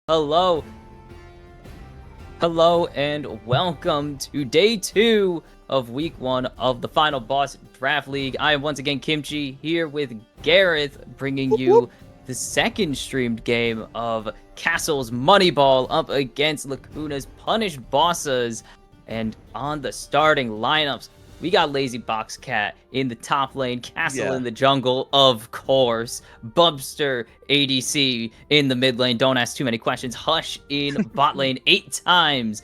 Hello, and welcome to day 2 of week 1 of the final boss draft league. I am once again Kimchi here with Gareth, bringing you the second streamed game of Castle's Moneyball up against Lacuna's Punished Bossas. And on the starting lineups, we got Lazy Box Cat in the top lane, Castle in the jungle, of course, Bubster ADC in the mid lane, don't ask too many questions, Hush in bot lane 8 times,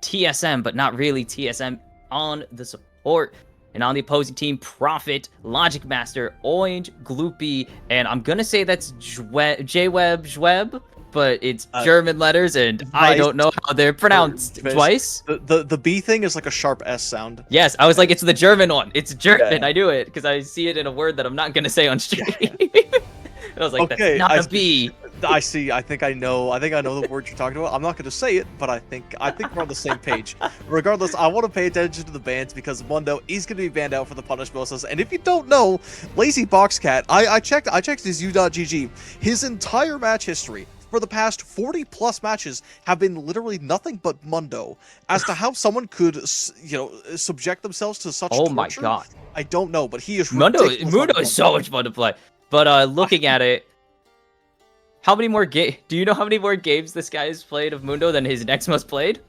TSM, but not really TSM, on the support. And on the opposing team, Prophet, Logic Master, Orange, Gloopy, and I'm gonna say that's Jweb, but it's German letters, and I don't know how they're pronounced. Twice? The B thing is like a sharp S sound. Yes, I was like, it's the German one. It's German. Yeah. I knew it, because I see it in a word that I'm not going to say on stream. I was like, okay, that's not a B. I see. I think I know the word you're talking about. I'm not going to say it, but I think we're on the same page. Regardless, I want to pay attention to the bans because Mundo is going to be banned out for the Punished Bossas. And if you don't know, Lazy Box Cat, I checked his U.GG. His entire match history for the past 40 plus matches have been literally nothing but Mundo. As to how someone could, subject themselves to such torture, my god, I don't know, but he is Mundo is so much fun to play. But looking at it, how many more do you know how many more games this guy has played of Mundo than his next most played?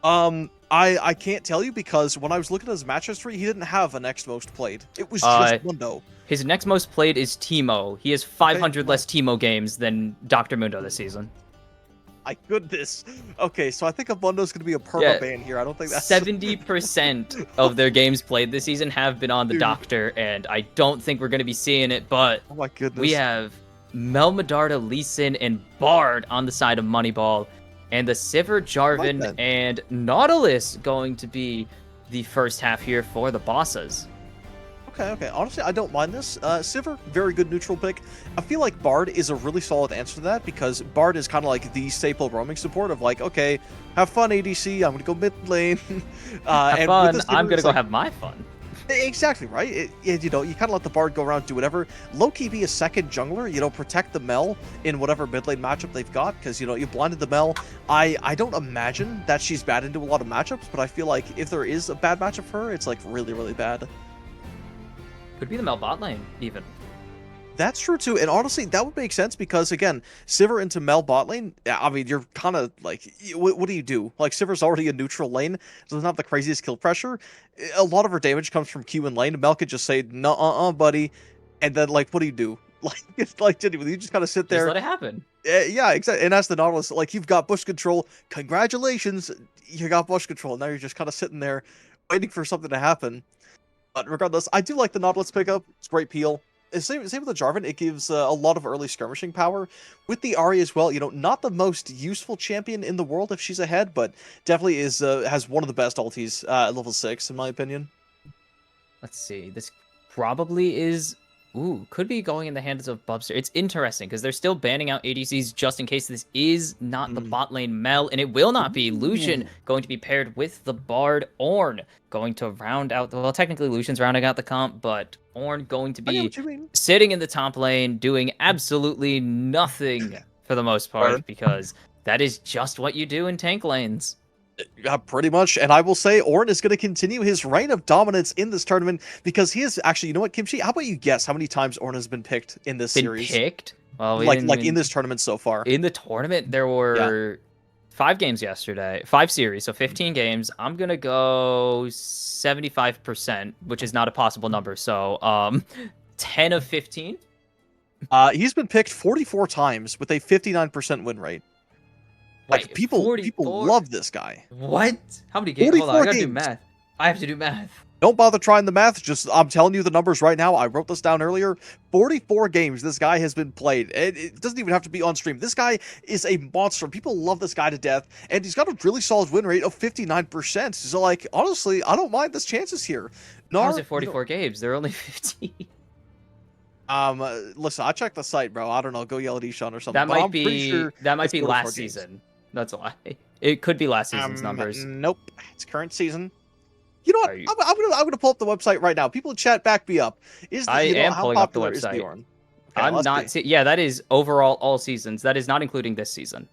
I can't tell you because when I was looking at his match history, he didn't have a next most played. It was just Mundo. His next most played is Teemo. He has 500 less Teemo games than Dr. Mundo this season. My goodness. Okay, so I think Mundo's going to be a perma ban here. I don't think that's 70% of their games played this season have been on the Doctor, and I don't think we're going to be seeing it, but oh my goodness. We have Mel Medarda, Lee Sin, and Bard on the side of Moneyball, and the Sivir, Jarvan, and Nautilus going to be the first half here for the Bossas. Okay. Honestly, I don't mind this. Sivir, very good neutral pick. I feel like Bard is a really solid answer to that because Bard is kind of like the staple roaming support of like, okay, have fun ADC, I'm going to go mid lane. Have fun, I'm going to go have my fun. Exactly, right? You kind of let the Bard go around, do whatever. Low-key be a second jungler, protect the Mel in whatever mid lane matchup they've got, because, you blinded the Mel. I don't imagine that she's bad into a lot of matchups, but I feel like if there is a bad matchup for her, it's like really, really bad. Could be the Mel bot lane, even. That's true, too. And honestly, that would make sense because, again, Sivir into Mel bot lane, I mean, you're kind of like, what do you do? Like, Sivir's already a neutral lane, so doesn't have the craziest kill pressure. A lot of her damage comes from Q in lane. Mel could just say, "Nuh-uh, buddy." And then, like, what do you do? Like, it's like, you just kind of sit there. Just let it happen. Yeah, exactly. And as the Nautilus, like, you've got bush control. Congratulations, you got bush control. Now you're just kind of sitting there waiting for something to happen. But regardless, I do like the Nautilus pickup. It's great peel. Same with the Jarvan. It gives a lot of early skirmishing power. With the Ahri as well, not the most useful champion in the world if she's ahead, but definitely is has one of the best ultis at level 6, in my opinion. Let's see. This probably is... Ooh, could be going in the hands of Bubster. It's interesting, because they're still banning out ADCs just in case this is not the bot lane Mel, and it will not be. Lucian going to be paired with the Bard. Ornn going to round out... Well, technically Lucian's rounding out the comp, but Ornn going to be sitting in the top lane, doing absolutely nothing for the most part, because that is just what you do in tank lanes. Yeah, pretty much. And I will say Ornn is going to continue his reign of dominance in this tournament because he is actually, you know what, Kimchi? How about you guess how many times Ornn has been picked in this series? Picked? Well, like in this tournament so far. In the tournament, there were 5 games yesterday. 5 series, so 15 games. I'm going to go 75%, which is not a possible number. So 10 of 15? He's been picked 44 times with a 59% win rate. Like, Wait, people love this guy. What? How many games? Hold on, I gotta do math. I have to do math. Don't bother trying the math. Just, I'm telling you the numbers right now. I wrote this down earlier. 44 games this guy has been played. It doesn't even have to be on stream. This guy is a monster. People love this guy to death. And he's got a really solid win rate of 59%. So, like, honestly, I don't mind this chances here. How is it 44 games? There are only 15. Listen, I checked the site, bro. I don't know. Go yell at Ishan or something. That might be last season. That's why. It could be last season's numbers. Nope. It's current season. You know what? I'm gonna pull up the website right now. People in chat, back me up. I am pulling up the website. Okay, I'm not. Yeah, that is overall all seasons. That is not including this season.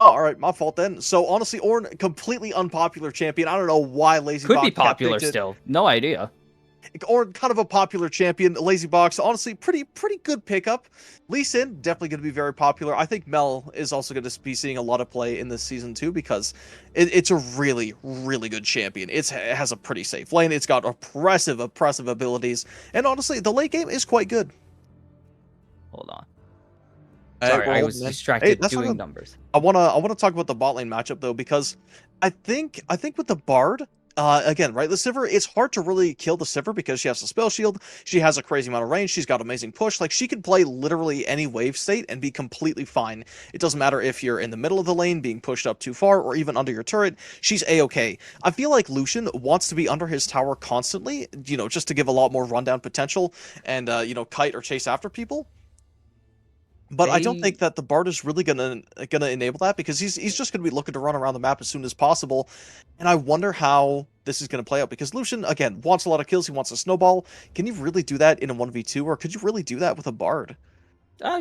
Oh, all right, my fault then. So honestly, Ornn, completely unpopular champion. I don't know why Lazy Could be Box got popular picked it. still. No idea. Ornn, kind of a popular champion. Lazy Box, honestly, pretty good pickup. Lee Sin, definitely going to be very popular. I think Mel is also going to be seeing a lot of play in this season too because it's a really good champion. It has a pretty safe lane. It's got oppressive abilities, and honestly, the late game is quite good. Hold on. Hey, Sorry, we're I holding, was man. Hey, distracted that's doing not. numbers. I wanna talk about the bot lane matchup though because I think with the Bard, again, right, the Sivir, it's hard to really kill the Sivir because she has a spell shield, she has a crazy amount of range, she's got amazing push, like she can play literally any wave state and be completely fine. It doesn't matter if you're in the middle of the lane being pushed up too far or even under your turret, she's a-okay. I feel like Lucian wants to be under his tower constantly, just to give a lot more rundown potential and kite or chase after people. But I don't They think that the Bard is really gonna enable that because he's just gonna be looking to run around the map as soon as possible, and I wonder how this is gonna play out because Lucian again wants a lot of kills. He wants a snowball. Can you really do that in a 1v2, or could you really do that with a Bard?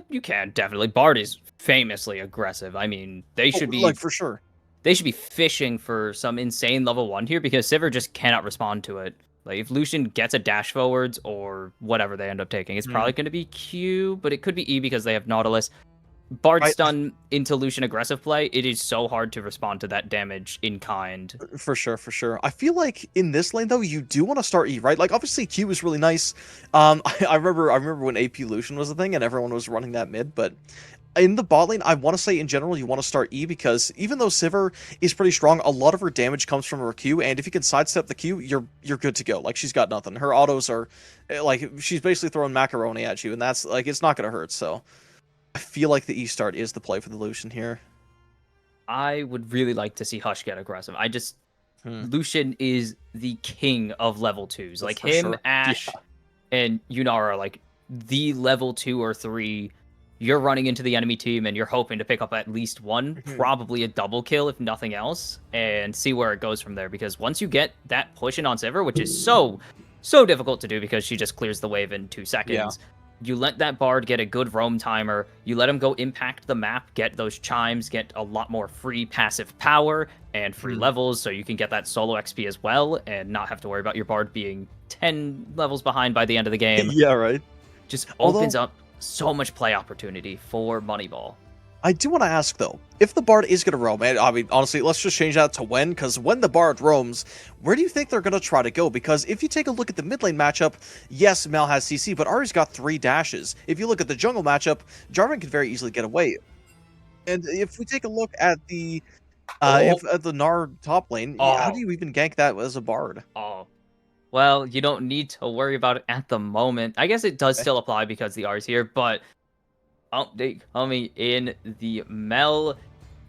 you can definitely. Bard is famously aggressive. I mean, they Oh, should be like for sure. fishing for some insane level 1 here because Sivir just cannot respond to it. Like if Lucian gets a dash forwards or whatever they end up taking, it's probably going to be Q, but it could be E because they have Nautilus. Bard Right, stun into Lucian aggressive play, it is so hard to respond to that damage in kind. for sure, for sure. I feel like in this lane though, you do want to start E, right? Like obviously Q is really nice. I remember when AP Lucian was a thing and everyone was running that mid, but in the bot lane, I want to say in general you want to start E because even though Sivir is pretty strong, a lot of her damage comes from her Q, and if you can sidestep the Q, you're good to go. Like she's got nothing. Her autos are like she's basically throwing macaroni at you, and that's like it's not gonna hurt. So I feel like the E start is the play for the Lucian here. I would really like to see Hush get aggressive. Hmm. Lucian is the king of level 2s. Like For him, sure. Ashe, and Yunara are like the level 2 or 3. You're running into the enemy team and you're hoping to pick up at least one, probably a double kill if nothing else, and see where it goes from there. Because once you get that pushing on Sivir, which is so difficult to do because she just clears the wave in 2 seconds, you let that Bard get a good roam timer, you let him go impact the map, get those chimes, get a lot more free passive power and free levels, so you can get that solo XP as well, and not have to worry about your Bard being 10 levels behind by the end of the game. Yeah, right. Just opens up so much play opportunity for Moneyball. I do want to ask though, if the Bard is going to roam, and I mean, honestly, let's just change that to when, because when the Bard roams, where do you think they're going to try to go? Because if you take a look at the mid lane matchup, yes, Mel has CC, but Ari's got 3 dashes. If you look at the jungle matchup, Jarvan could very easily get away. And if we take a look at the if at the Gnar top lane, how do you even gank that as a Bard? Well, you don't need to worry about it at the moment. I guess it does still apply because the R's here, but update coming in. The Mel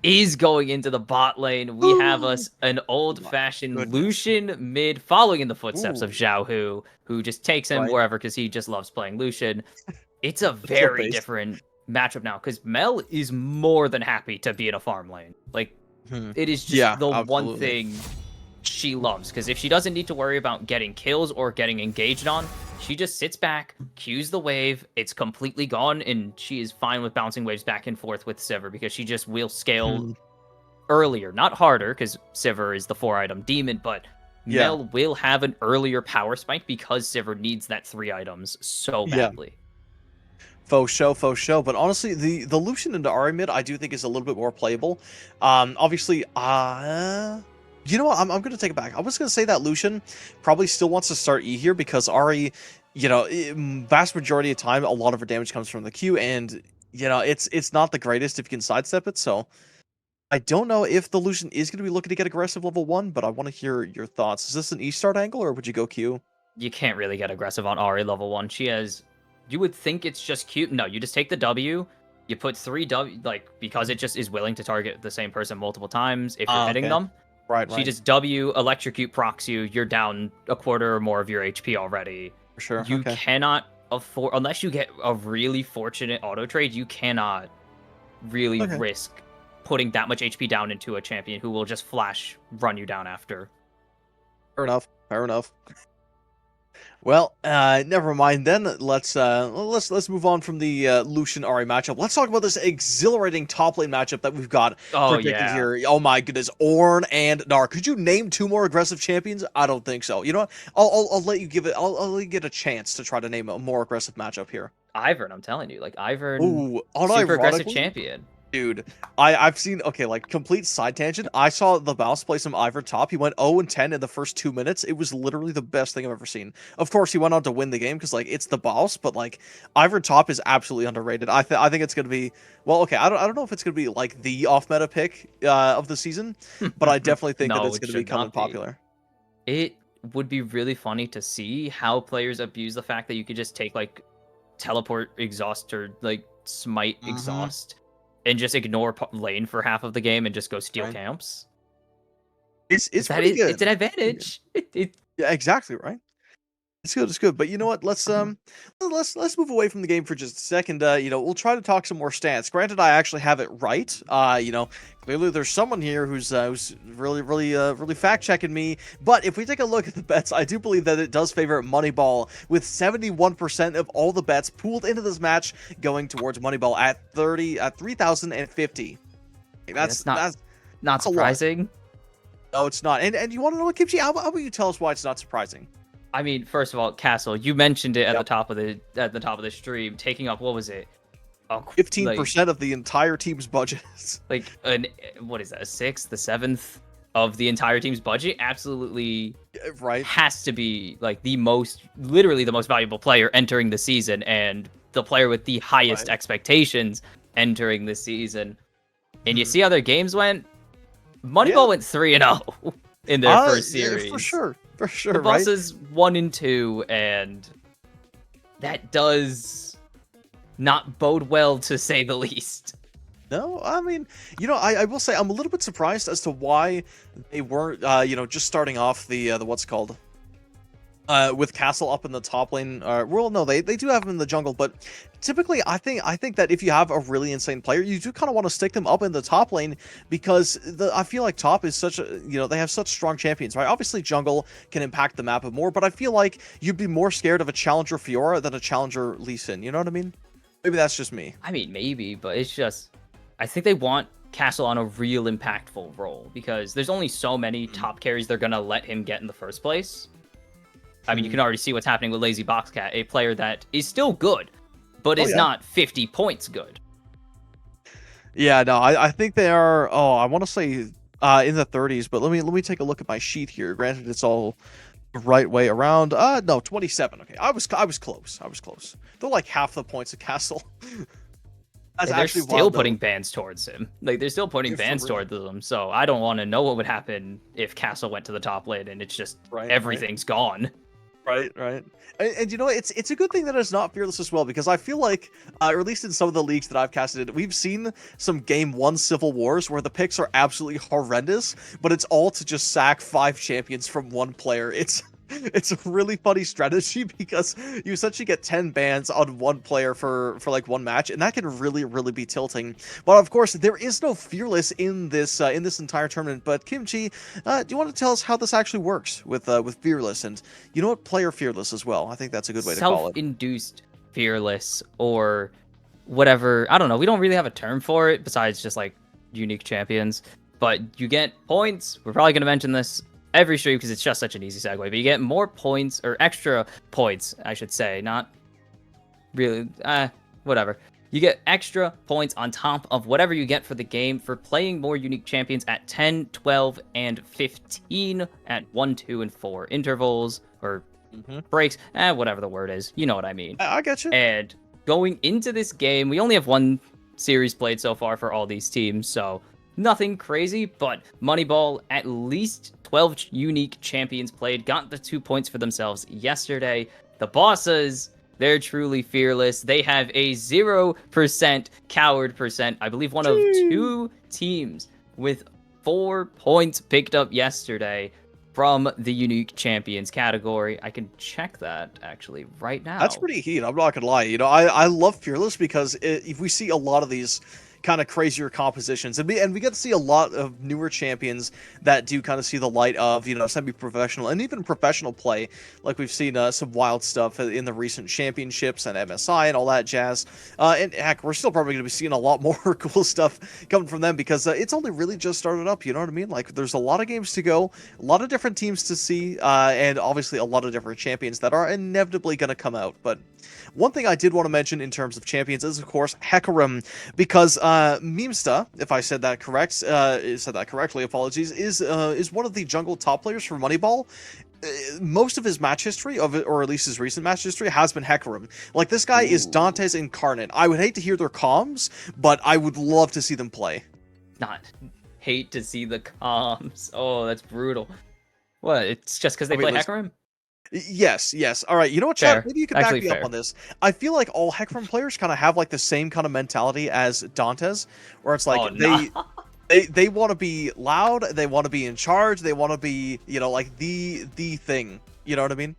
is going into the bot lane. We have us an old-fashioned Lucian mid following in the footsteps of Xiao Hu, who just takes him wherever because he just loves playing Lucian. It's a very different matchup now because Mel is more than happy to be in a farm lane. Like, it is just the one thing she loves, because if she doesn't need to worry about getting kills or getting engaged on, she just sits back, cues the wave, it's completely gone, and she is fine with bouncing waves back and forth with Sivir because she just will scale earlier, not harder, because Sivir is the 4-item demon, but Mel will have an earlier power spike because Sivir needs that 3 items so badly. Faux show. But honestly, the Lucian into Ahri mid, I do think is a little bit more playable. Obviously, you know what? I'm going to take it back. I was going to say that Lucian probably still wants to start E here because Ahri, vast majority of time, a lot of her damage comes from the Q, and it's not the greatest if you can sidestep it. So I don't know if the Lucian is going to be looking to get aggressive level 1, but I want to hear your thoughts. Is this an E start angle, or would you go Q? You can't really get aggressive on Ahri level 1. She has... You would think it's just Q. No, you just take the W, you put 3 W, like, because it just is willing to target the same person multiple times if you're hitting them. Right. She just W, electrocute, procs you're down a quarter or more of your HP already. For sure. You cannot afford, unless you get a really fortunate auto trade, you cannot really risk putting that much HP down into a champion who will just flash run you down after. Fair enough. Well, never mind then. Let's move on from the Lucian Ari matchup. Let's talk about this exhilarating top lane matchup that we've got Oh predicted yeah. here. Oh my goodness, Ornn and Gnar. Could you name two more aggressive champions? I don't think so. You know what? I'll let you give it. I'll let you get a chance to try to name a more aggressive matchup here. Ivern, I'm telling you, like Ivern, Ooh, super aggressive unironically, champion. dude, I've seen, okay, like complete side tangent. I saw the Mouse play some Ivern top. He went 0-10 in the first 2 minutes. It was literally the best thing I've ever seen. Of course, he went on to win the game because like it's the boss, but like Ivern top is absolutely underrated. I think it's gonna be, well, okay, I don't know if it's gonna be like the off meta pick of the season, but I definitely think that No, it's it gonna should become not be. popular. It would be really funny to see how players abuse the fact that you could just take like teleport exhaust or like smite Mm-hmm. exhaust and just ignore lane for half of the game and just go steal Right. camps. It's That pretty is, it's good. an Pretty good. advantage. Yeah, exactly, right? It's good, it's good. But you know what? Let's move away from the game for just a second. We'll try to talk some more stats. Granted, I actually have it right. Clearly there's someone here who's really fact checking me. But if we take a look at the bets, I do believe that it does favor Moneyball with 71% of all the bets pooled into this match going towards Moneyball at 3,050. I mean, that's That's not a lot. surprising. No, it's not. And you want to know what, Kimchi? How about you tell us why it's not surprising? I mean, first of all, Castle, you mentioned it at the Yep. top of the stream, taking up what was it? Like 15% of the entire team's budget. an what is that? A sixth, the seventh of the entire team's budget? Absolutely Right. has to be like literally the most valuable player entering the season, and the player with the highest Right. expectations entering the season. And you Mhm. see how their games went? Yeah. Moneyball went 3-0 in their first Yeah, for series. sure. For The sure, right? Bossas 1-2, and that does not bode well, to say the least. No, I mean, I will say I'm a little bit surprised as to why they weren't, just starting off the what's it called, with Castle up in the top lane. Well, no, they do have him in the jungle, but typically I think that if you have a really insane player, you do kind of want to stick them up in the top lane because I feel like top is such a, they have such strong champions, right? Obviously jungle can impact the map more, but I feel like you'd be more scared of a challenger Fiora than a challenger Lee Sin. You know what I mean? Maybe that's just me. I mean, maybe, but it's just, I think they want Castle on a real impactful role because there's only so many Mhm. top carries they're gonna let him get in the first place. I mean, you Mhm. can already see what's happening with Lazy Boxcat, a player that is still good, but Oh is yeah. not 50 points good. Yeah, no, I think they are. Oh, I want to say in the 30s, but let me take a look at my sheet here. Granted, it's all the right way around. No, 27. Okay, I was close. I was close. They're like half the points of Castle. That's And they're actually still wild putting though. bans towards him. Like, they're still putting Yeah, for bans real. towards them, so I don't want to know what would happen if Castle went to the top lane and it's just Right, right, everything's gone. right, right. And you know what? It's a good thing that it's not fearless as well because I feel like, or at least in some of the leagues that I've casted, we've seen some game one civil wars where the picks are absolutely horrendous, but it's all to just sack 5 champions from one player. It's a really funny strategy because you essentially get 10 bans on one player for like one match, and that can really be tilting. But of course, there is no fearless in this entire tournament. But Kimchi, do you want to tell us how this actually works with fearless, and you know what, player fearless as well? I think that's a good way to call it. Self-induced fearless or whatever. I don't know. We don't really have a term for it besides just like unique champions. But you get points. We're probably going to mention this every stream because it's just such an easy segue. But you get more points or extra points, I should say. Not really. Whatever. You get extra points on top of whatever you get for the game for playing more unique champions at 10, 12, and 15 at 1, 2, and 4 intervals or Hmm. breaks, whatever the word is. You know what I mean. I get you. And going into this game, we only have one series played so far for all these teams, so nothing crazy, but Moneyball, at least 12 unique champions played, got the 2 points for themselves yesterday. The Bossas, they're truly fearless. They have a 0% coward percent. I believe one of 2 teams with 4 points picked up yesterday from the unique champions category. I can check that actually right now. That's pretty heat. I'm not gonna lie. I love fearless because if we see a lot of these kind of crazier compositions, and we get to see a lot of newer champions that do kind of see the light of, you know, semi-professional and even professional play. Like we've seen some wild stuff in the recent championships and MSI and all that jazz. And heck, we're still probably going to be seeing a lot more cool stuff coming from them because it's only really just started up. You know what I mean? Like there's a lot of games to go, a lot of different teams to see, and obviously a lot of different champions that are inevitably going to come out. But one thing I did want to mention in terms of champions is, of course, Hecarim, because Memesta, if I said that correctly, apologies, is one of the jungle top players for Moneyball. Most of his match history, or at least his recent match history, has been Hecarim. Like, this guy is Dante's incarnate. I would hate to hear their comms, but I would love to see them play. Not hate to see the comms. Oh, that's brutal. What? It's just because they play Hecarim? Yes. All right. You know what, chat? Maybe you can back me up on this. I feel like all Hecarim players kind of have like the same kind of mentality as Dante's, where it's like they want to be loud, they want to be in charge, they want to be, you know, like the thing. You know what I mean?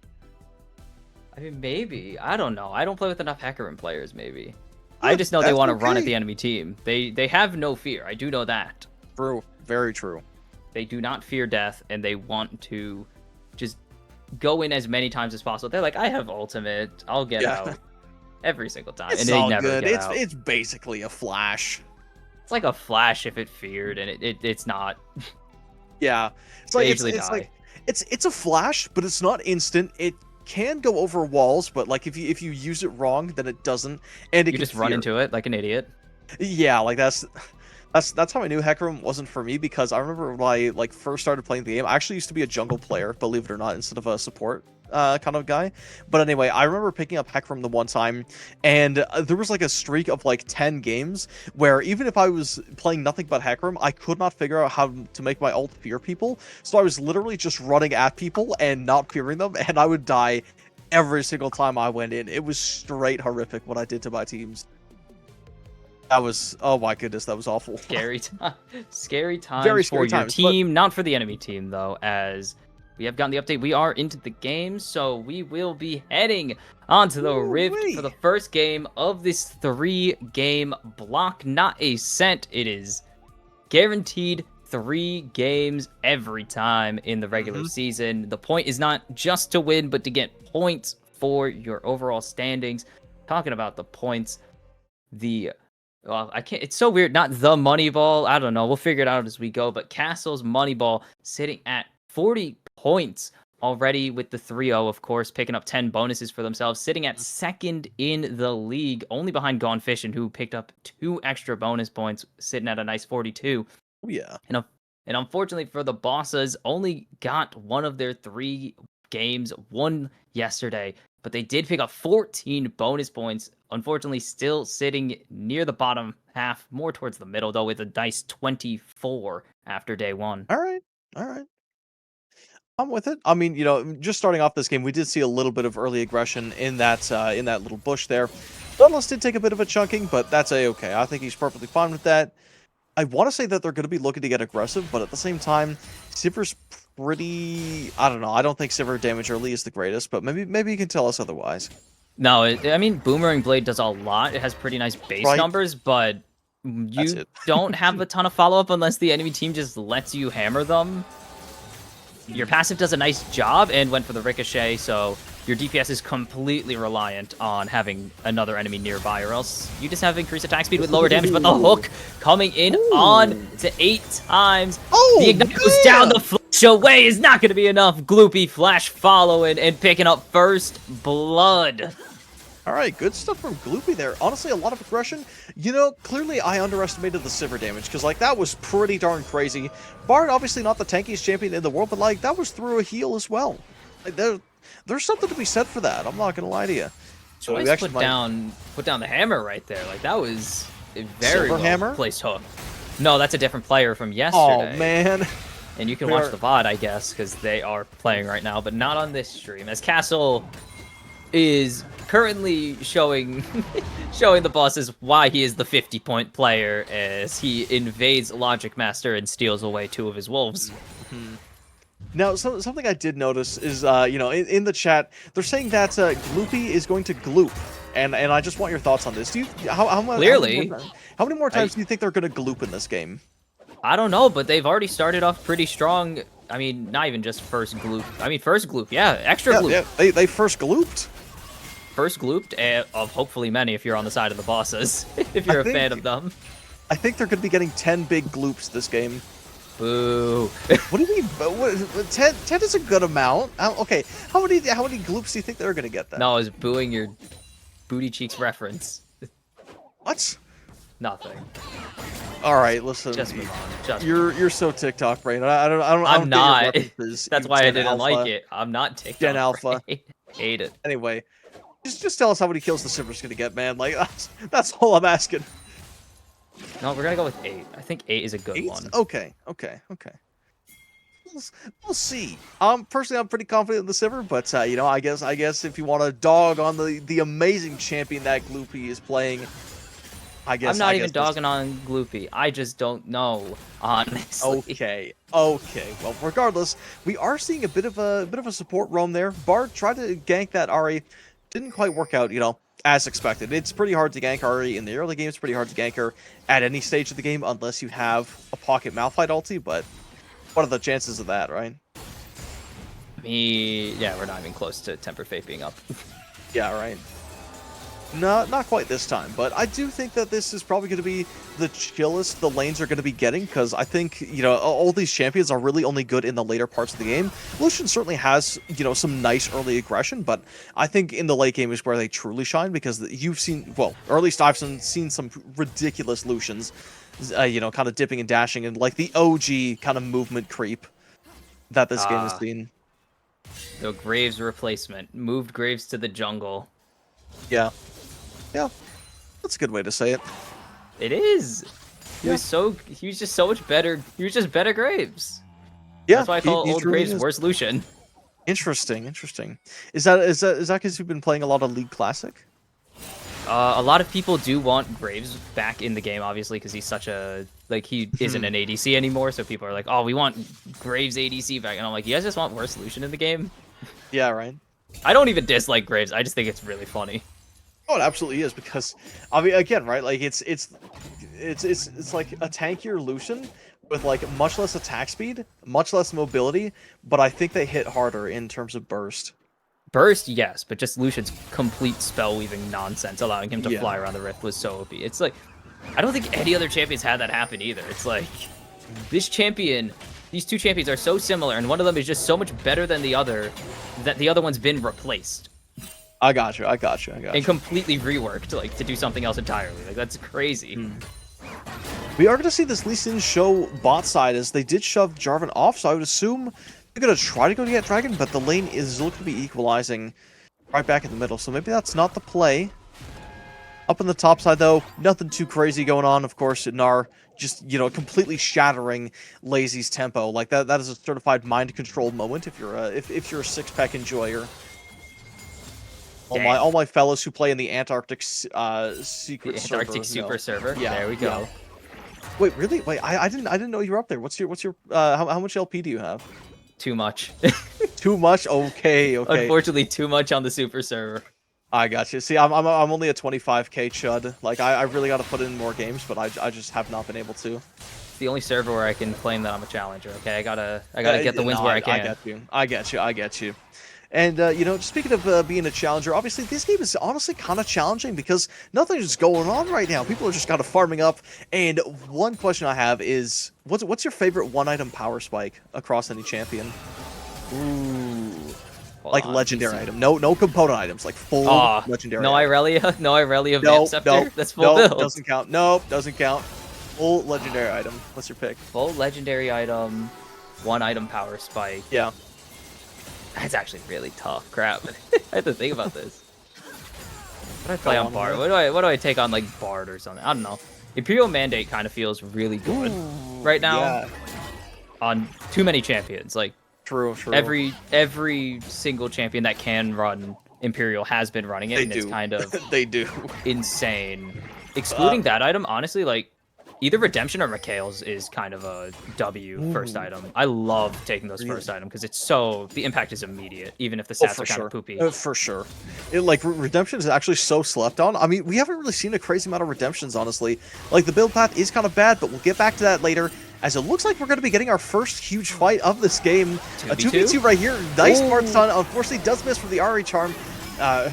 I mean, maybe. I don't know. I don't play with enough Hecarim players. Maybe. Yeah, I just know they want to run at the enemy team. They have no fear. I do know that. True. Very true. They do not fear death, and they want to just go in as many times as possible. They're like, I have ultimate. I'll get out every single time. It's and they all never good. Get out. It's basically a flash. It's like a flash if it feared, and it's not. Yeah. It's like it's a flash, but it's not instant. It can go over walls, but like if you use it wrong, then it doesn't. And you just run into it like an idiot. Yeah, like that's how I knew Hecarim wasn't for me, because I remember when I like first started playing the game, I actually used to be a jungle player, believe it or not, instead of a support kind of guy. But anyway, I remember picking up Hecarim the one time, and there was like a streak of like 10 games where even if I was playing nothing but Hecarim, I could not figure out how to make my ult fear people. So I was literally just running at people and not fearing them, and I would die every single time I went in. It was straight horrific what I did to my teams. That was, oh my goodness, that was awful. Scary times. Scary times Very scary for your times, team, not for the enemy team, though, as we have gotten the update. We are into the game, so we will be heading onto the Rift for the first game of this 3-game block. Not a cent. It is guaranteed 3 games every time in the regular season. The point is not just to win, but to get points for your overall standings. Talking about the points, well, I can't. It's so weird. Not the Moneyball. I don't know. We'll figure it out as we go. But Castle's Moneyball sitting at 40 points already with the 3-0, of course, picking up 10 bonuses for themselves, sitting at second in the league, only behind Gone Fishing, who picked up 2 extra bonus points, sitting at a nice 42. Oh, yeah. And unfortunately for the Bossas, only got one of their 3 games won yesterday, but they did pick up 14 bonus points. Unfortunately, still sitting near the bottom half, more towards the middle, though, with a nice 24 after day 1. All right. I'm with it. I mean, you know, just starting off this game, we did see a little bit of early aggression in that little bush there. Dauntless did take a bit of a chunking, but that's a-okay. I think he's perfectly fine with that. I want to say that they're going to be looking to get aggressive, but at the same time, Sivir's pretty... I don't know. I don't think Sivir damage early is the greatest, but maybe you can tell us otherwise. No, I mean, Boomerang Blade does a lot. It has pretty nice base numbers, but you don't have a ton of follow-up unless the enemy team just lets you hammer them. Your passive does a nice job and went for the ricochet, so your DPS is completely reliant on having another enemy nearby, or else you just have increased attack speed with lower damage. But the hook coming in on to 8 times. The Ignite goes down, the flash away is not going to be enough. Gloopy Flash following and picking up first blood. All right, good stuff from Gloopy there. Honestly, a lot of aggression. You know, clearly I underestimated the Sivir damage, because, like, that was pretty darn crazy. Bard, obviously not the tankiest champion in the world, but, like, that was through a heal as well. Like, there's something to be said for that. I'm not going to lie to you. So we actually put down the hammer right there. Like, that was a very well-placed hook. No, that's a different player from yesterday. Oh, man. And you can watch the VOD, I guess, because they are playing right now, but not on this stream, as Castle is currently showing the bosses why he is the 50-point player, as he invades Logic Master and steals away 2 of his wolves. Now, something I did notice is, you know, in the chat, they're saying that Gloopy is going to gloop. and I just want your thoughts on this. Do you how much? Clearly. How many more times do you think they're gonna gloop in this game? I don't know, but they've already started off pretty strong. I mean, not even just first gloop. I mean, first gloop, yeah, extra gloop. Yeah, they first glooped. First glooped of hopefully many if you're on the side of the Bossas, if you're a fan of them. I think they're going to be getting 10 big gloops this game. Boo. What do you mean? 10 is a good amount. Okay, how many gloops do you think they're going to get then? No, I was booing your booty cheeks reference. What? Nothing. All right, listen. Just move on. You're so TikTok brain. I'm not. Get your That's why I didn't like it. I'm not TikTok. Gen Alpha. Hate it. Anyway, just tell us how many kills the Simmer's gonna get, man. Like that's all I'm asking. No, we're gonna go with 8. I think 8 is a good 8? one. Okay. We'll see. Personally, I'm pretty confident in the Simmer, but you know, I guess if you want to dog on the amazing champion that Gloopy is playing, I guess. I'm not even dogging on Gloopy. I just don't know, honestly. Okay. Well, regardless, we are seeing a bit of a support roam there. Bard tried to gank that Ari, didn't quite work out. You know, as expected. It's pretty hard to gank Ari in the early game. It's pretty hard to gank her at any stage of the game unless you have a pocket Malphite ulti. But what are the chances of that, right? Yeah, we're not even close to Temper Fate being up. Yeah, right. No, not quite this time, but I do think that this is probably going to be the chillest the lanes are going to be getting, because I think, you know, all these champions are really only good in the later parts of the game. Lucian certainly has, you know, some nice early aggression, but I think in the late game is where they truly shine, because you've seen, well, or at least I've seen some ridiculous Lucians, you know, kind of dipping and dashing, and like the OG kind of movement creep that this game has seen. The Graves replacement. Moved Graves to the jungle. Yeah. Yeah, that's a good way to say it. It is. He was just so much better. He was just better Graves. Yeah, that's why I call old Graves worse Lucian. Interesting. Is that because you've been playing a lot of League Classic? A lot of people do want Graves back in the game, obviously, because he's such a he isn't an ADC anymore. So people are like, oh, we want Graves ADC back, and I'm like, you guys just want worse Lucian in the game? Yeah, right. I don't even dislike Graves. I just think it's really funny. Oh, it absolutely is, because I mean, again, right? Like it's like a tankier Lucian with like much less attack speed, much less mobility, but I think they hit harder in terms of burst. Burst, yes, but just Lucian's complete spell weaving nonsense, allowing him to fly around the rift was so OP. It's like, I don't think any other champions had that happen either. It's like, these two champions are so similar, and one of them is just so much better than the other, that the other one's been replaced. I got you. And completely reworked, like, to do something else entirely. Like, that's crazy. We are going to see this Lee Sin show bot side, as they did shove Jarvan off, so I would assume they're going to try to go to get Dragon, but the lane is looking to be equalizing right back in the middle, so maybe that's not the play. Up on the top side, though, nothing too crazy going on. Of course, Gnar just, you know, completely shattering Lazy's tempo. Like, that is a certified mind-controlled moment if you're a six-pack enjoyer. All my fellows who play in the Antarctic secret server. Antarctic super server. Yeah, there we go. Yeah. Wait, really? Wait, I didn't know you were up there. What's your how much LP do you have? Too much. Too much? Okay. Unfortunately, too much on the super server. I got you. See, I'm only a 25k chud. Like I really got to put in more games, but I just have not been able to. It's the only server where I can claim that I'm a challenger. Okay, I gotta get the wins where I can. I get you. And, you know, speaking of being a challenger, obviously this game is honestly kind of challenging because nothing's going on right now. People are just kind of farming up. And one question I have is, what's your favorite one-item power spike across any champion? Ooh. Like legendary item. No component items, like full legendary No item. Irelia? No Irelia Vamp Scepter? That's full build. Doesn't count. Nope, doesn't count. Full legendary item. What's your pick? Full legendary item, one-item power spike. Yeah. That's actually really tough. Crap. I have to think about this. What do I play on Bard? What do I take on, like, Bard or something? I don't know. Imperial Mandate kind of feels really good right now on too many champions. Like, true. Every single champion that can run Imperial has been running it, it's kind of they do insane. Excluding that item, honestly, like, Either Redemption or Mikhail's is kind of a W first item. I love taking those first item because it's so the impact is immediate, even if the stats are kind of poopy. For sure. Like Redemption is actually so slept on. I mean, we haven't really seen a crazy amount of redemptions, honestly. Like the build path is kind of bad, but we'll get back to that later. As it looks like we're going to be getting our first huge fight of this game. A 2v2 right here. Nice smart stun. Unfortunately, does miss from the Ari charm.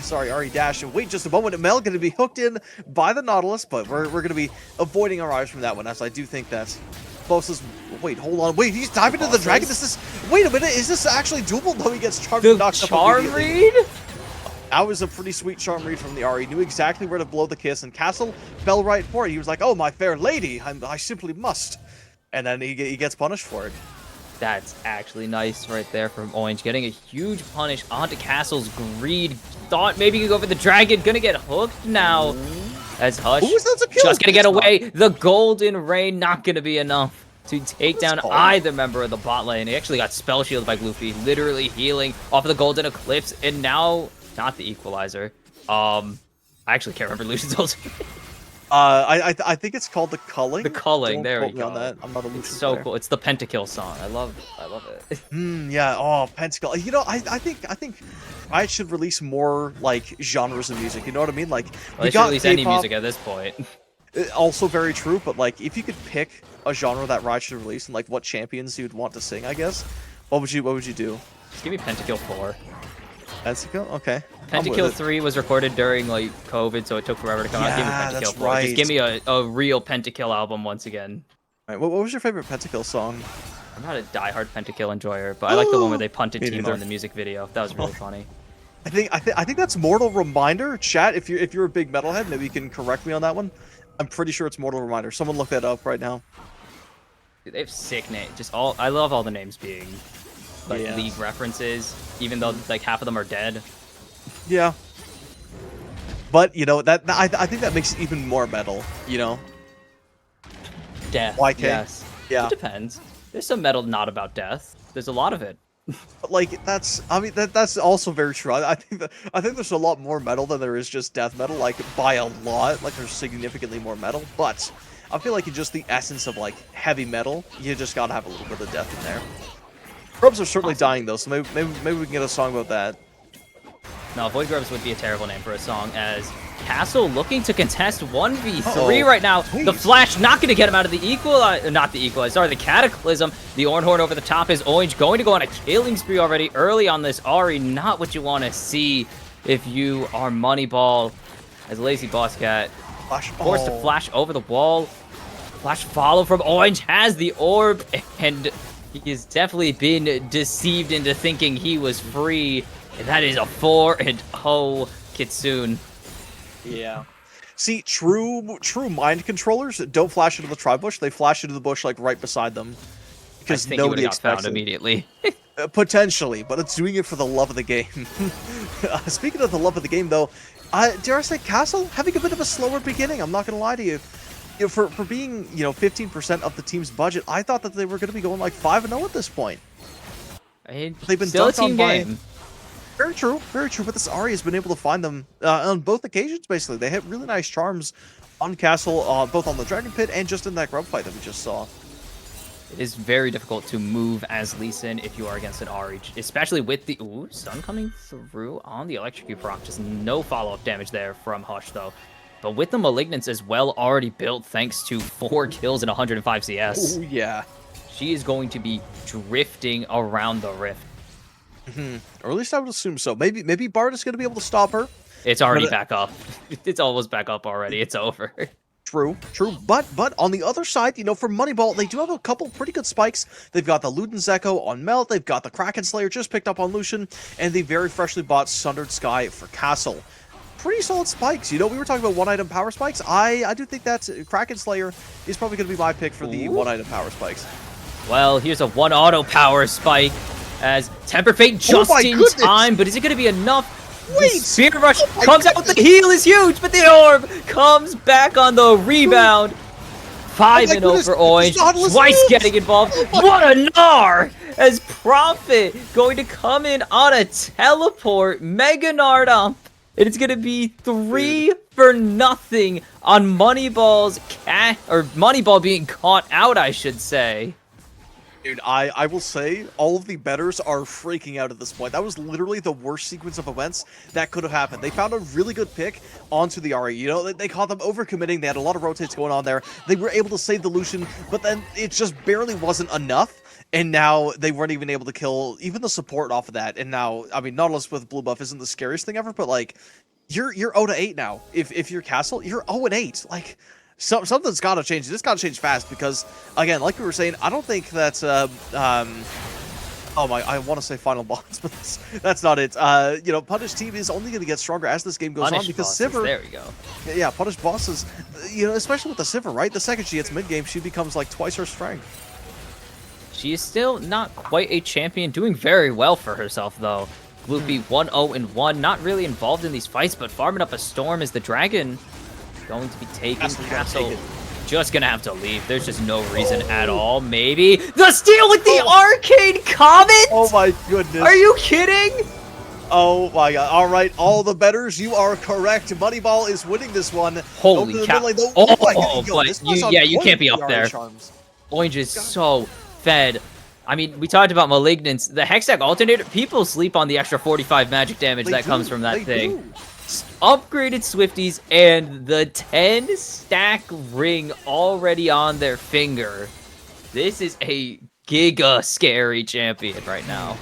Sorry, Ari dash. And wait just a moment. Mel going to be hooked in by the Nautilus, but we're going to be avoiding our eyes from that one, as I do think that Bossas. Wait, hold on. Wait, he's diving into the dragon. Wait a minute. Is this actually doable? No, he gets charmed and knocked up charm read? That was a pretty sweet charm read from the Ari. Knew exactly where to blow the kiss, and Castle fell right for it. He was like, "Oh, my fair lady, I simply must." And then he gets punished for it. That's actually nice right there from Orange. Getting a huge punish onto Castle's greed. Thought maybe he could go for the dragon. Gonna get hooked now. As Hush just gonna get away. The Golden Rain not gonna be enough to take down either member of the bot lane. He actually got spell shielded by Gloopy. Literally healing off of the Golden Eclipse. And now, not the Equalizer. I actually can't remember Lucian's ult. I think it's called the Culling. The Culling, there we go. go. That. I'm not a Lucian so player. cool. It's the Pentakill song. I love it. Yeah. Oh, Pentakill. You know, I think I should release more like genres of music. You know what I mean? Like we got release any music at this point. Also very true, but like if you could pick a genre that Riot should release and like what champions you'd want to sing, I guess. What would you do? Just give me Pentakill 4. Pentakill? Okay. Pentakill 3 was recorded during like COVID, so it took forever to come out. Give me Pentakill 4. Right. Just give me a real Pentakill album once again. All right, what was your favorite Pentakill song? I'm not a diehard Pentakill enjoyer, but I like the one where they punted Timo in the music video. That was really funny. I think that's Mortal Reminder. Chat, if you're a big metalhead, maybe you can correct me on that one. I'm pretty sure it's Mortal Reminder. Someone look that up right now. Dude, they have sick names. I love all the names being like League references, even though like half of them are dead. Yeah. But you know that I think that makes it even more metal. You know. Death. YK. Yes. Yeah. It depends. There's some metal not about death. There's a lot of it. But like that's also very true. I think there's a lot more metal than there is just death metal, like by a lot. Like there's significantly more metal, but I feel like in just the essence of like heavy metal, you just gotta have a little bit of death in there. Grubs are certainly dying though, so maybe we can get a song about that. No, Void Grubs would be a terrible name for a song, as Castle looking to contest 1v3 right now. Please. The Flash not going to get him out of the the Cataclysm. The Ornhorn over the top is Orange going to go on a killing spree already early on this Ari. Not what you want to see if you are Moneyball, as Lazy Boss Cat forced to flash over the wall. Flash follow from Orange has the orb, and he has definitely been deceived into thinking he was free. And that is a 4-0 Kitsune. Yeah. See, true mind controllers don't flash into the tri-bush. They flash into the bush like right beside them. Because nobody expects it. Immediately. Potentially, but it's doing it for the love of the game. Speaking of the love of the game, though, dare I say, Castle having a bit of a slower beginning. I'm not going to lie to you. You know, for being 15% of the team's budget, I thought that they were going to be going like 5-0 at this point. They've been still a dunked on team by. game. Very true, very true. But this Ari has been able to find them on both occasions, basically. They hit really nice charms on Castle, both on the Dragon Pit and just in that grub fight that we just saw. It is very difficult to move as Lee Sin if you are against an Ari, especially with the stun coming through on the Electrocute proc. Just no follow-up damage there from Hush, though. But with the Malignance as well already built, thanks to 4 kills and 105 CS. Oh, yeah. She is going to be drifting around the Rift. Or at least I would assume so. Maybe Bard is going to be able to stop her. It's already back up. It's almost back up already. It's over. True. But on the other side, for Moneyball, they do have a couple pretty good spikes. They've got the Luden's Echo on Melt. They've got the Kraken Slayer just picked up on Lucian, and the very freshly bought Sundered Sky for Castle. Pretty solid spikes. We were talking about one-item power spikes. I do think that Kraken Slayer is probably going to be my pick for the one-item power spikes. Well, here's a one-auto power spike. As Temper Fate just in time, but is it going to be enough? Wait! Spear Rush comes out, the heal is huge, but the orb comes back on the rebound. 5-0 for Orange, Twice getting involved. What a gnar! As Prophet going to come in on a teleport, Mega Nard up. And it's going to be 3-0 on Moneyball's Moneyball being caught out, I should say. Dude, I will say, all of the bettors are freaking out at this point. That was literally the worst sequence of events that could have happened. They found a really good pick onto the Ari. You know, they caught them overcommitting. They had a lot of rotates going on there. They were able to save the Lucian, but then it just barely wasn't enough. And now they weren't even able to kill even the support off of that. And now, I mean, Nautilus with blue buff isn't the scariest thing ever, but like, you're 0-8 now. If you're Castle, you're 0-8. Like, something's got to change. This got to change fast because, again, like we were saying, I don't think that's oh my, I want to say final boss, but that's not it. You know, Punish team is only going to get stronger as this game goes on because Bosses, Sivir. There we go. Yeah, Punish bosses. You know, especially with the Sivir, right? The second she hits mid game, she becomes like twice her strength. She is still not quite a champion, doing very well for herself though. Gloopy 1-0-1, not really involved in these fights, but farming up a storm as the dragon going to be taken. Castle just gonna have to leave. There's just no reason at all. Maybe the steal with the arcade comet. Oh my goodness! Are you kidding? Oh my god! All right, all the bettors, you are correct. Moneyball is winning this one. Holy cow! Yeah, you can't be up there. Orange is so fed. I mean, we talked about Malignance. The Hextech Alternator, people sleep on the extra 45 magic damage that comes from that thing. Upgraded Swifties and the 10 stack ring already on their finger. This is a giga scary champion right now.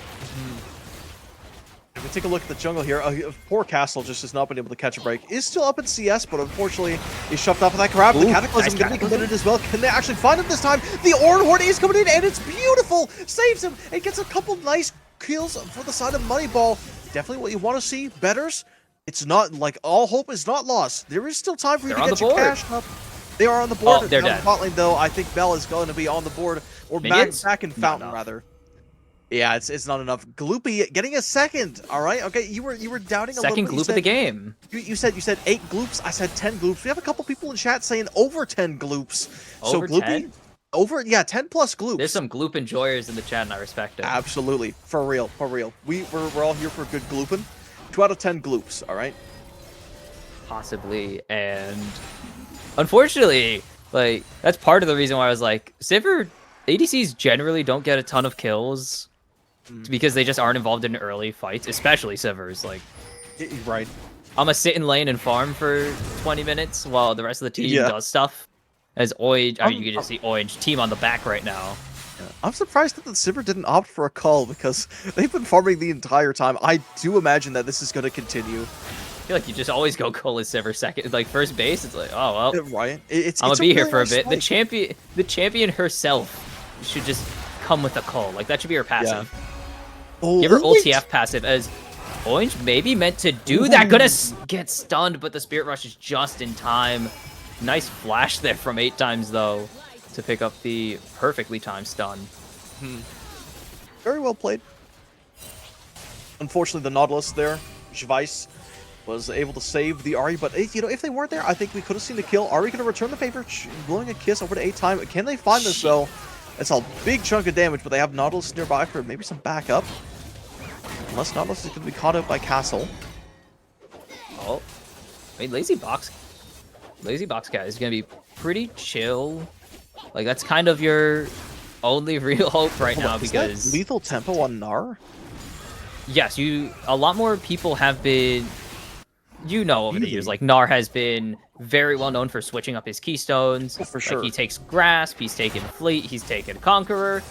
If we take a look at the jungle here, poor Castle just has not been able to catch a break. Is still up in CS, but unfortunately is shoved off of that grab. The Cataclysm going to be committed as well. Can they actually find him this time? The Orn Horde is coming in, and it's beautiful! Saves him and gets a couple nice kills for the side of Moneyball. Definitely what you want to see. Betters, it's not like all hope is not lost. There is still time for you to get your cash up. They are on the board. Oh, they're dead. Bot lane, though, I think Bell is going to be on the board, or back in Fountain, rather. Yeah, it's not enough. Gloopy getting a second. All right, okay. You were doubting a little bit. Second gloop of the game. You said 8 gloops. I said 10 gloops. We have a couple people in chat saying over 10 gloops. Over so Gloopy, 10? over 10 plus gloops. There's some gloop enjoyers in the chat, and I respect it. Absolutely, for real. We're all here for good glooping. 2 out of 10 gloops. All right. Possibly, and unfortunately, like that's part of the reason why I was like, Sivir ADCs generally don't get a ton of kills. Because they just aren't involved in early fights, especially Sivir's. Like, right. I'm gonna sit in lane and farm for 20 minutes while the rest of the team does stuff. As Orange, I mean, you can just see Orange team on the back right now. I'm surprised that the Sivir didn't opt for a call because they've been farming the entire time. I do imagine that this is going to continue. I feel like you just always go call as Sivir second, like first base. It's like, oh well, right. I'm gonna be here for a bit. The champion herself should just come with a call. Like that should be her passive. Yeah. Give her OTF passive as Orange maybe meant to do that. Gonna get stunned, but the Spirit Rush is just in time. Nice flash there from 8 times though to pick up the perfectly timed stun. Very well played. Unfortunately, the Nautilus there, Jvice, was able to save the Ahri, but you know, if they weren't there, I think we could have seen the kill. Ahri gonna return the favor, blowing a kiss over to 8 time. Can they find this though? It's a big chunk of damage, but they have Nautilus nearby for maybe some backup. Unless Nautilus is going to be caught out by Castle. Oh, I mean, Lazy Box guy is going to be pretty chill. Like, that's kind of your only real hope right now because... lethal tempo on Gnar? Yes, a lot more people have been... You know, over the years, like, Gnar has been very well known for switching up his keystones. Oh, for sure. Like, he takes Grasp, he's taken Fleet, he's taken Conqueror.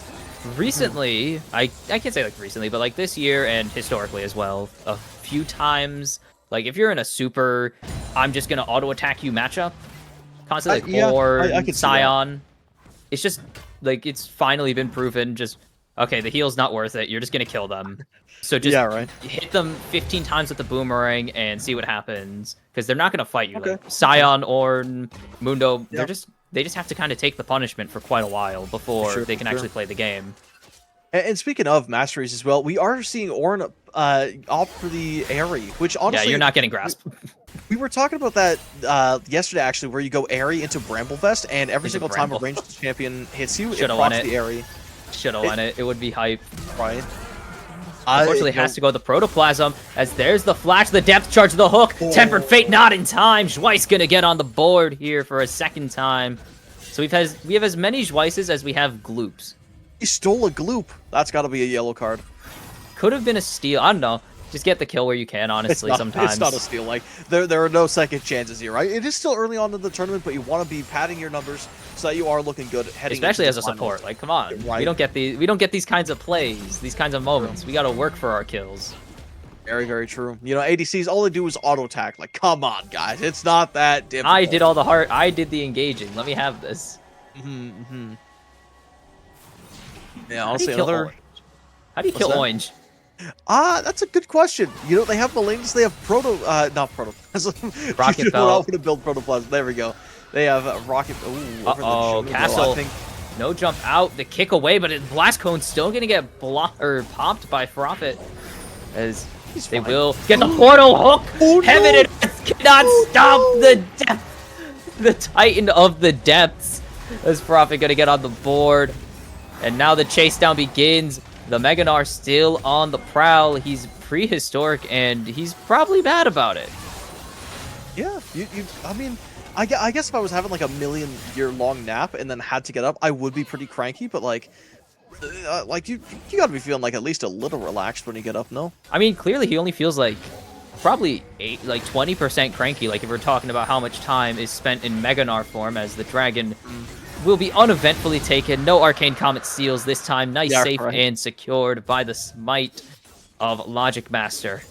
Recently, I can't say like recently, but like this year and historically as well, a few times, like if you're in a super, I'm just gonna auto attack you matchup, constantly like Scion. It's just like it's finally been proven. Just okay, the heal's not worth it. You're just gonna kill them. So just hit them 15 times with the boomerang and see what happens, because they're not gonna fight you. Like Scion or Mundo, they just have to kind of take the punishment for quite a while before they can actually play the game. And speaking of masteries as well, we are seeing Ornn opt for the Ahri, which honestly... Yeah, you're not getting Grasp. We were talking about that yesterday, actually, where you go Ahri into Bramblevest, and every single time a ranged champion hits you, it procs the Ahri. Should've won it. It would be hype. Right. Unfortunately, has to go the Protoplasm, as there's the flash, the depth charge, the hook. Tempered Fate not in time. Schweiss gonna get on the board here for a second time. So we have as many Schweisses as we have Gloops. He stole a Gloop. That's got to be a yellow card. Could have been a steal. I don't know. Just get the kill where you can, honestly, sometimes. It's not a steal. Like, there are no second chances here, right? It is still early on in the tournament, but you want to be padding your numbers so that you are looking good heading Especially into as the a support. Like, come on. Right. We don't get these kinds of plays, these kinds of moments. We got to work for our kills. Very, very true. You know, ADCs, all they do is auto-attack. Like, come on, guys. It's not that difficult. I did all the hard. I did the engaging. Let me have this. Yeah, honestly, another... How do you kill Orange? That's a good question. You know, they have Malings, they have not Protoplasm. Rocket you Bell. I'm going to build Protoplasm. There we go. They have Rocket... Ooh, Uh-oh, Castle. No jump out, the kick away, but Blast Cone's still going to get blocked or popped by Profit. As they will get the portal hook. Oh, Heaven and Earth cannot stop the depth. The Titan of the depths. As Profit going to get on the board. And now the chase down begins. The Meganar still on the prowl. He's prehistoric, and he's probably bad about it. Yeah, I mean, I guess if I was having like a million-year-long nap and then had to get up, I would be pretty cranky. But like you gotta be feeling like at least a little relaxed when you get up, no? I mean, clearly he only feels like probably 20% cranky. Like if we're talking about how much time is spent in Meganar form, as the dragon will be uneventfully taken. No Arcane Comet seals this time. Nice, Yeah, safe, right. and secured by the smite of Logic Master.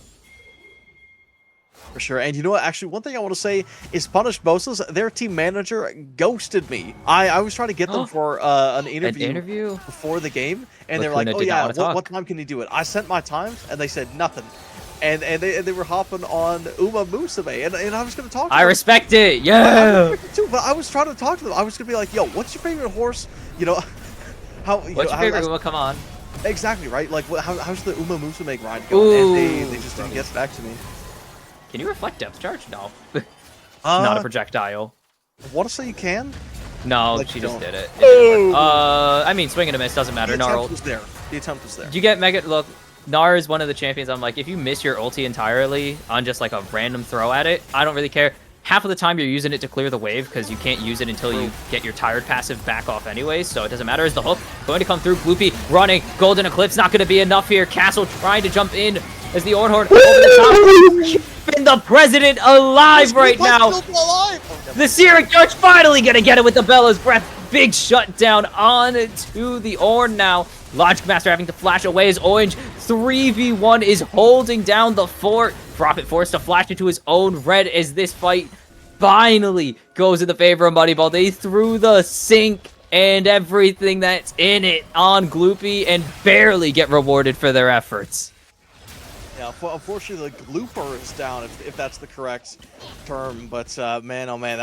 For sure. And you know what? Actually, one thing I want to say is Punished Bossas, their team manager, ghosted me. I was trying to get them for an interview before the game, and they were like, oh yeah, what time can you do it? I sent my times, and they said nothing. And they were hopping on Uma Musume, and I was going to talk to them. I respect it, yeah! Too, but I was trying to talk to them. I was going to be like, yo, what's your favorite horse? You know, what's your favorite Uma? Come on. Exactly, right? Like, how's the Uma Musume grind going? And they just didn't get back to me. Can you reflect depth charge? No. Not a projectile. I want to say you can. No, like, she just did it. Oh. I mean, swing and a miss, doesn't matter. The attempt was there. The attempt was there. You get Mega... Look, Gnar is one of the champions. I'm like, if you miss your ulti entirely on just like a random throw at it, I don't really care. Half of the time you're using it to clear the wave because you can't use it until you get your tired passive back off anyway, so it doesn't matter. As the hook going to come through, Gloopy running, Golden Eclipse not going to be enough here. Castle trying to jump in as the Ornhorn over the top. Keeping the president alive right now. The Searing Judge finally going to get it with the Bella's Breath. Big shutdown on to the Ornn now. Logic Master having to flash away as Orange 3v1 is holding down the fort. Profit forced to flash into his own red as this fight finally goes in the favor of Moneyball. They threw the sink and everything that's in it on Gloopy and barely get rewarded for their efforts. Yeah, unfortunately the Glooper is down, if that's the correct term. But man, oh man,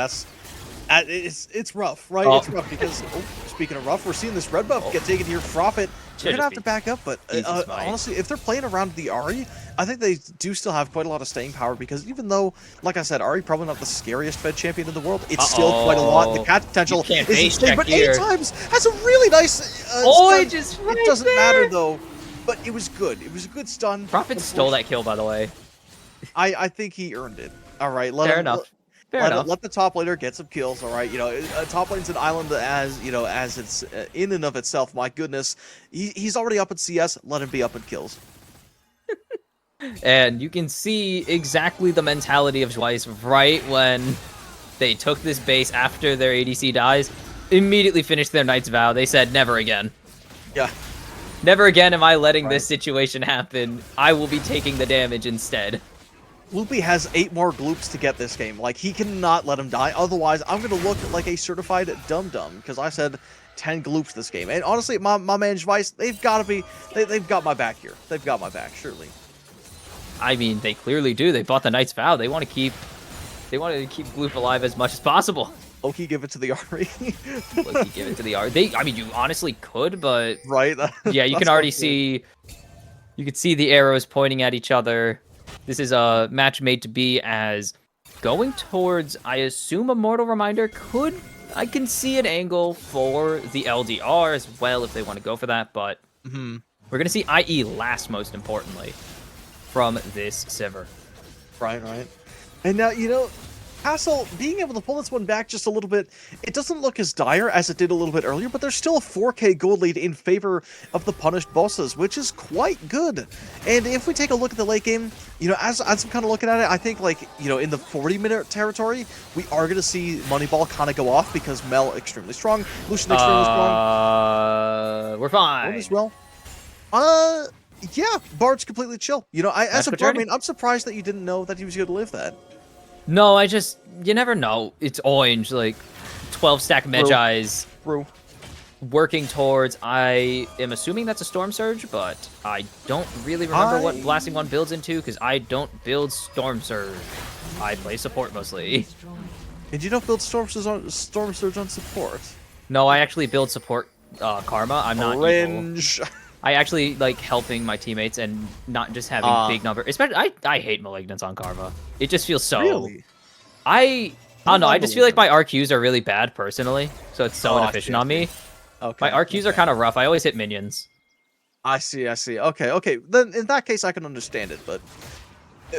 it's rough, right? It's rough because, speaking of rough, we're seeing this red buff get taken here. Profit, they're gonna have to back up, but honestly, if they're playing around the Ahri, I think they do still have quite a lot of staying power, because even though, like I said, Ahri probably not the scariest Fed champion in the world, it's still quite a lot. The catch potential is insane, but 8 times has a really nice it doesn't matter though, but it was good. It was a good stun. Profit stole that kill, by the way. I think he earned it. All right, Fair enough. Let the top laner get some kills, all right? You know, top lane's an island as, you know, as it's in and of itself. My goodness, he's already up in CS. Let him be up in kills. And you can see exactly the mentality of Schweiss right when they took this base after their ADC dies. Immediately finished their Knight's Vow. They said, never again. Yeah. Never again am I letting this situation happen. I will be taking the damage instead. Loopy has 8 more gloops to get this game. Like, he cannot let him die. Otherwise, I'm going to look like a certified dum-dum, because I said 10 gloops this game. And honestly, my man Schweiss, they've got to be... They've got my back here. They've got my back, surely. I mean, they clearly do. They bought the Knight's Vow. They want to keep Gloop alive as much as possible. Loki, give it to the Ahri. Loki, give it to the Ahri. I mean, you honestly could, but... Right? Yeah, you can already see... You could see the arrows pointing at each other. This is a match made to be as going towards, I assume, a Mortal Reminder. I can see an angle for the LDR as well if they want to go for that, but We're going to see IE last, most importantly, from this Sivir. Right. And now, Castle being able to pull this one back just a little bit, it doesn't look as dire as it did a little bit earlier, but there's still a 4K gold lead in favor of the punished Bossas, which is quite good. And if we take a look at the late game, as I'm kind of looking at it, I think, in the 40-minute territory, we are going to see Moneyball kind of go off because Mel extremely strong, Lucian extremely strong. We're fine. As well. Yeah, Bard's completely chill. As a Bard, I'm surprised that you didn't know that he was going to live that. No, you never know. It's Orange, 12 stack Magi's. True. Working towards, I am assuming that's a Storm Surge, but I don't really remember what Blasting One builds into, because I don't build Storm Surge. I play support mostly. And you don't build Storm Surge on support? No, I actually build support Karma. I'm not evil. I actually like helping my teammates and not just having big number. Especially, I hate Malignance on Karma. It just feels so. Really? I don't know. I just feel like my RQs are really bad personally, so it's so inefficient on me. Okay. My RQs are kind of rough. I always hit minions. I see. Okay. Then in that case, I can understand it. But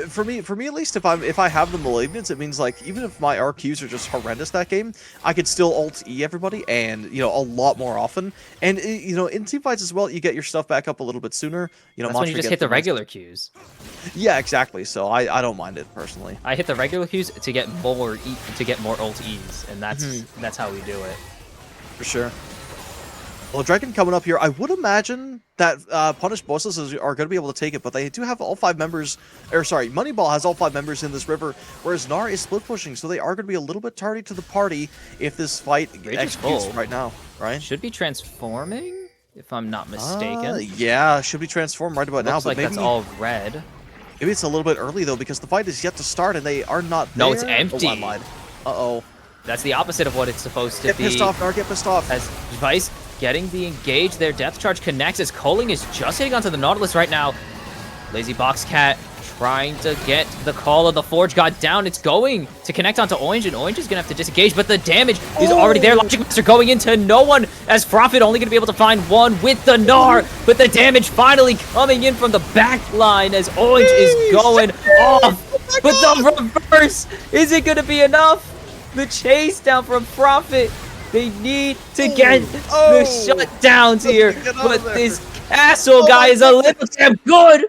for me at least, if I have the Malignance, it means even if my RQs are just horrendous that game, I could still ult E everybody and a lot more often. And in team fights as well, you get your stuff back up a little bit sooner. That's when you just hit the regular Qs. Yeah, exactly. So I don't mind it personally. I hit the regular Qs to get more ult Es, and that's how we do it. For sure. Well, Dragon coming up here, I would imagine that Punished Bosses are going to be able to take it, but they do have all 5 members, Moneyball has all 5 members in this river, whereas Gnar is split pushing, so they are going to be a little bit tardy to the party if this fight executes right now, right? Should be transforming, if I'm not mistaken. Yeah, should be transformed right about now. But maybe that's all red. Maybe it's a little bit early, though, because the fight is yet to start, and they are not there. No, it's empty. Oh, I lied. Uh-oh. That's the opposite of what it's supposed to be. Get pissed off, Gnar, get pissed off. As Vice getting the engage, their Death Charge connects as Culling is just hitting onto the Nautilus right now. Lazy Box Cat trying to get the Call of the Forge God down. It's going to connect onto Orange, and Orange is going to have to disengage, but the damage is already there. Logic Master going into no one, as Prophet only going to be able to find one with the Gnar, but the damage finally coming in from the back line as Orange is going off. But the reverse, is it going to be enough? The chase down from Prophet. They need to get the shutdowns here, but this castle guy is a little damn good.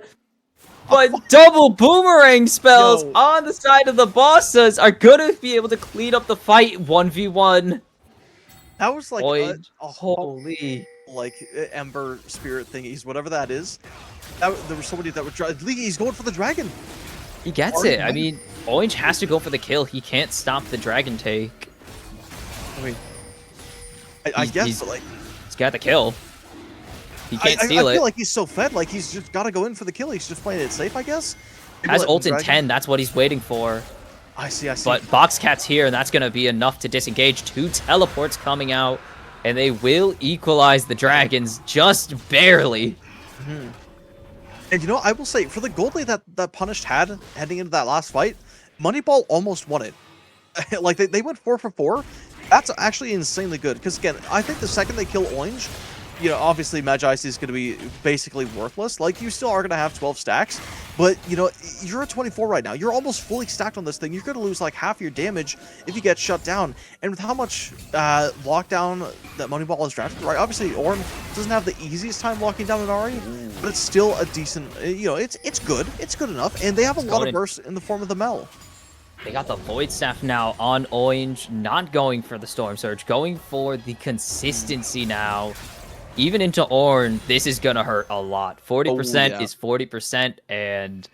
But double boomerang spells on the side of the Bossas are gonna be able to clean up the fight 1v1. That was like a holy Ember Spirit thingies, whatever that is. There was somebody that would try. He's going for the dragon. He gets it. I mean, Orange has to go for the kill. He can't stop the dragon take. I mean, I guess, he's got the kill. He can't steal it. I feel like he's so fed, he's just got to go in for the kill. He's just playing it safe, I guess. Has ult in 10, that's what he's waiting for. I see. But Box Cat's here, and that's going to be enough to disengage. 2 teleports coming out, and they will equalize the dragons just barely. And I will say, for the gold lead that Punished had heading into that last fight, Moneyball almost won it. They went 4 for 4. That's actually insanely good, because again, I think the second they kill Orange, obviously Magi is going to be basically worthless. You still are going to have 12 stacks, but, you're at 24 right now. You're almost fully stacked on this thing. You're going to lose half your damage if you get shut down. And with how much lockdown that Moneyball has drafted, right? Obviously, Ornn doesn't have the easiest time locking down an Ahri, but it's still a decent, it's good. It's good enough, and they have a lot of bursts in the form of the Mel. They got the Void Staff now on Orange, not going for the Storm Surge, going for the consistency now. Even into Ornn, this is going to hurt a lot. 40% is 40%, and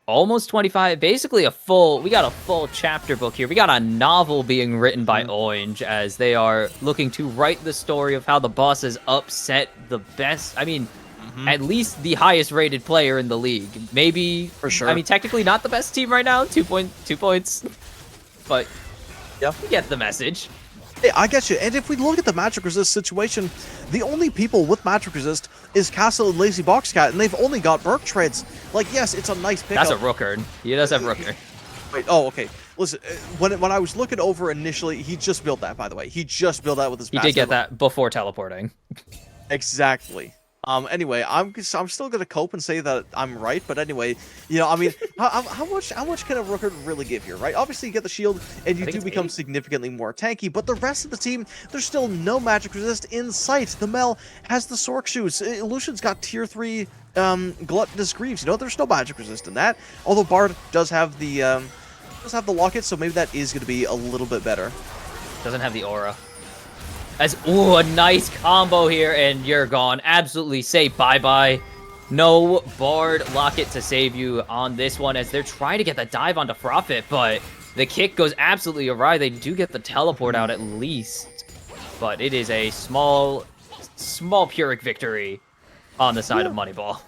almost 25. Basically we got a full chapter book here. We got a novel being written by Orange, as they are looking to write the story of how the Bosses upset the best. I mean, at least the highest rated player in the league. Maybe, for sure. I mean, technically not the best team right now. 2 points. But yeah, we get the message. Hey, I get you. And if we look at the Magic Resist situation, the only people with Magic Resist is Castle and Lazy Box Cat, and they've only got Burk Treads. Yes, it's a nice pickup. That's a Rookard. He does have Rookard. Wait, okay. Listen, when I was looking over initially, he just built that, by the way. He just built that with his passive. He did get that before teleporting. Exactly. Anyway, I'm still gonna cope and say that I'm right, but anyway, you know, I mean, how much can a Rooker really give here, right? Obviously, you get the shield, and you I think do it's become 8. significantly more tanky, but the rest of the team, there's still no magic resist in sight. The Mel has the Sork shoes. Lucian's got tier 3 gluttonous greaves. You know, there's no magic resist in that. Although Bard does have the locket, so maybe that is gonna be a little bit better. Doesn't have the aura. As, ooh, a nice combo here, and you're gone. Absolutely say bye-bye. No Bard Locket to save you on this one, as they're trying to get the dive onto Profit, but the kick goes absolutely awry. They do get the teleport out at least, but it is a small Pyrrhic victory on the side of Moneyball.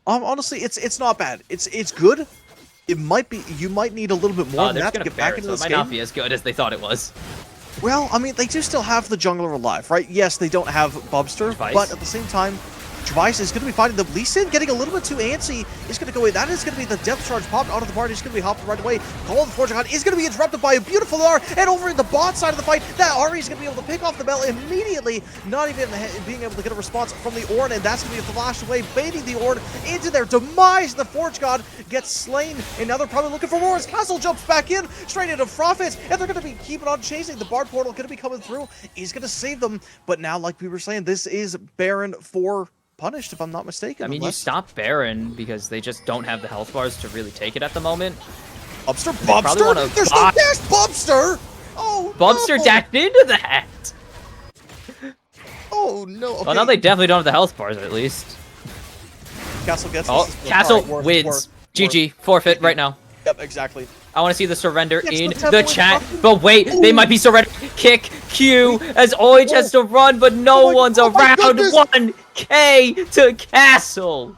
Honestly, it's not bad. It's good. It might be. You might need a little bit more than that to get back into this game. It might not be as good as they thought it was. Well, I mean, they do still have the jungler alive, right? Yes, they don't have Bubster, but at the same time, Travis is going to be fighting the Lee Sin, getting a little bit too antsy. Is going to go away. That is going to be the depth charge popped out of the party. He's going to be hopping right away. Call of the Fortune God is going to be interrupted by a beautiful R, and over in the bot side of the fight, that Ari is going to be able to pick off the Bell immediately, not even being able to get a response from the Ornn, and that's going to be flashed away, baiting the Ornn into their demise. The Forge God gets slain, and now they're probably looking for more as Castle jumps back in, straight into Profit, and they're going to be keeping on chasing. The Bard portal going to be coming through. He's going to save them, but now, like we were saying, this is Baron for Punished, if I'm not mistaken. I mean, you stop Baron because they just don't have the health bars to really take it at the moment. Bubster? There's no dash, Bubster! Oh, Bubster no. dashed into that! Oh, no. Okay. Well, now they definitely don't have the health bars, at least. Castle gets this. Castle wins. GG. Forfeit right now. Yep, exactly. I want to see the surrender in the chat. But wait, they might be surrendering. Kick Q as Oij has to run, but no one's around. 1K to Castle.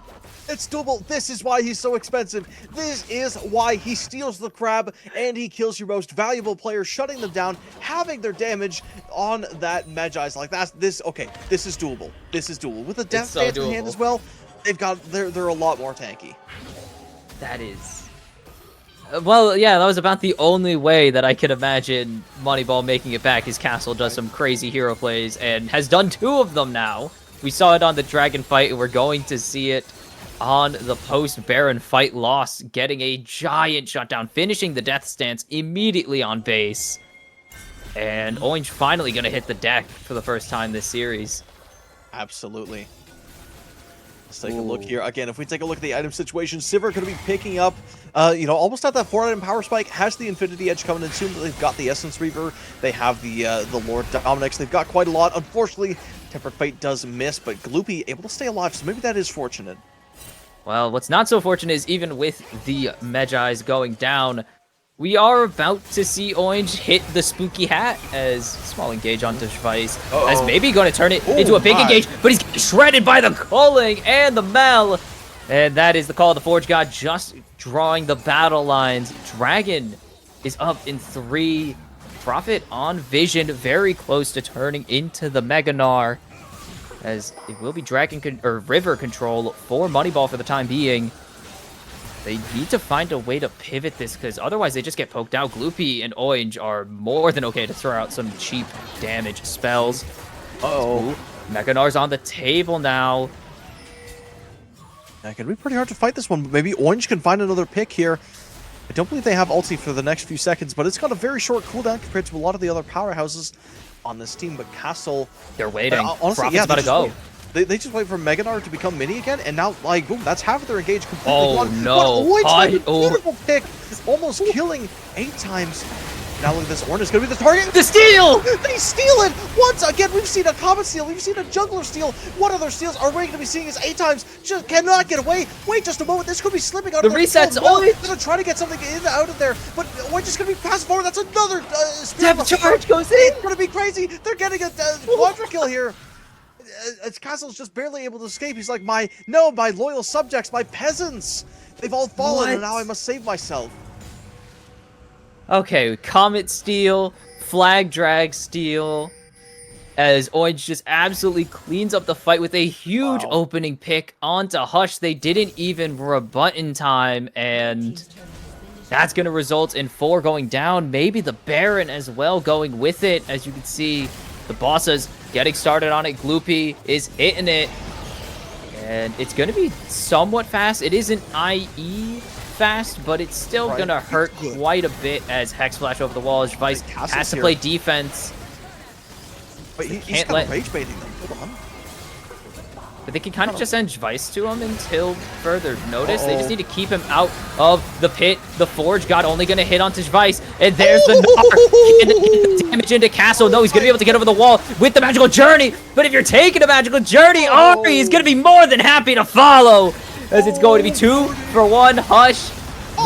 It's doable. This is why he's so expensive. This is why he steals the crab and he kills your most valuable player, shutting them down, having their damage on that Magi's. Like okay, this is doable. This is doable. With the death stance in hand as well, they're a lot more tanky. That is. Well, yeah, that was about the only way that I could imagine Moneyball making it back. His Castle does some crazy hero plays and has done 2 of them now. We saw it on the Dragon fight, and we're going to see it on the post-Baron fight loss, getting a giant shutdown, finishing the death stance immediately on base. And Orange finally going to hit the deck for the first time this series. Absolutely. Let's take a look here. Again, if we take a look at the item situation, Sivir going to be picking up, almost at that 4-item power spike, has the Infinity Edge coming in soon. They've got the Essence Reaver, they have the Lord Dominix, they've got quite a lot. Unfortunately, Tempered Fate does miss, but Gloopy able to stay alive, so maybe that is fortunate. Well, what's not so fortunate is even with the Magi's going down, we are about to see Orange hit the spooky hat as small engage onto Device, as maybe going to turn it into a big engage, but he's getting shredded by the culling and the Mel. And that is the call of the Forge God, just drawing the battle lines. Dragon is up in 3. Profit on Vision, very close to turning into the Mega Gnar, as it will be Dragon or River control for Moneyball for the time being. They need to find a way to pivot this, because otherwise they just get poked out. Gloopy and Orange are more than okay to throw out some cheap damage spells. Mega Gnar's on the table now. That could be pretty hard to fight this one, but maybe Orange can find another pick here. I don't believe they have ulti for the next few seconds, but it's got a very short cooldown compared to a lot of the other powerhouses on this team. But Castle, they're waiting. Honestly, Profit's gotta go. They just wait for Mega Gnar to become mini again, and now, like, boom, that's half of their engage completely gone. No. Beautiful pick, almost killing 8 times. Now look at this, Ornn is going to be the target. The steal! They steal it! Once again, we've seen a Comet steal, we've seen a Jungler steal. What other steals are we going to be seeing is 8 times? Just cannot get away. Wait just a moment, this could be slipping out of the resets. They're going to try to get something out of there, but we're just going to be passing forward. That's another Depth charge goes in! It's going to be crazy. They're getting a quadra kill here. Castle's just barely able to escape. He's like, my loyal subjects, my peasants, they've all fallen, and now I must save myself. Okay, Comet steal, Flag Drag steal, as Orange just absolutely cleans up the fight with a huge opening pick onto Hush. They didn't even rebut in time, and that's going to result in 4 going down. Maybe the Baron as well going with it. As you can see, the Bossas getting started on it. Gloopy is hitting it. And it's going to be somewhat fast. It isn't IE fast, but it's still going to hurt quite a bit as Hex Flash over the wall. As Vice has to play defense. Wait, he's kind of rage baiting them. Hold on. But they can kind of just send Vice to him until further notice. They just need to keep him out of the pit. The Forge God only going to hit onto Vice. And there's the Gnar. Get the damage into Castle. No, he's going to be able to get over the wall with the Magical Journey. But if you're taking a Magical Journey, Ari is going to be more than happy to follow. As it's going to be 2 for 1. Hush.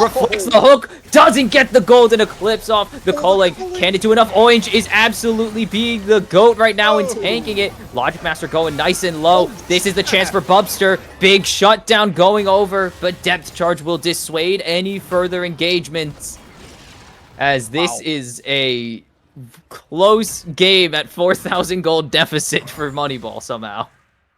Reflects the hook. Doesn't get the Golden Eclipse off the culling. Can it do enough? Orange is absolutely being the GOAT right now and tanking it. Logic Master going nice and low. This is the chance for Bubster. Big shutdown going over, but Depth Charge will dissuade any further engagements. As this is a close game at 4,000 gold deficit for Moneyball somehow.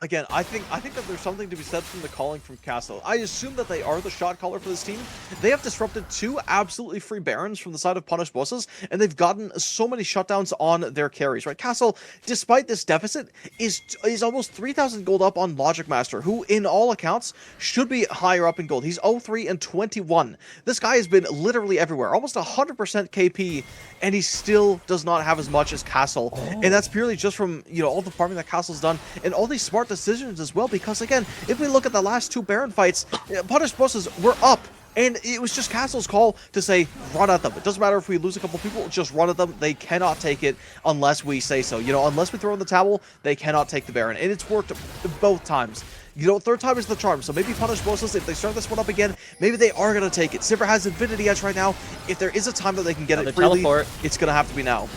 Again, I think that there's something to be said from the calling from Castle. I assume that they are the shot caller for this team. They have disrupted 2 absolutely free Barons from the side of Punished Bossas, and they've gotten so many shutdowns on their carries, right? Castle, despite this deficit, is almost 3,000 gold up on Logic Master, who, in all accounts, should be higher up in gold. He's 0-3 and 21. This guy has been literally everywhere, almost 100% KP, and he still does not have as much as Castle. And that's purely just from, you know, all the farming that Castle's done, and all these smart decisions as well, because again, if we look at the last 2 Baron fights, Punished Bosses were up, and it was just Castle's call to say, run at them. It doesn't matter if we lose a couple people, just run at them. They cannot take it unless we say so. You know, unless we throw in the towel, they cannot take the Baron, and it's worked both times. You know, 3rd time is the charm, so maybe Punished Bosses, if they start this one up again, maybe they are going to take it. Sivir has Infinity Edge right now. If there is a time that they can get it freely, it's going to have to be now.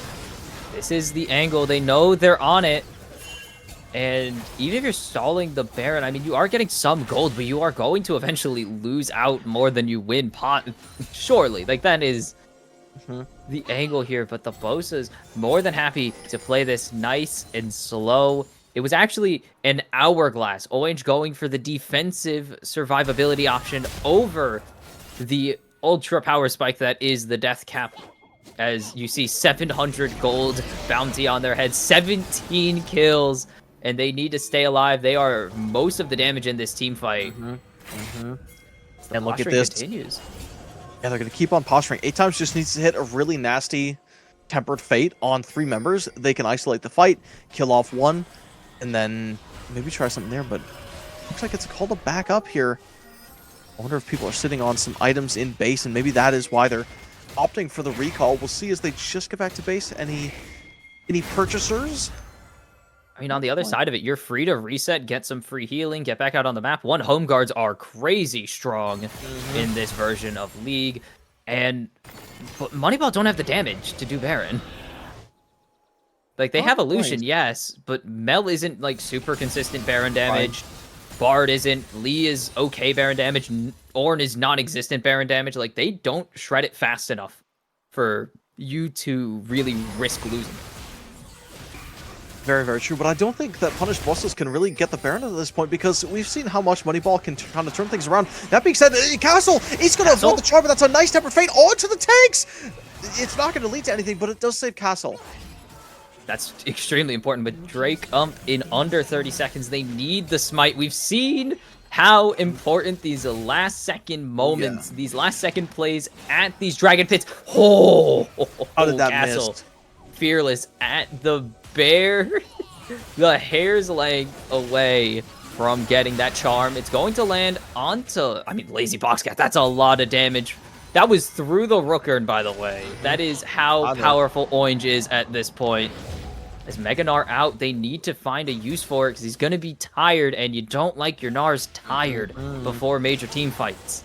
This is the angle. They know they're on it. And even if you're stalling the Baron, I mean, you are getting some gold, but you are going to eventually lose out more than you win pot. Surely. Like, that is the angle here. But the Bossas more than happy to play this nice and slow. It was actually an hourglass. Orange going for the defensive survivability option over the ultra power spike that is the death cap. As you see, 700 gold bounty on their head, 17 kills. And they need to stay alive. They are most of the damage in this team fight. And look at this. Continues. Yeah, they're going to keep on posturing. 8 times just needs to hit a really nasty Tempered Fate on 3 members. They can isolate the fight, kill off 1, and then maybe try something there. But looks like it's a call to back up here. I wonder if people are sitting on some items in base, and maybe that is why they're opting for the recall. We'll see as they just get back to base. Any purchasers? I mean, on the other side of it, you're free to reset, get some free healing, get back out on the map. 1 home guards are crazy strong in this version of League. But Moneyball don't have the damage to do Baron. Like, they have Illusion, yes, but Mel isn't, like, super consistent Baron damage. Bard isn't. Lee is okay Baron damage. Ornn is non-existent Baron damage. Like, they don't shred it fast enough for you to really risk losing. Very, very true, but I don't think that Punished Bosses can really get the Baron at this point, because we've seen how much Moneyball can kind of turn things around. That being said, Castle, he's going to avoid the charm, but that's a nice Tempered Fate onto the tanks! It's not going to lead to anything, but it does save Castle. That's extremely important, but Drake in under 30 seconds, they need the smite. We've seen how important these last-second moments, these last-second plays at these Dragon Pits. How did that Castle miss? Fearless at the bear. The hair's length away from getting that charm. It's going to land onto, I mean, Lazy Boxcat. That's a lot of damage. That was through the Rookern, by the way. That is how powerful Orange is at this point. As Mega Gnar out, they need to find a use for it because he's going to be tired, and you don't like your Gnars tired before major team fights.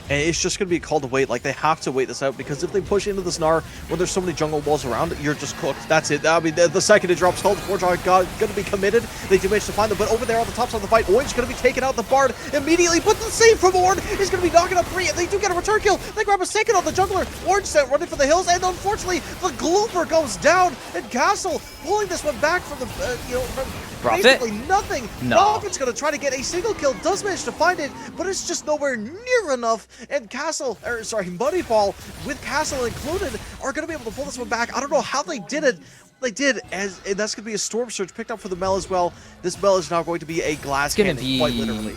And it's just going to be a call to wait. Like, they have to wait this out, because if they push into this Gnar when there's so many jungle walls around, you're just cooked. That's it. I mean, the second it drops, Call to Forge are going to be committed. They do manage to find them, but over there on the top side of the fight, Orange is going to be taking out the Bard immediately, but the save from Ornn is going to be knocking up 3, and they do get a return kill. They grab a second on the jungler. Orange set running for the hills, and unfortunately, the Glooper goes down, and Castle pulling this one back from the, from basically nothing. Prophet's going to try to get a single kill, does manage to find it, but it's just nowhere near enough and Moneyball, with Castle included, are going to be able to pull this one back. I don't know how they did it. They did, and that's going to be a Storm Surge picked up for the Mel as well. This Mel is now going to be a glass cannon, quite literally.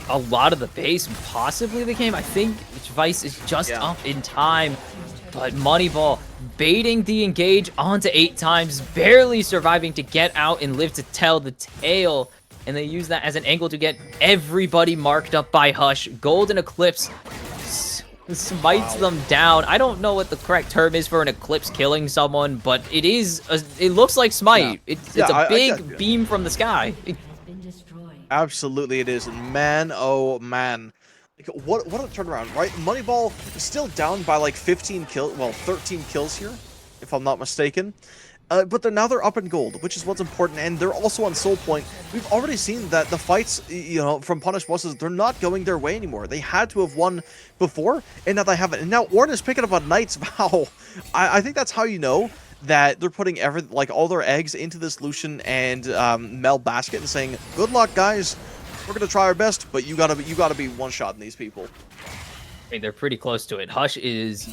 A lot of the base, possibly the game. I think Vice is just up in time, but Moneyball baiting the engage onto 8 times, barely surviving to get out and live to tell the tale. And they use that as an angle to get everybody marked up by Hush. Golden Eclipse smites them down. I don't know what the correct term is for an Eclipse killing someone, but it is. It looks like Smite. It's a big beam from the sky. Absolutely, it is. Man, oh man. Like, what a turnaround, right? Moneyball is still down by like 15 kills, well, 13 kills here, if I'm not mistaken. But now they're up in gold, which is what's important, and they're also on Soul Point. We've already seen that the fights, from Punished Bosses, they're not going their way anymore. They had to have won before, and now they haven't. And now Ornn is picking up on Knight's Vow. I think that's how you know that they're putting all their eggs into this Lucian and Mel basket and saying, "Good luck, guys. We're gonna try our best, but you gotta be one-shotting these people." I mean, they're pretty close to it. Hush is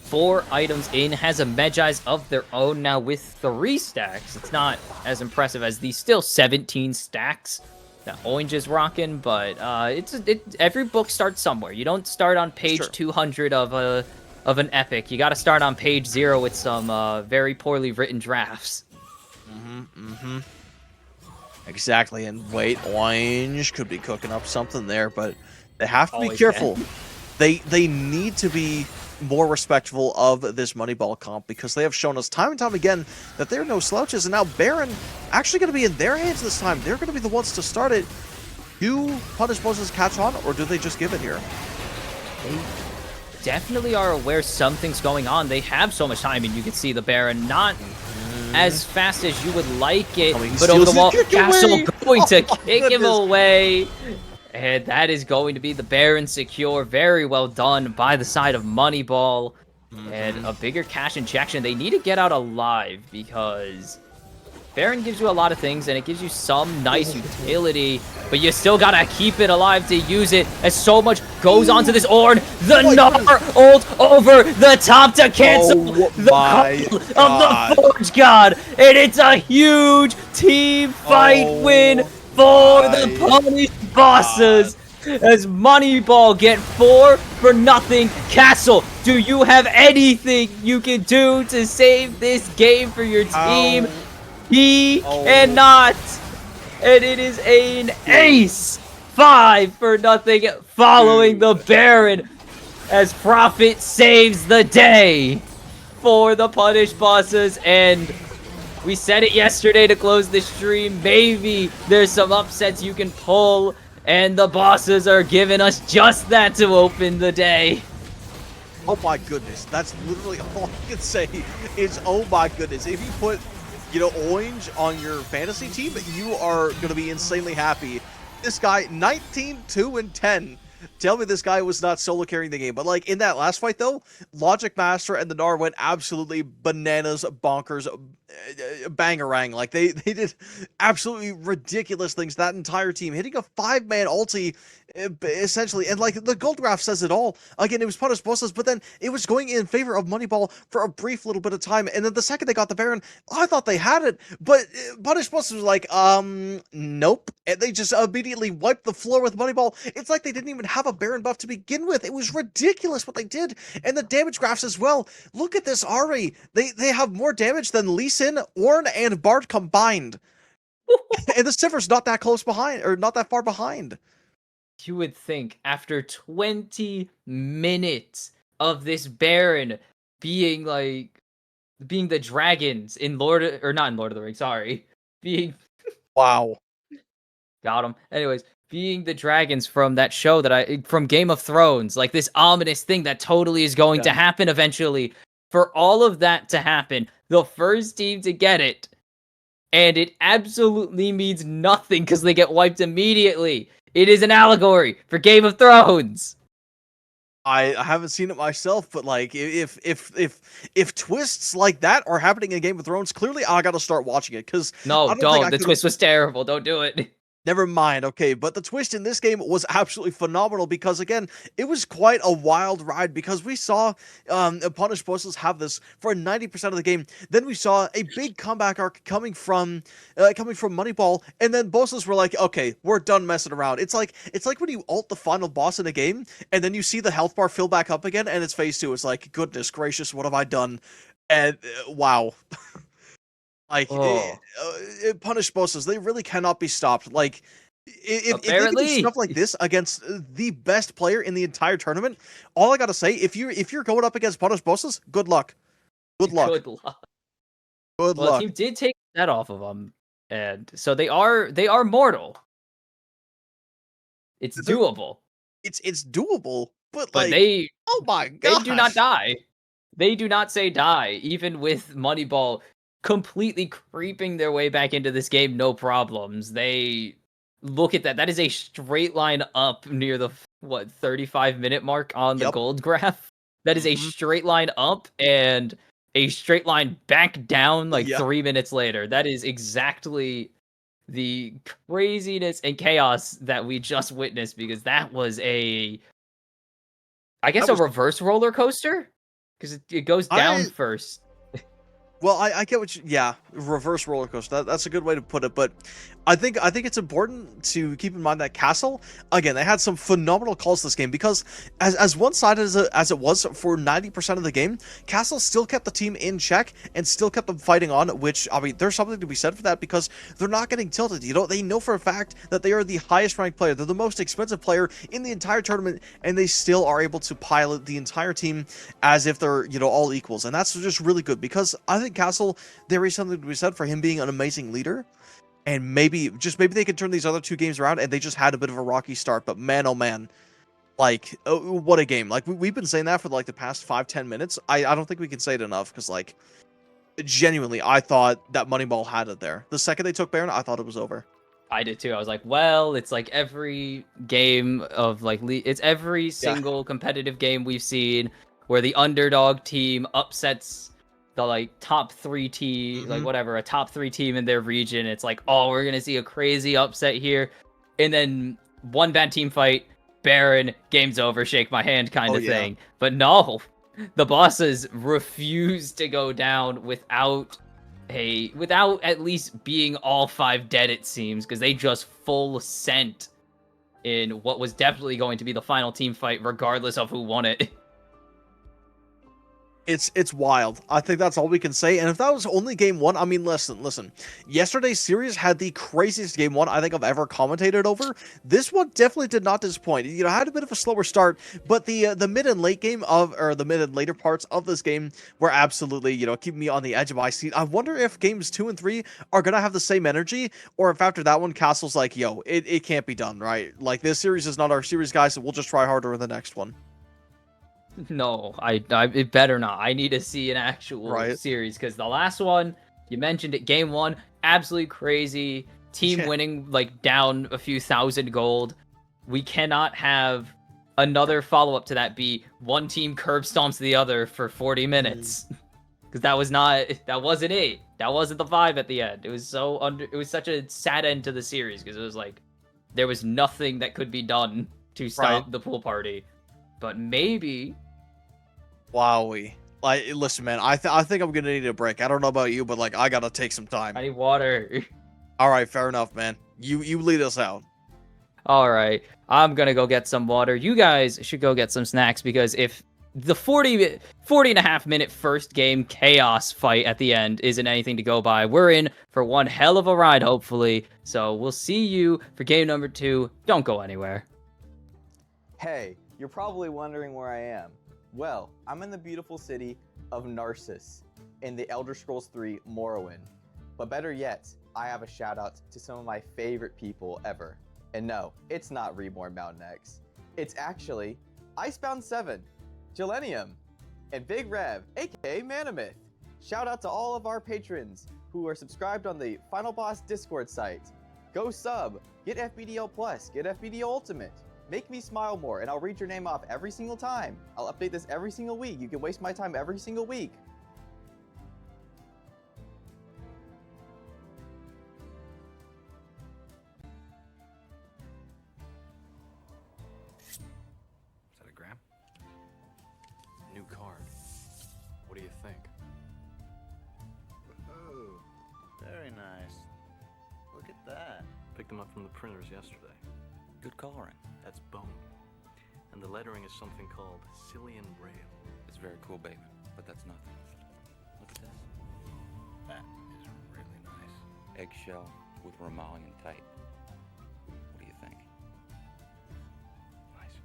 4 items in, has a Medjai's of their own now with 3 stacks. It's not as impressive as the still 17 stacks that Orange is rocking, but every book starts somewhere. You don't start on page 200 of an epic. You got to start on page 0 with some very poorly written drafts. Exactly, and wait, Orange could be cooking up something there, but they have to be careful. They need to be more respectful of this Moneyball comp, because they have shown us time and time again that they're no slouches, and now Baron actually going to be in their hands this time. They're going to be the ones to start it. Do Punished Bosses catch on, or do they just give it here? They definitely are aware something's going on. They have so much time, and you can see the Baron not as fast as you would like it, but over the wall, Castle going to kick him away. And that is going to be the Baron secure. Very well done by the side of Moneyball. And a bigger cash injection. They need to get out alive, because Baron gives you a lot of things, and it gives you some nice utility, but you still gotta keep it alive to use it, as so much goes onto this Ornn. The Gnar ult over the top to cancel the call of the Forge God, and it's a huge team fight win for the Punished Bosses, as Moneyball get 4 for nothing. Castle, do you have anything you can do to save this game for your team? He cannot, and it is an ace. 5 for nothing following the Baron, as Prophet saves the day for the Punished Bosses. And we said it yesterday to close the stream, maybe there's some upsets you can pull, and the Bosses are giving us just that to open the day. Oh my goodness, that's literally all I can say is, oh my goodness. If you put, Orange on your fantasy team, you are going to be insanely happy. This guy, 19-2-10. Tell me this guy was not solo carrying the game. But, in that last fight, though, Logic Master and the Gnar went absolutely bananas, bonkers, bangarang. They did absolutely ridiculous things. That entire team hitting a 5-man ulti, essentially. And, the gold graph says it all. Again, it was Punished Bosses, but then it was going in favor of Moneyball for a brief little bit of time. And then the second they got the Baron, I thought they had it. But Punished Bosses was like, nope. And they just immediately wiped the floor with Moneyball. It's like they didn't even have a Baron buff to begin with. It was ridiculous what they did. And the damage graphs as well. Look at this Ahri. They have more damage than Lee Sin, Ornn, and Bard combined. And the Sivir's not that close behind, or not that far behind. You would think after 20 minutes of this Baron being the dragons in not in Lord of the Rings, sorry. Wow. Got him. Anyways, being the dragons from that show from Game of Thrones, this ominous thing that totally is going to happen eventually. For all of that to happen, the first team to get it, and it absolutely means nothing because they get wiped immediately. It is an allegory for Game of Thrones. I haven't seen it myself, but if twists like that are happening in Game of Thrones, clearly I gotta start watching it, because no, don't. The twist was terrible. Don't do it. Never mind, okay, but the twist in this game was absolutely phenomenal because, again, it was quite a wild ride because we saw Punish Bossas have this for 90% of the game. Then we saw a big comeback arc coming from Moneyball, and then Bossas were like, okay, we're done messing around. It's like when you ult the final boss in a game, and then you see the health bar fill back up again, and it's phase 2. It's like, goodness gracious, what have I done? And wow. Like, Oh, Punish Bossas, they really cannot be stopped. Like, if they can do apparently. stuff like this against the best player in the entire tournament, all I gotta say, if you're going up against Punish Bossas, good luck. Good luck. Good luck. Good Well, the luck. team did take that off of them, and so they are mortal. It's They're- doable, It's doable, but but like, they oh my they do not gosh. die. They do not say die, even with Moneyball completely creeping their way back into this game, no problems. They look at that. That is a straight line up near the 35-minute mark on the Yep. gold graph. That is a Mhm. straight line up and a straight line back down like Yeah. 3 minutes later. That is exactly the craziness and chaos that we just witnessed because that was I guess That a was reverse roller coaster because it goes down I first. Well, I get what you, yeah, reverse roller coaster. That's a good way to put it. But I think it's important to keep in mind that Castle, again, they had some phenomenal calls this game because as one-sided as it was for 90% of the game, Castle still kept the team in check and still kept them fighting on. Which, I mean, there's something to be said for that because they're not getting tilted. You know, they know for a fact that they are the highest ranked player. They're the most expensive player in the entire tournament, and they still are able to pilot the entire team as if they're, all equals. And that's just really good because I think Castle, there is something to be said for him being an amazing leader. And maybe they could turn these other two games around, and they just had a bit of a rocky start. But man, oh man, like, what a game. Like, we've been saying that for like the past 5-10 minutes. I don't think we can say it enough because, like, genuinely, I thought that Moneyball had it there. The second they took Baron, I thought it was over. I did too. I was like, well, it's like every game of like it's every Yeah. single competitive game we've seen where the underdog team upsets the like top 3 team, like whatever, a top 3 team in their region. It's like, oh, we're gonna see a crazy upset here, and then one bad team fight, Baron, game's over, shake my hand kind Oh, of yeah. thing. But no, the bosses refuse to go down without at least being all 5 dead, it seems, because they just full sent in what was definitely going to be the final team fight, regardless of who won it. It's wild. I think that's all we can say. And if that was only game 1, I mean, listen. Yesterday's series had the craziest game 1 I think I've ever commentated over. This one definitely did not disappoint. Had a bit of a slower start, but the mid and late the mid and later parts of this game were absolutely, keeping me on the edge of my seat. I wonder if games 2 and 3 are gonna have the same energy, or if after that one, Castle's like, yo, it can't be done, right? Like, this series is not our series, guys, so we'll just try harder in the next one. No, it better not. I need to see an actual series because the last one, you mentioned it, game 1, absolutely crazy. Team winning like down a few thousand gold. We cannot have another follow-up to that be one team curb stomps the other for 40 minutes. Because that wasn't it. That wasn't the vibe at the end. It was such a sad end to the series because it was like there was nothing that could be done to stop the pool party. But maybe. Wowie. Like, listen, man, I think I'm gonna need a break. I don't know about you, but like, I gotta take some time. I need water. All right, fair enough, man. You lead us out. All right, I'm gonna go get some water. You guys should go get some snacks because if the 40 and a half minute first game chaos fight at the end isn't anything to go by, we're in for one hell of a ride, hopefully. So we'll see you for game number 2. Don't go anywhere. Hey, you're probably wondering where I am. Well, I'm in the beautiful city of Narcissus in the Elder Scrolls 3 Morrowind. But better yet, I have a shout out to some of my favorite people ever. And no, it's not Reborn Mountain X. It's actually Icebound 7, Gelenium, and Big Rev, aka Manamith. Shout out to all of our patrons who are subscribed on the Final Boss Discord site. Go sub, get FBDL Plus, get FBDL Ultimate. Make me smile more, and I'll read your name off every single time. I'll update this every single week. You can waste my time every single week. nice. Look at that. Picked them up from the printers yesterday. Good coloring. That's bone. And the lettering is something called Cillian Rail. It's very cool, baby, but that's nothing. Look at this. That is really nice. Eggshell with Romalian type. What do you think? Nice.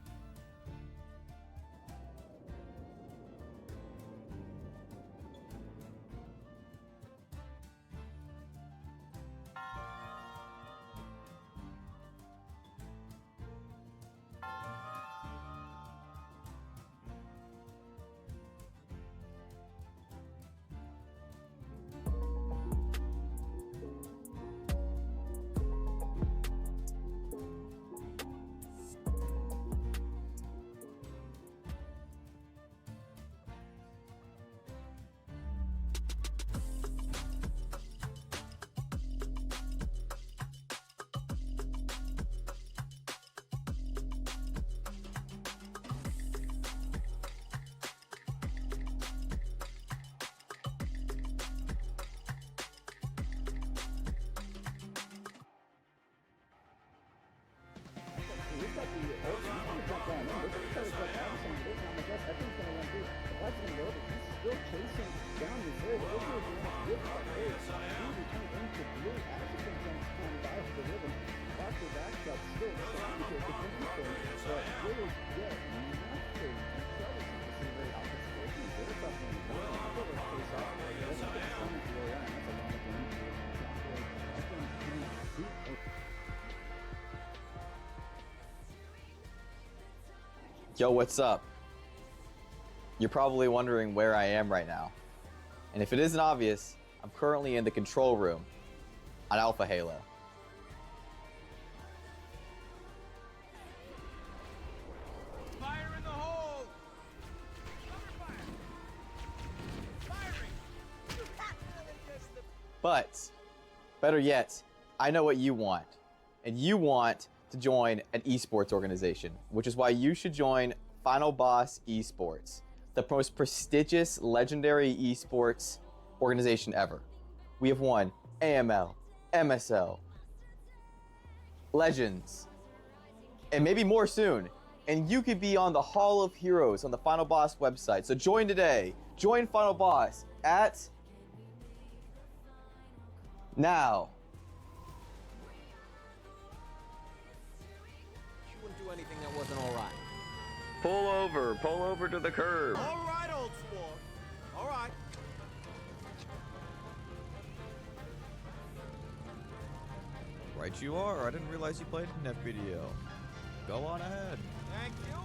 Yo, what's up? You're probably wondering where I am right now. And if it isn't obvious, I'm currently in the control room on Alpha Halo. Fire in the hole! Cover fire! Firing! But, better yet, I know what you want. And you want to join an esports organization, which is why you should join Final Boss Esports, the most prestigious, legendary esports organization ever. We have won AML, MSL, Legends, and maybe more soon. And you could be on the Hall of Heroes on the Final Boss website. So join today. Join Final Boss at now. You wouldn't do anything that wasn't alright. Pull over to the curb. Alright, old sport. Alright. Right you are. I didn't realize you played in FBDL. Go on ahead. Thank you.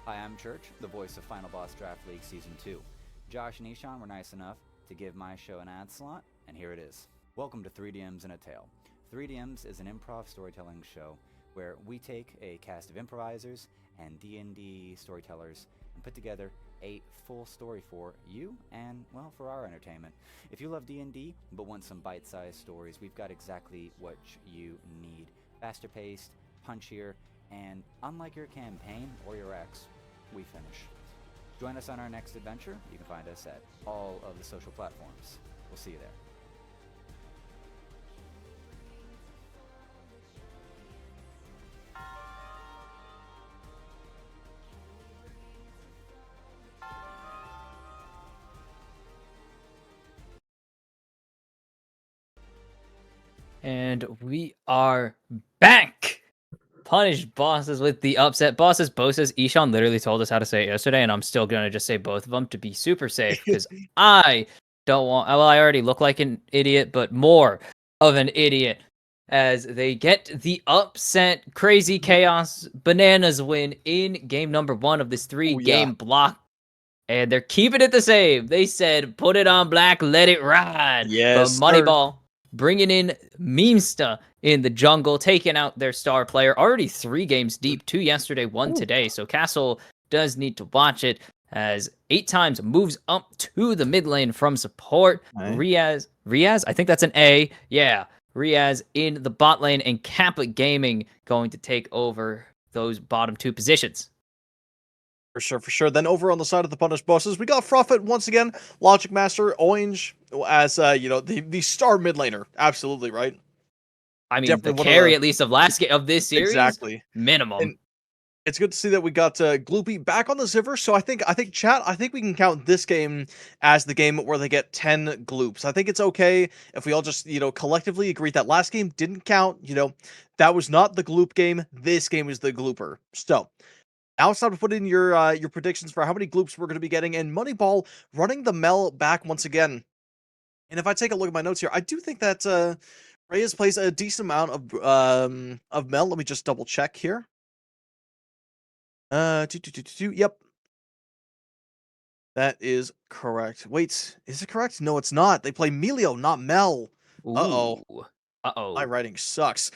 Hi, I'm Church, the voice of Final Boss Draft League Season 2. Josh and Ishan were nice enough to give my show an ad slot, and here it is. Welcome to 3DMs in a Tale. 3DMs is an improv storytelling show where we take a cast of improvisers and D&D storytellers and put together a full story for you and, well, for our entertainment. If you love D&D but want some bite-sized stories, we've got exactly what you need. Faster paced, punchier, and unlike your campaign or your ex, we finish. Join us on our next adventure. You can find us at all of the social platforms. We'll see you there. And we are back. Punish Bosses with the upset. Bosses, Bossas, Ishan literally told us how to say it yesterday, and I'm still going to just say both of them to be super safe because I don't want. Well, I already look like an idiot, but more of an idiot as they get the upset, crazy chaos, bananas win in game number 1 of this 3-game block. And they're keeping it the same. They said, put it on black, let it ride. Yes, But Moneyball bringing in Memesta in the jungle, taking out their star player. Already 3 games deep, 2 yesterday, 1 today. So Castle does need to watch it as 8 times moves up to the mid lane from support. Riaz, I think that's an A. Yeah, Riaz in the bot lane, and Kappa Gaming going to take over those bottom 2 positions. For sure, for sure. Then over on the side of the punished bosses, we got Prophet once again, Logic Master, Orange as the star mid laner. Absolutely right. I mean, the Definitely one of carry the at least of this series, exactly. minimum. And it's good to see that we got Gloopy back on the Ziver. So I think chat, I think we can count this game as the game where they get 10 gloops. I think it's okay if we all just, collectively agree that last game didn't count, that was not the gloop game. This game is the glooper. So, now it's time to put in your predictions for how many gloops we're going to be getting, and Moneyball running the Mel back once again. And if I take a look at my notes here, I do think that Reyes plays a decent amount of Mel. Let me just double check here. Yep, that is correct. Wait, is it correct? No, it's not. They play Melio, not Mel. Uh-oh. Ooh. My Uh-oh. writing sucks.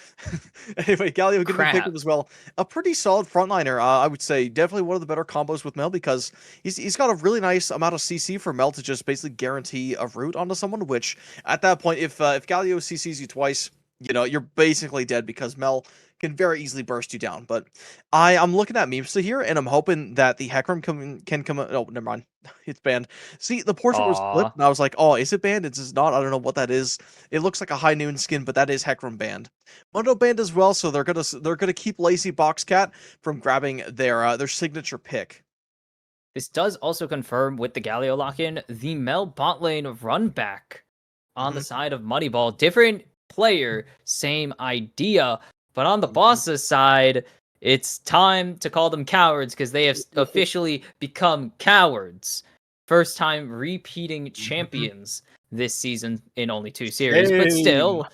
Anyway, Galio going to be picked Crap. up as well. A pretty solid frontliner, I would say. Definitely one of the better combos with Mel because he's got a really nice amount of CC for Mel to just basically guarantee a root onto someone. Which at that point, if Galio CCs you twice, you're basically dead because Mel can very easily burst you down. But I'm looking at Memesta here, and I'm hoping that the Hecarim can come. Oh, never mind, it's banned. See, the portrait was Aw. flipped, and I was like, oh, is it banned? It's not. I don't know what that is. It looks like a High Noon skin, but that is Hecarim banned. Mundo banned as well, so they're gonna keep Lazy Boxcat from grabbing their signature pick. This does also confirm with the Galio lock-in, the Mel bot lane run back on the side of Moneyball. Different player, same idea. But on the Bossas side, it's time to call them cowards because they have officially become cowards. First time repeating champions this season in only 2 series. But still,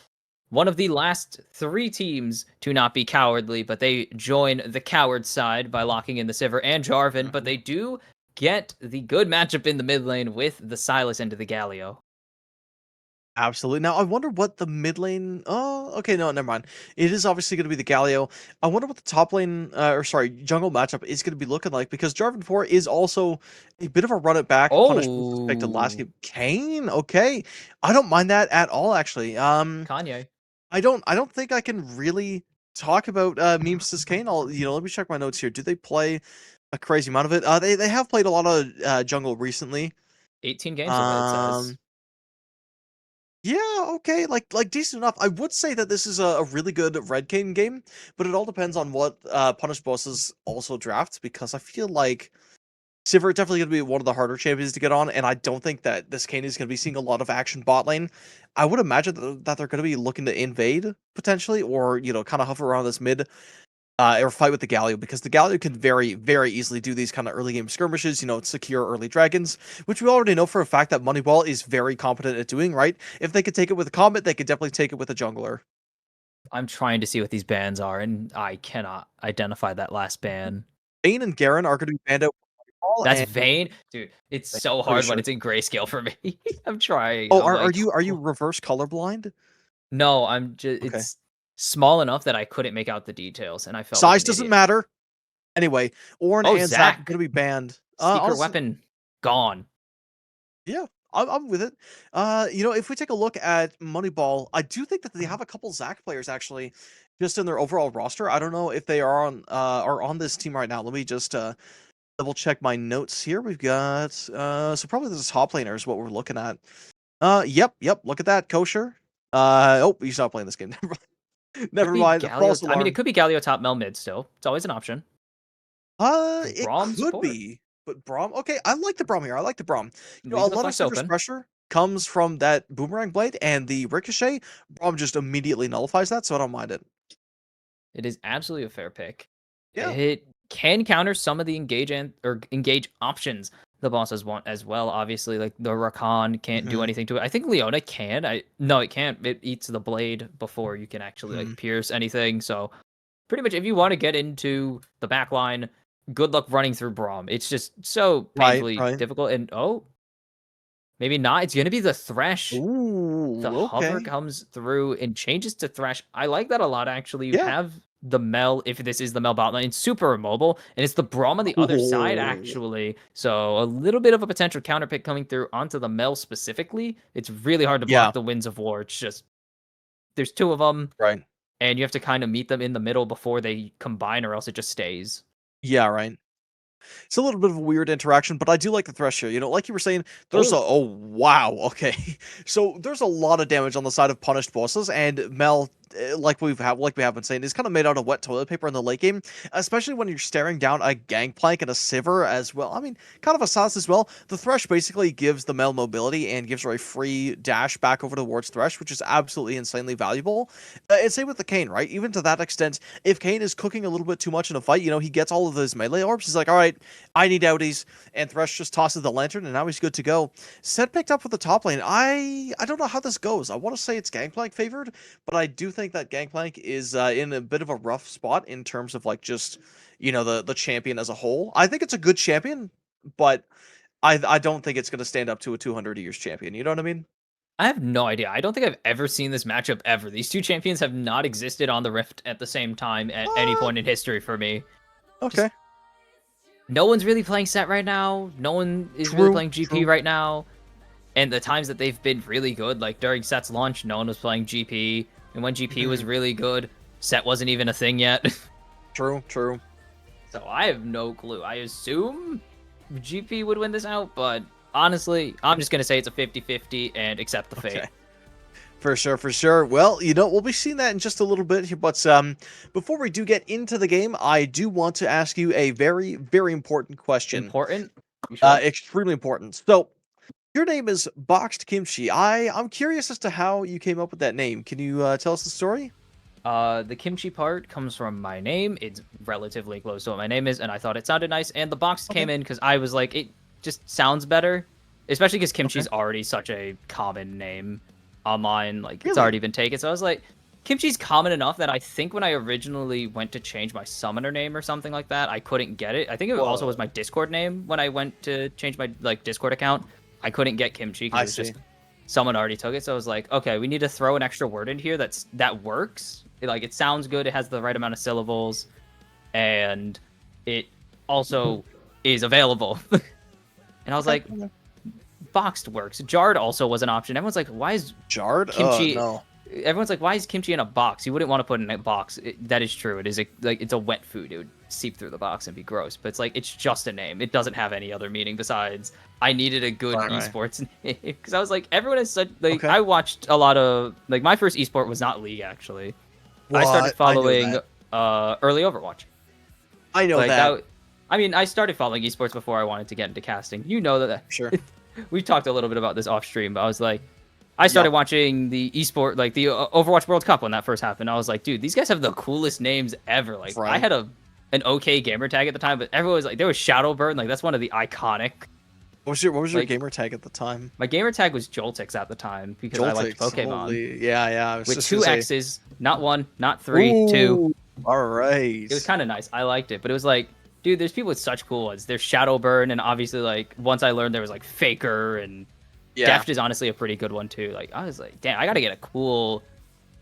one of the last 3 teams to not be cowardly, but they join the coward side by locking in the Sivir and Jarvan, but they do get the good matchup in the mid lane with the Sylas into the Galio. Absolutely. Now I wonder what the mid lane. Oh, okay, no, never mind. It is obviously going to be the Galio. I wonder what the top lane, or sorry, jungle matchup is going to be looking like because Jarvan 4 is also a bit of a run it back punish with respect to last Oh, game. Kane, okay, I don't mind that at all. Actually, Kanye. I don't think I can really talk about memes to Kane. Let me check my notes here. Do they play a crazy amount of it? They have played a lot of jungle recently. 18 games of it, it says. Yeah, okay, like decent enough. I would say that this is a really good Red Cane game, but it all depends on what Punish Bosses also drafts because I feel like Sivir definitely going to be one of the harder champions to get on, and I don't think that this Kane is going to be seeing a lot of action bot lane. I would imagine that they're going to be looking to invade potentially, or kind of hover around this mid or fight with the Galio because the Galio can very, very easily do these kind of early game skirmishes, secure early dragons, which we already know for a fact that Moneyball is very competent at doing, right? If they could take it with a Comet, they could definitely take it with a jungler. I'm trying to see what these bans are, and I cannot identify that last ban. Bane and Garen are going to be banned out for Moneyball, That's and Vayne? Dude, it's so pretty hard when sure. it's in grayscale for me. I'm trying. Oh, I'm are like, you reverse colorblind? no, I'm just, Okay. it's small enough that I couldn't make out the details, and I felt like Size an doesn't idiot. matter. Anyway, Ornn Oh, and Zac are going Zach. to be banned. Secret Honestly, weapon gone. yeah, I'm with it. If we take a look at Moneyball, I do think that they have a couple Zac players actually, just in their overall roster. I don't know if they are on this team right now. Let me just double check my notes here. We've got so probably this top laner is what we're looking at. Yep. Look at that, Kosher. Oh, he's not playing this game. Never Could be mind. False Galio. I mean, it alarm. could be Galio top Mel mid still. It's always an option. It Braum could support. be, but Braum. Okay, I like the Braum here. I like the Braum. A Leave the lot of flex Sivir's open. pressure comes from that boomerang blade and the ricochet. Braum just immediately nullifies that, so I don't mind it. It is absolutely a fair pick. Yeah. It can counter some of the engage options the bosses want as well. Obviously, like the Rakan can't do Mhm. anything to it. I think Leona can. No, it can't. It eats the blade before you can actually Mhm. like pierce anything. So pretty much, if you want to get into the back line, good luck running through Braum. It's just so Right. painfully Right. difficult. And maybe not. It's gonna be the Thresh. The Ooh. hover Okay. comes through and changes to Thresh. I like that a lot, actually. You Yeah. have the Mel, if this is the Mel bot lane, it's super immobile, and it's the Braum on the other side, Oh. actually. So a little bit of a potential counter pick coming through onto the Mel specifically. It's really hard to Yeah. block the Winds of War. It's just, there's 2 of them, Right. and you have to kind of meet them in the middle before they combine, or else it just stays. Yeah. Right. It's a little bit of a weird interaction, but I do like the Thresh here. You know, like you were saying, there's wow, okay. So there's a lot of damage on the side of punished bosses, and Mel, like we have been saying, is kind of made out of wet toilet paper in the late game, especially when you're staring down a Gangplank and a Sivir as well. I mean, kind of a sauce as well. The Thresh basically gives the Mel mobility and gives her a free dash back over towards Thresh, which is absolutely insanely valuable. And same with the Kayn, right? Even to that extent, if Kayn is cooking a little bit too much in a fight, you know, he gets all of those melee orbs. He's like, all right, I need outies, and Thresh just tosses the lantern, and now he's good to go. Set picked up with the top lane. I don't know how this goes. I want to say it's Gangplank favored, but I do think that Gangplank is in a bit of a rough spot in terms of like just, you know, the champion as a whole. I think it's a good champion, but I don't think it's going to stand up to a 200 years champion. You know what I mean? I have no idea. I don't think I've ever seen this matchup ever. These two champions have not existed on the Rift at the same time at any point in history for me. Okay. No one's really playing Set right now. No one is really playing GP right now. And the times that they've been really good, like during Set's launch, no one was playing GP. And when GP was really good, Set wasn't even a thing yet. True. So I have no clue. I assume GP would win this out, but honestly, I'm just going to say it's a 50-50 and accept the fate. Okay. For sure. Well, you know, we'll be seeing that in just a little bit here, but before we do get into the game, I do want to ask you a very, very important question. Important? Sure? Extremely important. So, your name is Boxed Kimchi. I'm curious as to how you came up with that name. Can you tell us the story? The kimchi part comes from my name. It's relatively close to what my name is, and I thought it sounded nice. And the box came in because I was like, it just sounds better, especially because kimchi's already such a common name online. Like, it's already been taken. So I was like, kimchi's common enough that I think when I originally went to change my summoner name or something like that, I couldn't get it. I think it also was my Discord name when I went to change my Discord account. I couldn't get kimchi because just someone already took it. So I was like, okay, we need to throw an extra word in here that works. It sounds good. It has the right amount of syllables, and it also is available. And I was like, boxed works. Jarred also was an option. Everyone's like, why is Jarred kimchi? No. Everyone's like, why is kimchi in a box? You wouldn't want to put it in a box. That is true. It is it's a wet food. It would seep through the box and be gross. But it's like, it's just a name. It doesn't have any other meaning besides I needed a good esports name. Because I was like, everyone is such like I watched a lot of like my first esport was not League actually. I started following early Overwatch. I know that. I mean, I started following esports before I wanted to get into casting. You know that. Sure. We talked a little bit about this off stream, but I was like, I started watching the esport, like the Overwatch World Cup when that first happened. I was like, dude, these guys have the coolest names ever. Like, I had an okay gamer tag at the time, but everyone was like, there was Shadowburn. Like, that's one of the iconic. What was your gamer tag at the time? My gamer tag was Joltix at the time because I liked Pokemon. Yeah. With two X's, not one, not three, two. All right. It was kind of nice. I liked it, but it was like, dude, there's people with such cool ones. There's Shadowburn, and obviously, like, once I learned there was like Faker, and Deft is honestly a pretty good one too. Like, I was like, damn, I gotta get a cool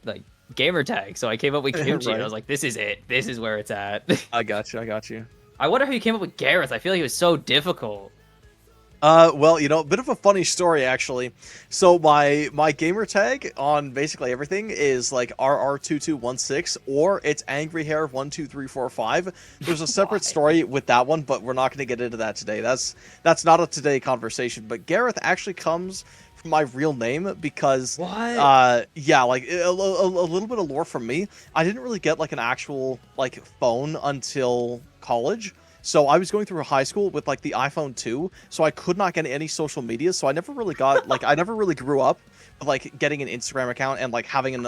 like gamer tag. So I came up with Kimchi, and I was like, this is it. This is where it's at. I got you. I wonder how you came up with Gareth. I feel like it was so difficult. Well, you know, a bit of a funny story actually. So my gamer tag on basically everything is like RR2216 or it's Angry Hair 12345. There's a separate story with that one, but we're not going to get into that today. That's not a today conversation. But Gareth actually comes from my real name because yeah, like a little bit of lore from me. I didn't really get like an actual like phone until college. So I was going through high school with like the iPhone 2, so I could not get any social media. So I never really got like I never really grew up with, like getting an Instagram account and like having an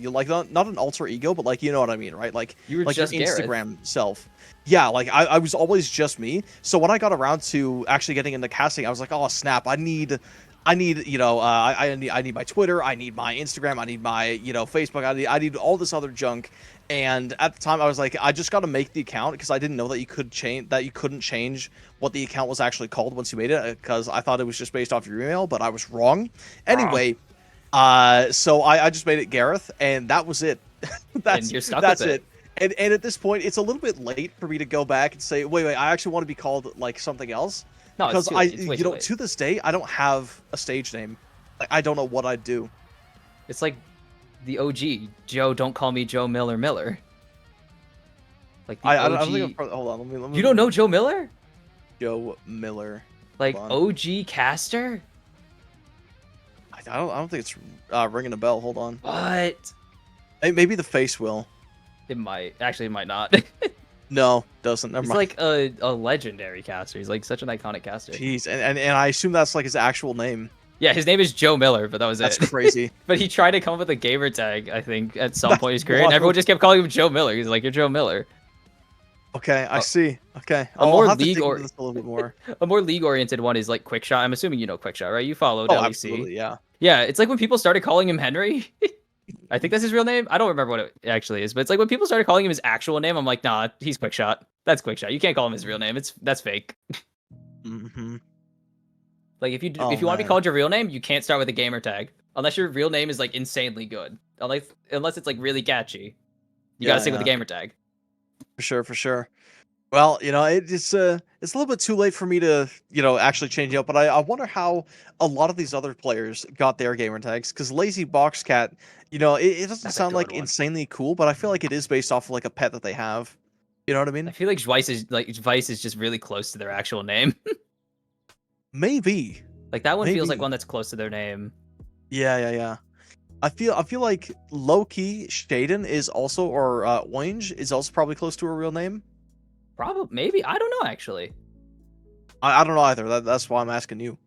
you like not an alter ego, but like you know what I mean, right? Like you were like just your Instagram self. Yeah, like I was always just me. So when I got around to actually getting into casting, I was like, oh snap, I need you know I need my Twitter, I need my Instagram, I need my you know Facebook, I need all this other junk. And at the time, I was like, I just got to make the account because I didn't know that you couldn't change what the account was actually called once you made it because I thought it was just based off your email, but I was wrong. Anyway, so I just made it Gareth, and that was it. And you're stuck with it. And at this point, it's a little bit late for me to go back and say, wait, I actually want to be called like something else. No, because it's you know, to this day, I don't have a stage name. Like, I don't know what I'd do. It's like the OG Joe. Don't call me Joe Miller. Like the I OG. don't think hold on. Let me. You don't know Joe Miller? Joe Miller. Like Hold on. OG caster? I don't think it's ringing a bell. Hold on. What? Maybe the face will. It might. Actually, it might not. No, doesn't. Never He's mind. like a legendary caster. He's like such an iconic caster. Jeez, and I assume that's like his actual name. Yeah, his name is Joe Miller, but that was That's it. crazy. But he tried to come up with a gamer tag, I think, at some That's point in his career, and wild. everyone just kept calling him Joe Miller. He's like, "You're Joe Miller." Okay, I see. Okay, A more I'll have to league dig or- into this a little bit more. A more league-oriented one is like Quickshot. I'm assuming you know Quickshot, right? You followed Oh, LEC. absolutely, yeah. Yeah, it's like when people started calling him Henry. I think that's his real name. I don't remember what it actually is, but it's like when people started calling him his actual name, I'm like, nah, he's Quickshot. That's Quickshot. You can't call him his real name. That's fake. Mm-hmm. Like if you Oh, want to be man. called your real name, you can't start with a gamer tag unless your real name is like insanely good. Unless it's like really catchy, you gotta stick with the gamer tag. For sure, for sure. Well, it's a little bit too late for me to, actually change it up, but I wonder how a lot of these other players got their gamer tags, because Lazy Box Cat, it doesn't That's a sound like good one. insanely cool, but I feel like it is based off of like a pet that they have. You know what I I mean? feel like Vice is just really close to their actual name. Maybe. Like that one feels like Maybe. one that's close to their name. Yeah. I feel like low key Shaden is also, or Orange is also probably close to a real name. Probably, maybe. I don't know actually. I don't know either. That's why I'm asking you.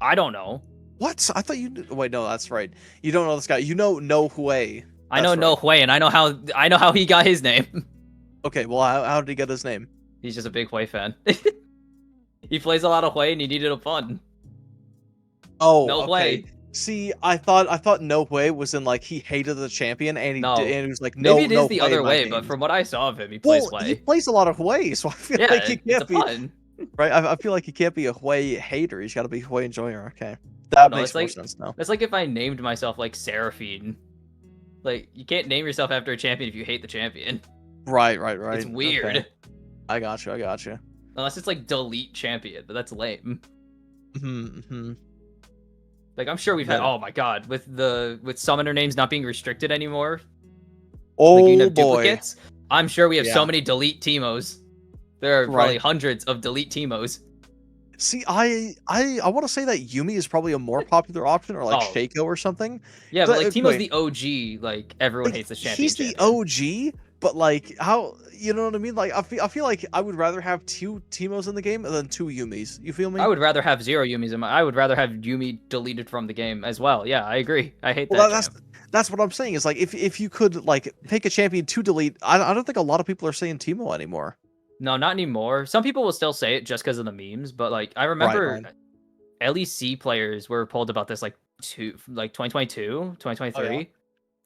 I don't know. What? I thought you knew. Wait, no, that's right. You don't know this guy. You know No Hui. I know That's No right. Hui, and I know how he got his name. Okay, well, how did he get his name? He's just a big Hui fan. He plays a lot of Hui, and he needed a fun. Oh, No okay. Hui. See, I thought No Hui was in like he hated the champion and No. and he was like no. Maybe it is no the Hui other in my way, but games. from what I saw of him, he plays Well, Hui. he plays a lot of Hui, so I feel Yeah, like he it's can't a be fun. right. I feel like he can't be a Hui hater. He's got to be Hui enjoyer. Okay, that No, makes it's more like- sense now. That's like if I named myself like Seraphine. Like you can't name yourself after a champion if you hate the champion. Right. It's weird. Okay. I got you. Unless it's like delete champion, but that's lame. Mm-hmm. Like I'm sure we've had. Yeah. Oh my god, with summoner names not being restricted anymore. Oh Like you can have boy. duplicates. I'm sure we have Yeah. so many delete Teemos. There are probably Right. hundreds of delete Teemos. See, I want to say that Yumi is probably a more popular option, or like Oh. Shaco or something. Yeah, So, but like Teemo's wait. the OG. Like everyone Like, hates the champion. he's the OG, but like how you know what I mean? Like I feel like I would rather have 2 Teemos in the game than 2 Yumis. You feel me? I would rather have 0 Yumis in my. I would rather have Yumi deleted from the game as well. Yeah, I agree. I hate Well, that. that's what I'm saying. Is like if you could like pick a champion to delete, I don't think a lot of people are saying Teemo anymore. No, not anymore. Some people will still say it just because of the memes, but like I remember right. LEC players were told about this like 2022, 2023, Oh, yeah?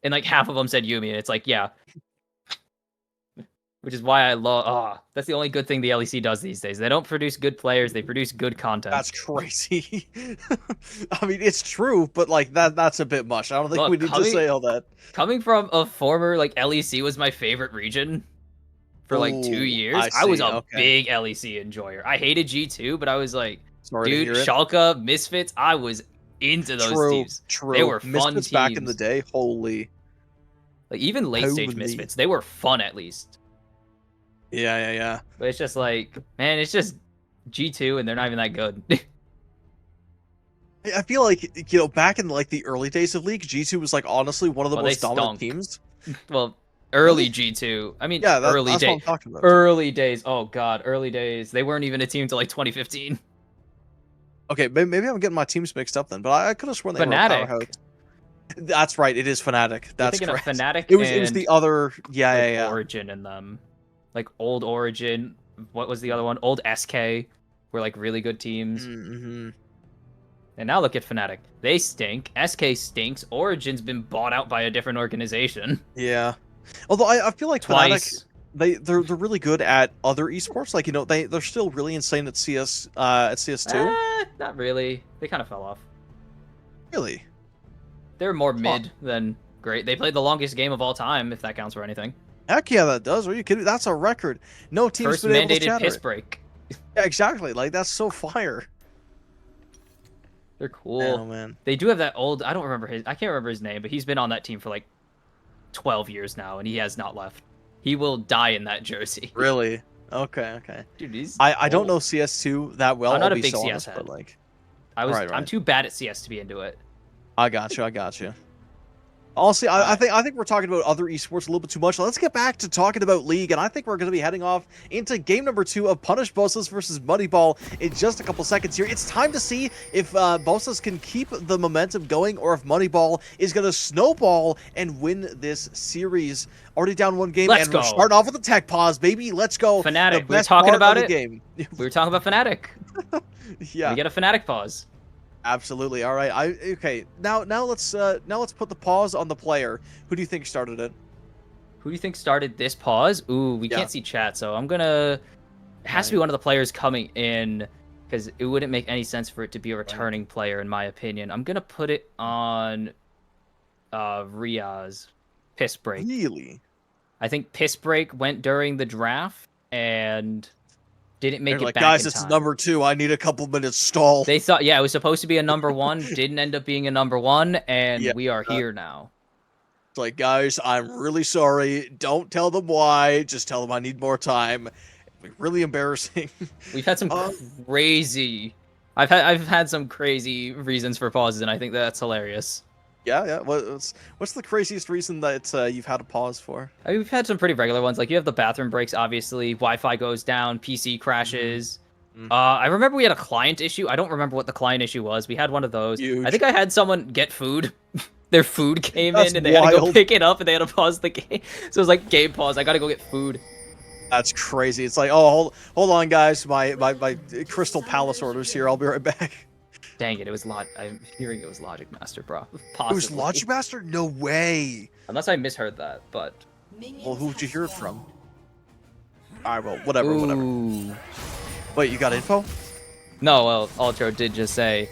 and like half of them said Yumi, and it's like yeah. Which is why I love. That's the only good thing the LEC does these days. They don't produce good players; they produce good content. That's crazy. I mean, it's true, but like that's a bit much. I don't think Look, we need to say all that. Coming from a former like LEC was my favorite region for like 2 Ooh, years. I I was see, a okay. big LEC enjoyer. I hated G2, but I was like, Sorry to dude, hear it. Schalke, Misfits, I was into those True, teams. true. They were fun Misfits back in the teams. day. Holy. Like even late stage Holy. Misfits, they were fun at least. Yeah. But it's just like, man, it's just G2 and they're not even that good. I feel like back in like the early days of League, G2 was like honestly one of the Well, they most dominant stunk. teams. Well, early G2. I mean, Yeah, early that's what I'm days. talking about. Early days. Oh god, early days. They weren't even a team till like 2015. Okay, maybe I'm getting my teams mixed up then, but I could have sworn they were a Fnatic. powerhouse. That's right. It is Fnatic. You're That's thinking correct. of Fnatic. It was the and, other. Yeah, like, yeah. Origin in them, like old Origin. What was the other one? Old SK were like really good teams. Mm-hmm. And now look at Fnatic. They stink. SK stinks. Origin's been bought out by a different organization Yeah. Although I feel like Fnatic, twice. they're really good at other esports. Like they're still really insane at CS2. Not really. They kind of fell off. Really? They're more mid than great. They played the longest game of all time, if that counts for anything. Heck yeah, that does. Are you kidding? That's a record. No team's First been able to mandated shatter piss it. break. Yeah, exactly. Like that's so fire. They're cool. Oh man. They do have that old. I can't remember his name, but he's been on that team for like 12 years now, and he has not left. He will die in that jersey. Really? Okay. Dude, he's I don't old. know CS2 that well. I'm not I'll a be big so CS honest, head. but like, I'm right. too bad at CS to be into it. I got you. Honestly, I think we're talking about other esports a little bit too much. Let's get back to talking about League, and I think we're going to be heading off into game number 2 of Punish Bossas versus Moneyball in just a couple seconds here. It's time to see if Bossas can keep the momentum going, or if Moneyball is going to snowball and win this series. Already down 1 game, Let's and go. we're starting off with a tech pause, baby. Let's go. Fnatic. The We were best talking part about of it. the game. We were talking about Fnatic. Yeah. We get a Fnatic pause. Absolutely. All right. Okay. Now let's put the pause on the player. Who do you think started it? Who do you think started this pause? Ooh, we Yeah. can't see chat, so I'm gonna. It has to be one of the players coming in, because it wouldn't make any sense for it to be a returning player, in my opinion. I'm gonna put it on Riaz, Piss Break. Really? I think Piss Break went during the draft and didn't make They're it like, back guys, in it's time. number 2. I need a couple minutes stall. They thought, yeah, it was supposed to be a number 1, didn't end up being a number 1, and Yeah. we are here now. It's like, guys, I'm really sorry. Don't tell them why. Just tell them I need more time. Really embarrassing. We've had some crazy. I've had some crazy reasons for pauses, and I think that's hilarious. Yeah. What's the craziest reason that you've had a pause for? I mean, we've had some pretty regular ones. Like, you have the bathroom breaks, obviously. Wi-Fi goes down. PC crashes. Mhm. I remember we had a client issue. I don't remember what the client issue was. We had one of those. Huge. I think I had someone get food. Their food came That's in, and they had to go wild. pick it up, and they had to pause the game. So it was like, game pause. I gotta go get food. That's crazy. It's like, oh, hold on, guys. My Crystal Palace orders here. I'll be right back. Dang it, it was I'm hearing it was Logic Master, bro. It Possibly. was Logic Master? No way. Unless I misheard that, but... Well, who'd you hear it from? Alright, well, whatever. Ooh. Wait, you got info? No, well, Ultro did just say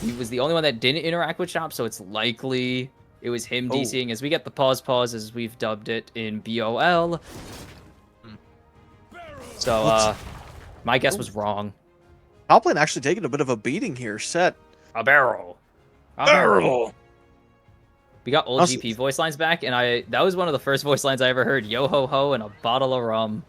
he was the only one that didn't interact with Shop, so it's likely it was him Oh. DCing as we get the pause as we've dubbed it in BOL. So, my guess was wrong. Toplane actually taking a bit of a beating here. Set. A barrel. A Barrel. We got old Also- GP voice lines back, and that was one of the first voice lines I ever heard. Yo ho ho and a bottle of rum.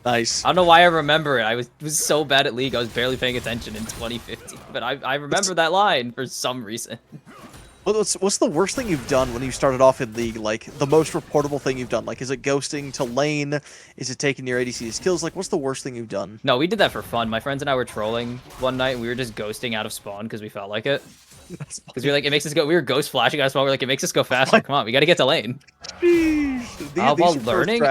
Nice. I don't know why I remember it. I was so bad at League, I was barely paying attention in 2015. But I remember that line for some reason. What's the worst thing you've done when you started off in League? Like, the most reportable thing you've done? Like, is it ghosting to lane? Is it taking your ADC's kills? Like, what's the worst thing you've done? No, we did that for fun. My friends and I were trolling one night, and we were just ghosting out of spawn because we felt like it. Because we were like, it makes us go. We were ghost flashing out of spawn. We're like, it makes us go faster. Come on, we got to get to lane. While learning,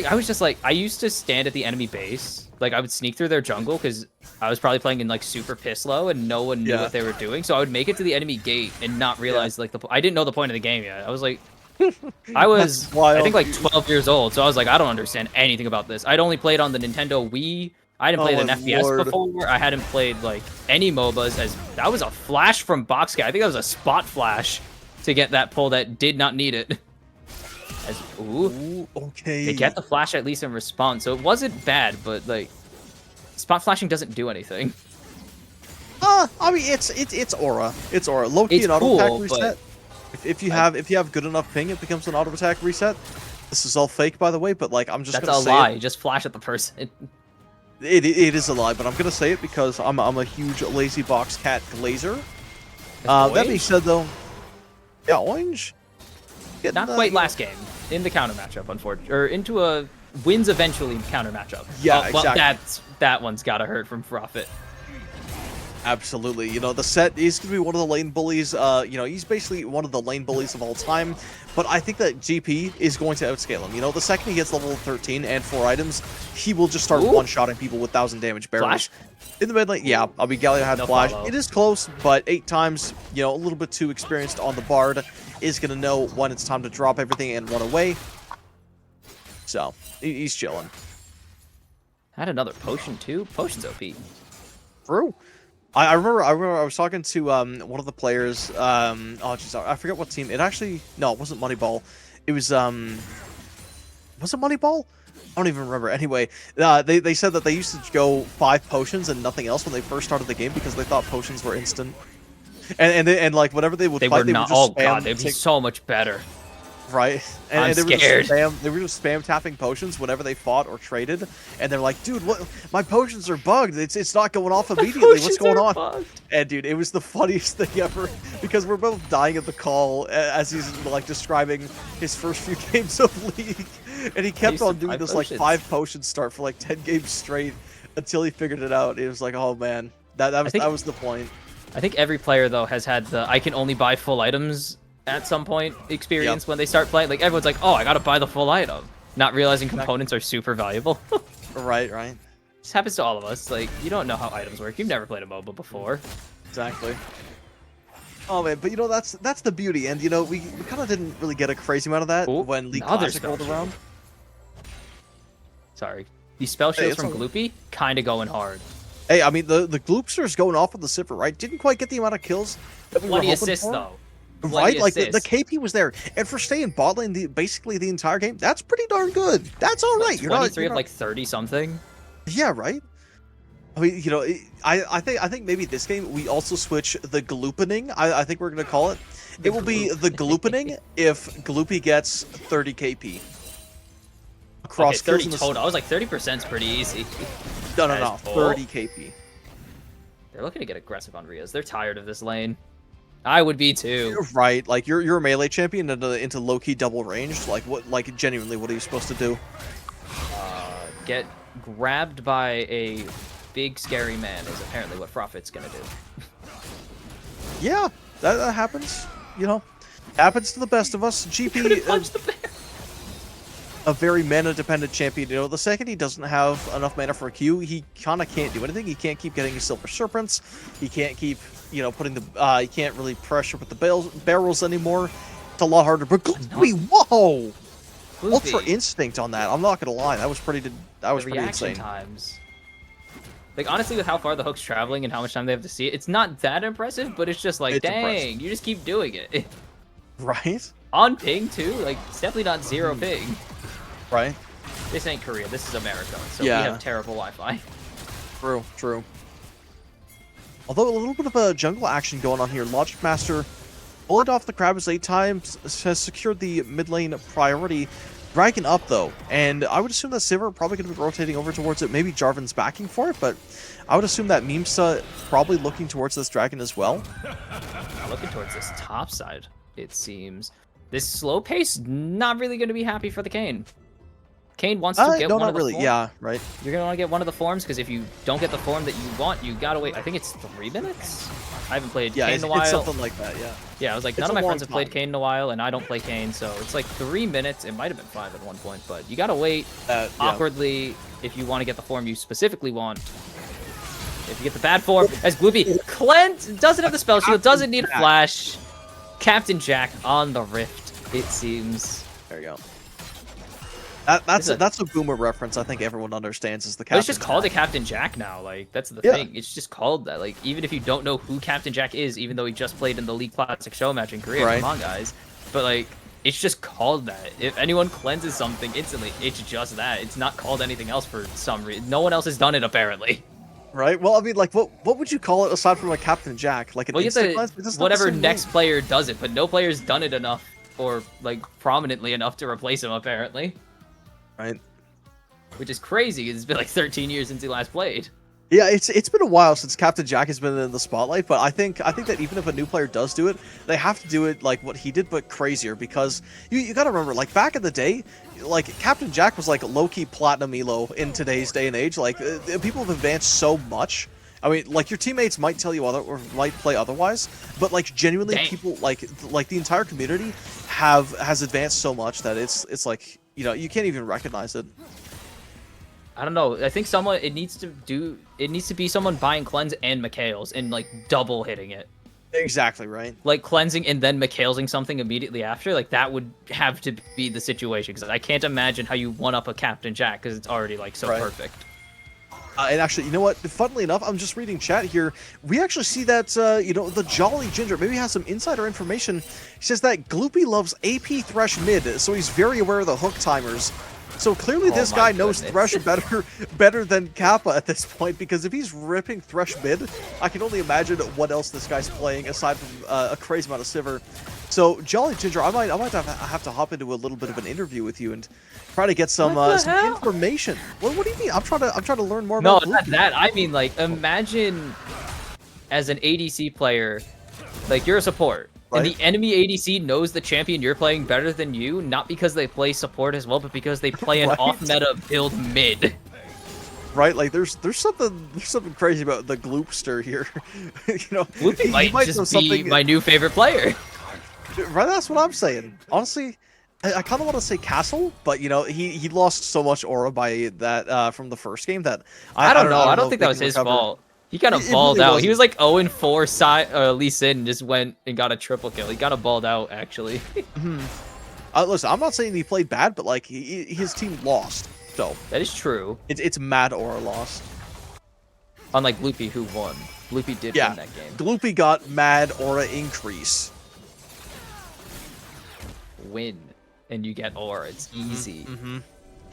I was just like, I used to stand at the enemy base. Like, I would sneak through their jungle because I was probably playing in like super piss low and no one knew what they were doing. So I would make it to the enemy gate and not realize like I didn't know the point of the game yet. I was like, I think like 12 years old. So I was like, I don't understand anything about this. I'd only played on the Nintendo Wii. I didn't play an FPS before. I hadn't played like any MOBAs. As that was a flash from Boxguy. I think that was a spot flash to get that pull that did not need it. Ooh, okay. They get the flash at least in response, so it wasn't bad, but like spot flashing doesn't do anything. I mean, it's aura. It's aura. Low-key It's an auto attack cool, reset. If you have good enough ping, it becomes an auto attack reset. This is all fake, by the way, but like I'm just That's gonna a say lie. it. Just flash at the person. It is a lie, but I'm gonna say it because I'm a huge lazy box cat glazer. That being said, though, yeah, orange. Not quite last game in the counter matchup, unfortunately, or into a wins eventually counter matchup. Yeah, well, exactly. that one's gotta hurt from Profit. Absolutely. You know, the set is going to be one of the lane bullies. You know, he's basically one of the lane bullies of all time. But I think that GP is going to outscale him. You know, the second he gets level 13 and 4 items, he will just start one-shotting people with 1,000 damage barrels. Flash? In the mid lane, yeah, I mean, Galio had No flash. follow. It is close, but 8 times, you know, a little bit too experienced on the Bard, is going to know when it's time to drop everything and run away. So, he's chilling. Had another potion too. Potion's OP. True. I remember I was talking to one of the players. Oh jeez, I forget what team. It actually it wasn't Moneyball. It was it Moneyball? I don't even remember. Anyway, they said that they used to go 5 potions and nothing else when they first started the game because they thought potions were instant. And like whenever they would They fight, were they not. would just Oh spam god, they'd be so much better. Right, I'm and scared. They were just spam tapping potions whenever they fought or traded, and they're like, "Dude, what? My potions are bugged. It's not going off immediately. What's going on?" Bugged. And dude, it was the funniest thing ever because we're both dying at the call as he's like describing his first few games of League, and he kept used on to doing buy this like potions. 5 potion start for like 10 games straight until he figured it out. It was like, oh man, that was the point. I think every player though has had the I can only buy full items at some point experience when they start playing. Like everyone's like, oh, I gotta buy the full item, not realizing components are super valuable. Right. This happens to all of us. Like you don't know how items work. You've never played a MOBA before. Exactly. Oh man, but you know that's the beauty, and you know we kind of didn't really get a crazy amount of that Ooh, when League another Classic rolled spell around. Sorry, these spell shields it's from all- Gloopy kind of going hard. Hey, I mean the Gloopster's going off on the Sipper, right? Didn't quite get the amount of kills that we were 20 hoping assists for. though. Right, 20 like the assists. KP was there, and for staying bot lane basically the entire game, that's pretty darn good. That's all right. Like 23 of like 30 something. yeah, right. I mean, you know, I think maybe this game we also switch the gloopening. I think we're gonna call it. It will be the gloopening if Gloopy gets 30 KP. Okay, 30 kills in the- total. I was like 30% is pretty easy. No, Guys, 30 KP. They're looking to get aggressive on Rias. They're tired of this lane. I would be too. Right, like you're a melee champion into low key double ranged. Like what? Like genuinely, what are you supposed to do? Get grabbed by a big scary man is apparently what Profit's gonna do. Yeah, that happens. You know, happens to the best of us. GP, Punch the bear. a very mana dependent champion. You know, the second he doesn't have enough mana for a Q, he kind of can't do anything. He can't keep getting his silver serpents. He can't keep, you know, putting the. He can't really pressure with the barrels anymore. It's a lot harder. But Gloopy, whoa! Ultra Gloopy. instinct on that. I'm not gonna lie. That was pretty. That was The pretty reaction insane. times. Like honestly, with how far the hook's traveling and how much time they have to see it, it's not that impressive. But it's just like, It's dang, impressive. you just keep doing it. Right. On ping too. Like it's definitely not zero ping. Right. This ain't Korea. This is America. So Yeah. we have terrible Wi-Fi. True. Although a little bit of a jungle action going on here. Logic Master bullied off the Krabs 8 times, has secured the mid lane priority. Dragon up though, and I would assume that Sivir probably going to be rotating over towards it. Maybe Jarvan's backing for it, but I would assume that Memesa probably looking towards this dragon as well. Looking towards this top side, it seems. This slow pace, not really going to be happy for the Kane. Kane wants to get no, one not of the really. forms. Yeah, right. You're going to want to get one of the forms, because if you don't get the form that you want, you got to wait. I think it's 3 minutes? I haven't played Yeah, Kane it's, in a while. it's something like that. Yeah. Yeah, I was like, it's none of a my long friends have played time. Kane in a while, and I don't play Kane, so it's like 3 minutes. It might have been 5 at one point, but you got to wait Yeah. awkwardly if you want to get the form you specifically want. If you get the bad form, as Gloopy, Cleanse doesn't have the spell shield, doesn't need a flash. Captain Jack on the Rift, it seems. There you go. That's a boomer reference. I think everyone understands is the But Captain. it's just called a Captain Jack now. Like that's the Yeah. thing. It's just called that. Like even if you don't know who Captain Jack is, even though he just played in the League Classic show match in Korea, Right. come on guys. But like it's just called that. If anyone cleanses something instantly, it's just that. It's not called anything else for some reason. No one else has done it apparently. Right. Well, I mean, like, what would you call it aside from a Captain Jack? Like an Well, you instant have cleanse? to, But that's not the whatever same next name. player does it, but no player's done it enough or like prominently enough to replace him apparently. Right. Which is crazy. 'Cause it's been like 13 years since he last played. Yeah, it's been a while since Captain Jack has been in the spotlight, but I think that even if a new player does do it, they have to do it like what he did, but crazier. Because you got to remember, like back in the day, like Captain Jack was like low-key platinum elo in today's day and age. Like people have advanced so much. I mean, like your teammates might tell you other or might play otherwise, but like genuinely, Dang. people like the entire community has advanced so much that it's like you can't even recognize it. I don't know. I think it needs to be someone buying cleanse and Mikhails and like double hitting it. Exactly right. Like cleansing and then Mikhailsing something immediately after. Like that would have to be the situation because I can't imagine how you one up a Captain Jack because it's already like so Right. perfect. And actually, you know what? Funnily enough, I'm just reading chat here. We actually see that, the Jolly Ginger maybe has some insider information. He says that Gloopy loves AP Thresh mid, so he's very aware of the hook timers. So clearly Oh this my guy knows goodness. Thresh better than Kappa at this point, because if he's ripping Thresh mid, I can only imagine what else this guy's playing aside from a crazy amount of Sivir. So, Jolly Ginger, I might have to hop into a little bit of an interview with you and try to get some some hell? information. What do you mean? I'm trying to learn more No, about not Blue. that. I mean, like, imagine as an ADC player, like, you're a support. And Right. the enemy ADC knows the champion you're playing better than you, not because they play support as well, but because they play an Right. off-meta build mid. Right, like there's something crazy about the Gloopster here. You know, Loopy he might know just be something. my new favorite player. Right, that's what I'm saying. Honestly, I kind of want to say Castle, but you know, he lost so much aura by that from the first game that I don't know. I don't if think they that was can his recover. fault. He kind of It balled really out. He wasn't. was like 0-4 Lee Sin and just went and got a triple kill. He kind of balled out, actually. Listen, I'm not saying he played bad, but like his team lost, so That is true. it's mad aura lost. Unlike Loopy, who won. Loopy did Yeah, win that game. Gloopy got mad aura increase. Win. And you get aura. It's easy.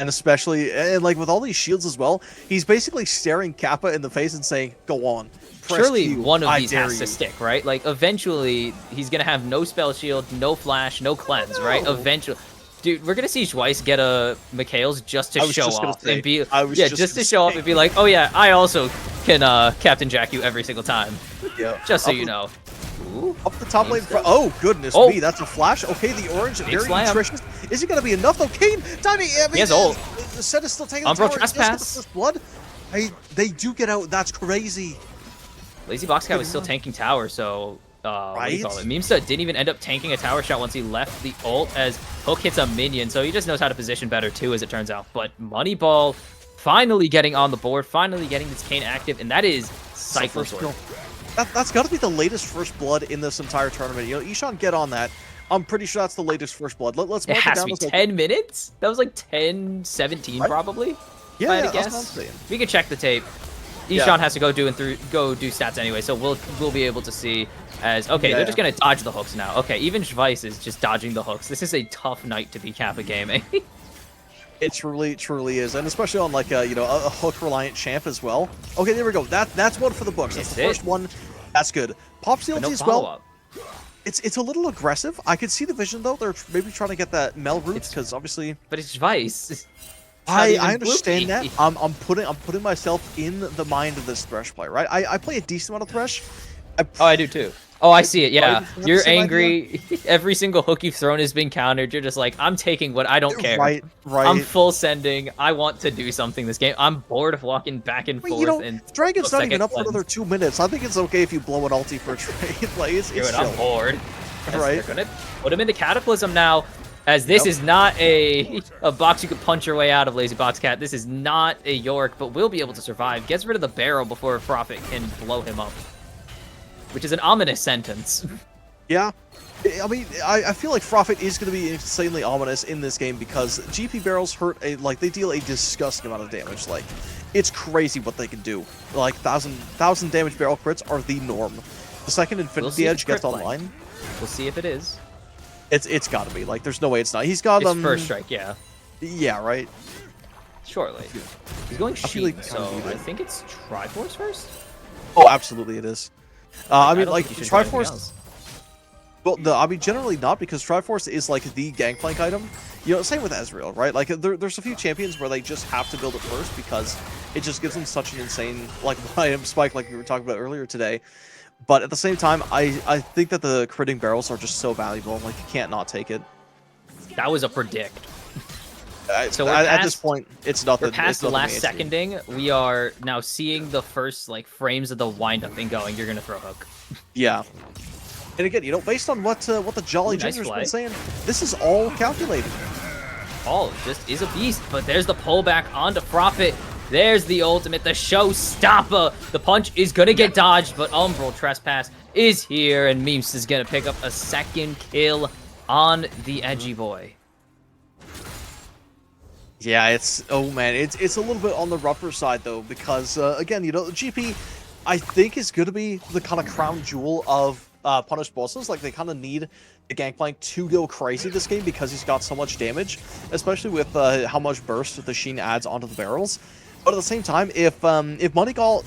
And especially, and like with all these shields as well, he's basically staring Kappa in the face and saying, "Go on, press Surely Q, one of I these dare has to you." stick, right? Like, eventually, he's going to have no spell shield, no flash, no cleanse, right? No. Eventually. Dude, we're going to see Schweiss get a Mikhail's just to I was show just gonna off. say, And be, I was yeah, just just to gonna show off say. and be like, oh yeah, I also can Captain Jack you every single time. Yeah. Just so Up you the- know. Ooh. Up the top lane. Insta. Oh goodness Oh. me, that's a flash. Okay, the orange, very slam. nutritious. Is it gonna be enough though? Kane, tiny. I mean, He has ult. The set is still taking the Umbral tower. He does get the trespass. first blood. They do get out. That's crazy. Lazy Box Cat was still tanking tower, so what do you call Right? it? Memesta didn't even end up tanking a tower shot once he left the ult as Hook hits a minion, so he just knows how to position better too, as it turns out. But Moneyball finally getting on the board, finally getting this Kane active, and that is Cycler First Sword. kill. That's got to be the latest first blood in this entire tournament. You know, Ishan, get on that. I'm pretty sure that's the latest first blood. Let's It mark has to down be as a- 10 minutes? That was like 10, 17 Right? probably. Yeah, if I had yeah, to that's what I'm guess. saying. We can check the tape. Yeah. Ishan has to go do stats anyway, so we'll be able to see as okay, they're Yeah. just gonna dodge the hooks now. Okay, even Schweiss is just dodging the hooks. This is a tough night to be Kappa gaming. It truly is, and especially on like a hook reliant champ as well. Okay, there we go. That's one for the books. That's the That's first it. one. That's good. Pop steal no as well. follow-up. It's a little aggressive. I could see the vision though. They're maybe trying to get that Mel route It's- because obviously But it's Schweiss. It's not I even understand Loopy. that. I'm putting myself in the mind of this Thresh player, right? I play a decent amount of Thresh. Oh, I do too. Oh, I see it. Yeah, Right? Is that the you're same angry. Every single hook you've thrown has been countered. You're just like, I'm taking what I don't care. Right. I'm full sending. I want to do something this game. I'm bored of walking back and Well, forth. you know, and Dragon's not second even up for cleanse. another 2 minutes. I think it's okay if you blow an ulti for a trade. Like it's Dude, chill. I'm bored. Yes, Right. They're gonna put him into Cataclysm now, as this Yep. is not a box you could punch your way out of, Lazy Box Cat. This is not a York, but will be able to survive. Gets rid of the barrel before a Prophet can blow him up, which is an ominous sentence. Yeah. I mean, I feel like Prophet is going to be insanely ominous in this game because GP barrels they deal a disgusting amount of damage. Like, it's crazy what they can do. Like, thousand damage barrel crits are the norm. The second We'll Infinity see if Edge it's gets crit flank. online, We'll see if it is. it's got to be. Like, there's no way it's not. He's got It's first strike, yeah. Yeah, right. Shortly. He's going feel like Sheep, you kinda so need I it. think it's Triforce first? Oh, absolutely, it is. I mean, don't like think you should try anything Triforce. else. Well, I mean, generally not, because Triforce is like the gangplank item. You know, same with Ezreal, right? Like, there's a few champions where they just have to build it first because it just gives them such an insane, like, item spike, like we were talking about earlier today. But at the same time, I think that the critting barrels are just so valuable. Like, you can't not take it. That was a predict. So we're At this past- point, it's nothing. We're past it's the nothing last mainstream. seconding. We are now seeing the first like frames of the wind-up thing going. You're gonna throw hook. Yeah. And again, you know, based on what the Jolly Ooh, nice Ginger's play. been saying, this is all calculated. Paul just is a beast, but there's the pullback onto Prophet. There's the ultimate, the showstopper. The punch is gonna get dodged, but Umbral Trespass is here, and Memes is gonna pick up a second kill on the edgy boy. Yeah, it's a little bit on the rougher side though, because again, you know, GP, I think is going to be the kind of crown jewel of punished bosses. Like, they kind of need the Gangplank to go crazy this game because he's got so much damage, especially with how much burst the Sheen adds onto the barrels. But at the same time, if Moneyball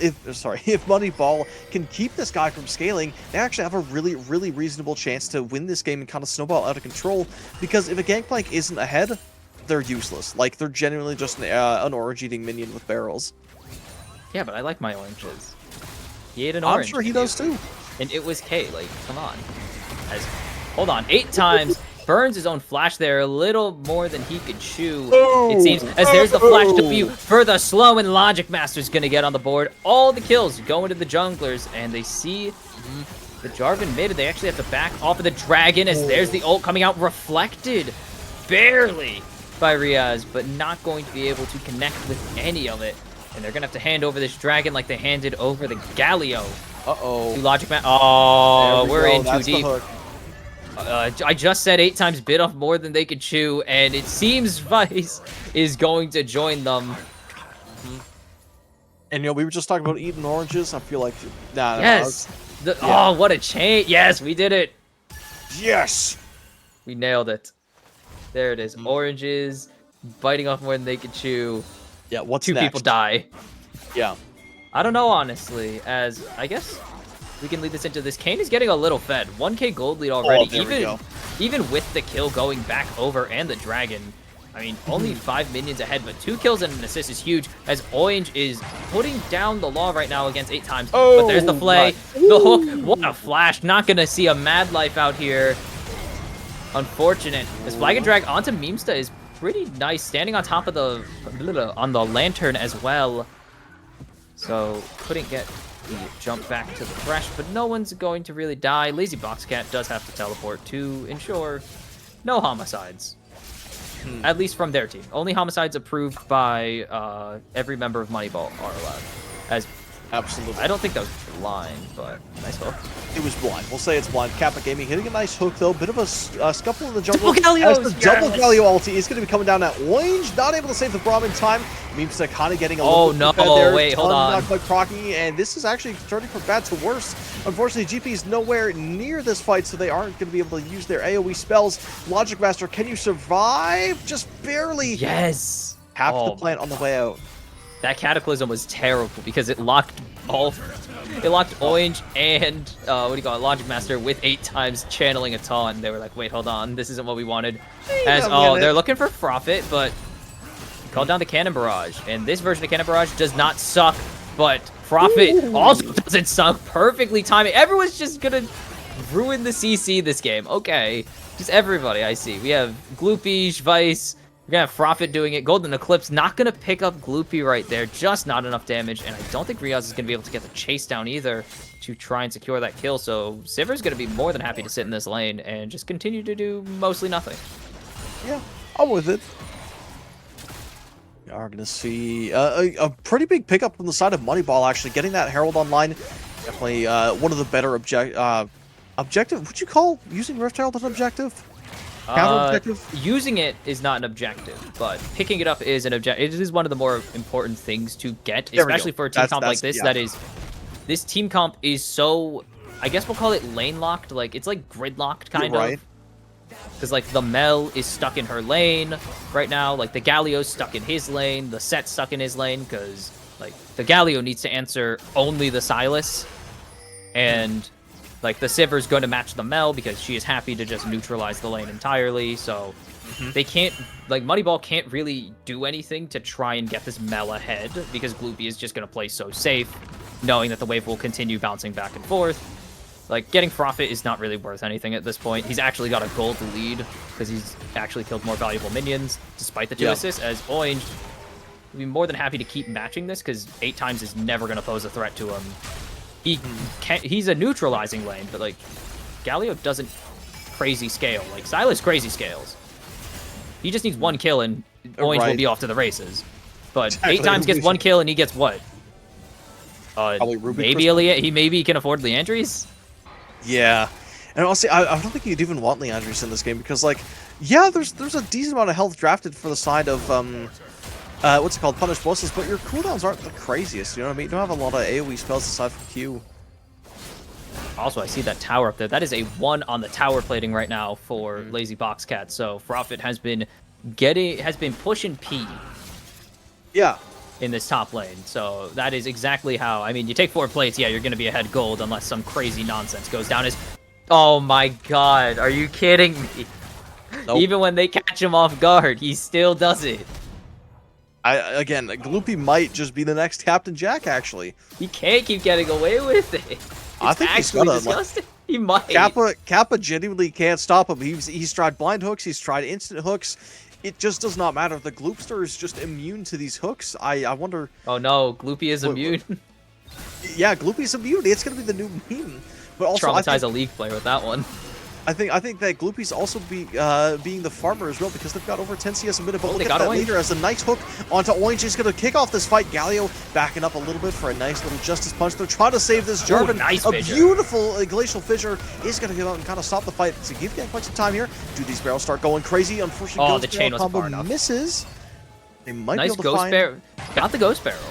can keep this guy from scaling, they actually have a really reasonable chance to win this game and kind of snowball out of control. Because if a Gangplank isn't ahead, they're useless. Like, they're genuinely just an orange-eating minion with barrels. Yeah, but I like my oranges. He ate an I'm orange. sure he does too. And it was K. Like, come on. Hold on. 8 times. Burns his own flash there, a little more than he could chew, it seems, as there's the flash debut for the slow, and Logic Master's gonna get on the board. All the kills going to the junglers, and they see the Jarvan mid. They actually have to back off of the dragon, as there's the ult coming out, reflected barely by Riaz, but not going to be able to connect with any of it. And they're gonna have to hand over this dragon like they handed over the Galio. Uh-oh. To Logic Master. Oh, we're in too That's the deep. hook. I just said 8 times bit off more than they could chew, and it seems Vice is going to join them. And, we were just talking about eating oranges. I feel like, Yes. Oh, what a chain. Yes, we did it. Yes. We nailed it. There it is. Oranges, biting off more than they could chew. Yeah, what's 2 next? people die. Yeah. I don't know, honestly, as I guess we can lead this into this. Kane is getting a little fed. 1k gold lead already. There we go. Even with the kill going back over and the dragon. I mean, only 5 minions ahead, but 2 kills and an assist is huge, as Orange is putting down the law right now against 8 times. But there's the flay, the hook. What a flash. Not going to see a mad life out here. Unfortunate. This Flag and Drag onto Memesta is pretty nice, standing on top of the lantern as well. So couldn't get the jump back to the Thresh, but no one's going to really die. Lazy Boxcat does have to teleport to ensure no homicides. At least from their team. Only homicides approved by every member of Moneyball are allowed. As Absolutely. I don't think that was blind, but nice hook. It was blind. We'll say it's blind. Kappa Gaming hitting a nice hook, though. Bit of a scuffle in the jungle. Double Galio! As the double Galio ulti is going to be coming down at Orange. Not able to save the Braum in time. Memesta kind of getting a little bit fed there. Wait, hold on. Not quite proccing, and this is actually turning from bad to worse. Unfortunately, GP is nowhere near this fight, so they aren't going to be able to use their AoE spells. Logic Master, can you survive? Just barely. Yes! Half the plant on the way out. That Cataclysm was terrible because it locked Orange and Logic Master with 8 times channeling a taunt. They were like, wait, hold on, this isn't what we wanted. They're looking for Prophet, but called down the Cannon Barrage. And this version of Cannon Barrage does not suck, but Prophet also doesn't suck. Perfectly timing. Everyone's just gonna ruin the CC this game. Okay. Just everybody, I see. We have Gloopy, Vice. We're gonna have Prophet doing it. Golden Eclipse not gonna pick up Gloopy right there. Just not enough damage. And I don't think Riaz is gonna be able to get the chase down either to try and secure that kill. So Siver's gonna be more than happy to sit in this lane and just continue to do mostly nothing. Yeah, I'm with it. We are gonna see a pretty big pickup from the side of Moneyball, actually. Getting that Herald online. Definitely one of the better objective. Would you call using Rift Herald an objective? Using it is not an objective, but picking it up is an objective. It is one of the more important things to get, especially for a team comp like this. Yeah. This team comp is so, I guess we'll call it lane locked. Like, it's like grid locked kind of. Because like the Mel is stuck in her lane right now. Like the Galio's stuck in his lane. The Set's stuck in his lane because like the Galio needs to answer only the Sylas, and like the Siver's going to match the Mel because she is happy to just neutralize the lane entirely. So they can't, like Moneyball can't really do anything to try and get this Mel ahead because Gloopy is just going to play so safe, knowing that the wave will continue bouncing back and forth. Like getting Prophet is not really worth anything at this point. He's actually got a gold lead because he's actually killed more valuable minions despite the 2 assists, as Orange would be more than happy to keep matching this because 8 times is never going to pose a threat to him. He's a neutralizing lane, but like Galio doesn't crazy scale. Like Sylas crazy scales. He just needs 1 kill and Orange will be off to the races. But 8 times gets 1 kill and he gets what? Maybe he can afford Leandries? Yeah. And honestly, I don't think you'd even want Leandris in this game because, like, yeah, there's a decent amount of health drafted for the side of what's it called, Punish Bossas, but your cooldowns aren't the craziest. You know what I mean? You don't have a lot of AoE spells aside from Q. Also, I see that tower up there. That is a 1 on the tower plating right now for Lazy Boxcat. So Prophet has been pushing P. Yeah. in this top lane. So that is exactly how, I mean, you take 4 plates, yeah, you're going to be ahead gold unless some crazy nonsense goes down. Oh my god, are you kidding me? Nope. Even when they catch him off guard, he still does it. Again, Gloopy might just be the next Captain Jack, actually. He can't keep getting away with it. I think he's actually gonna, disgusting. He might. Kappa genuinely can't stop him. He's tried blind hooks, he's tried instant hooks. It just does not matter. The Gloopster is just immune to these hooks. I wonder... Oh no, Gloopy is immune. Yeah, Gloopy's immune. It's gonna be the new meme. But also, Traumatize a league player with that one. I think that Gloopy's also being the farmer as well, because they've got over 10 CS a minute. But Oh, look they at got that Orange. leader as a nice hook onto Orange. He's going to kick off this fight. Galio backing up a little bit for a nice little Justice Punch. They're trying to save this Jarvan. nice a fissure. beautiful Glacial Fissure is going to come out and kind of stop the fight. So give them quite some time here. Do these barrels start going crazy? Unfortunately, Oh, Ghost the Barrel chain wasn't combo far enough. misses. They might Nice be able to Ghost find... Barrel. Got the Ghost Barrel,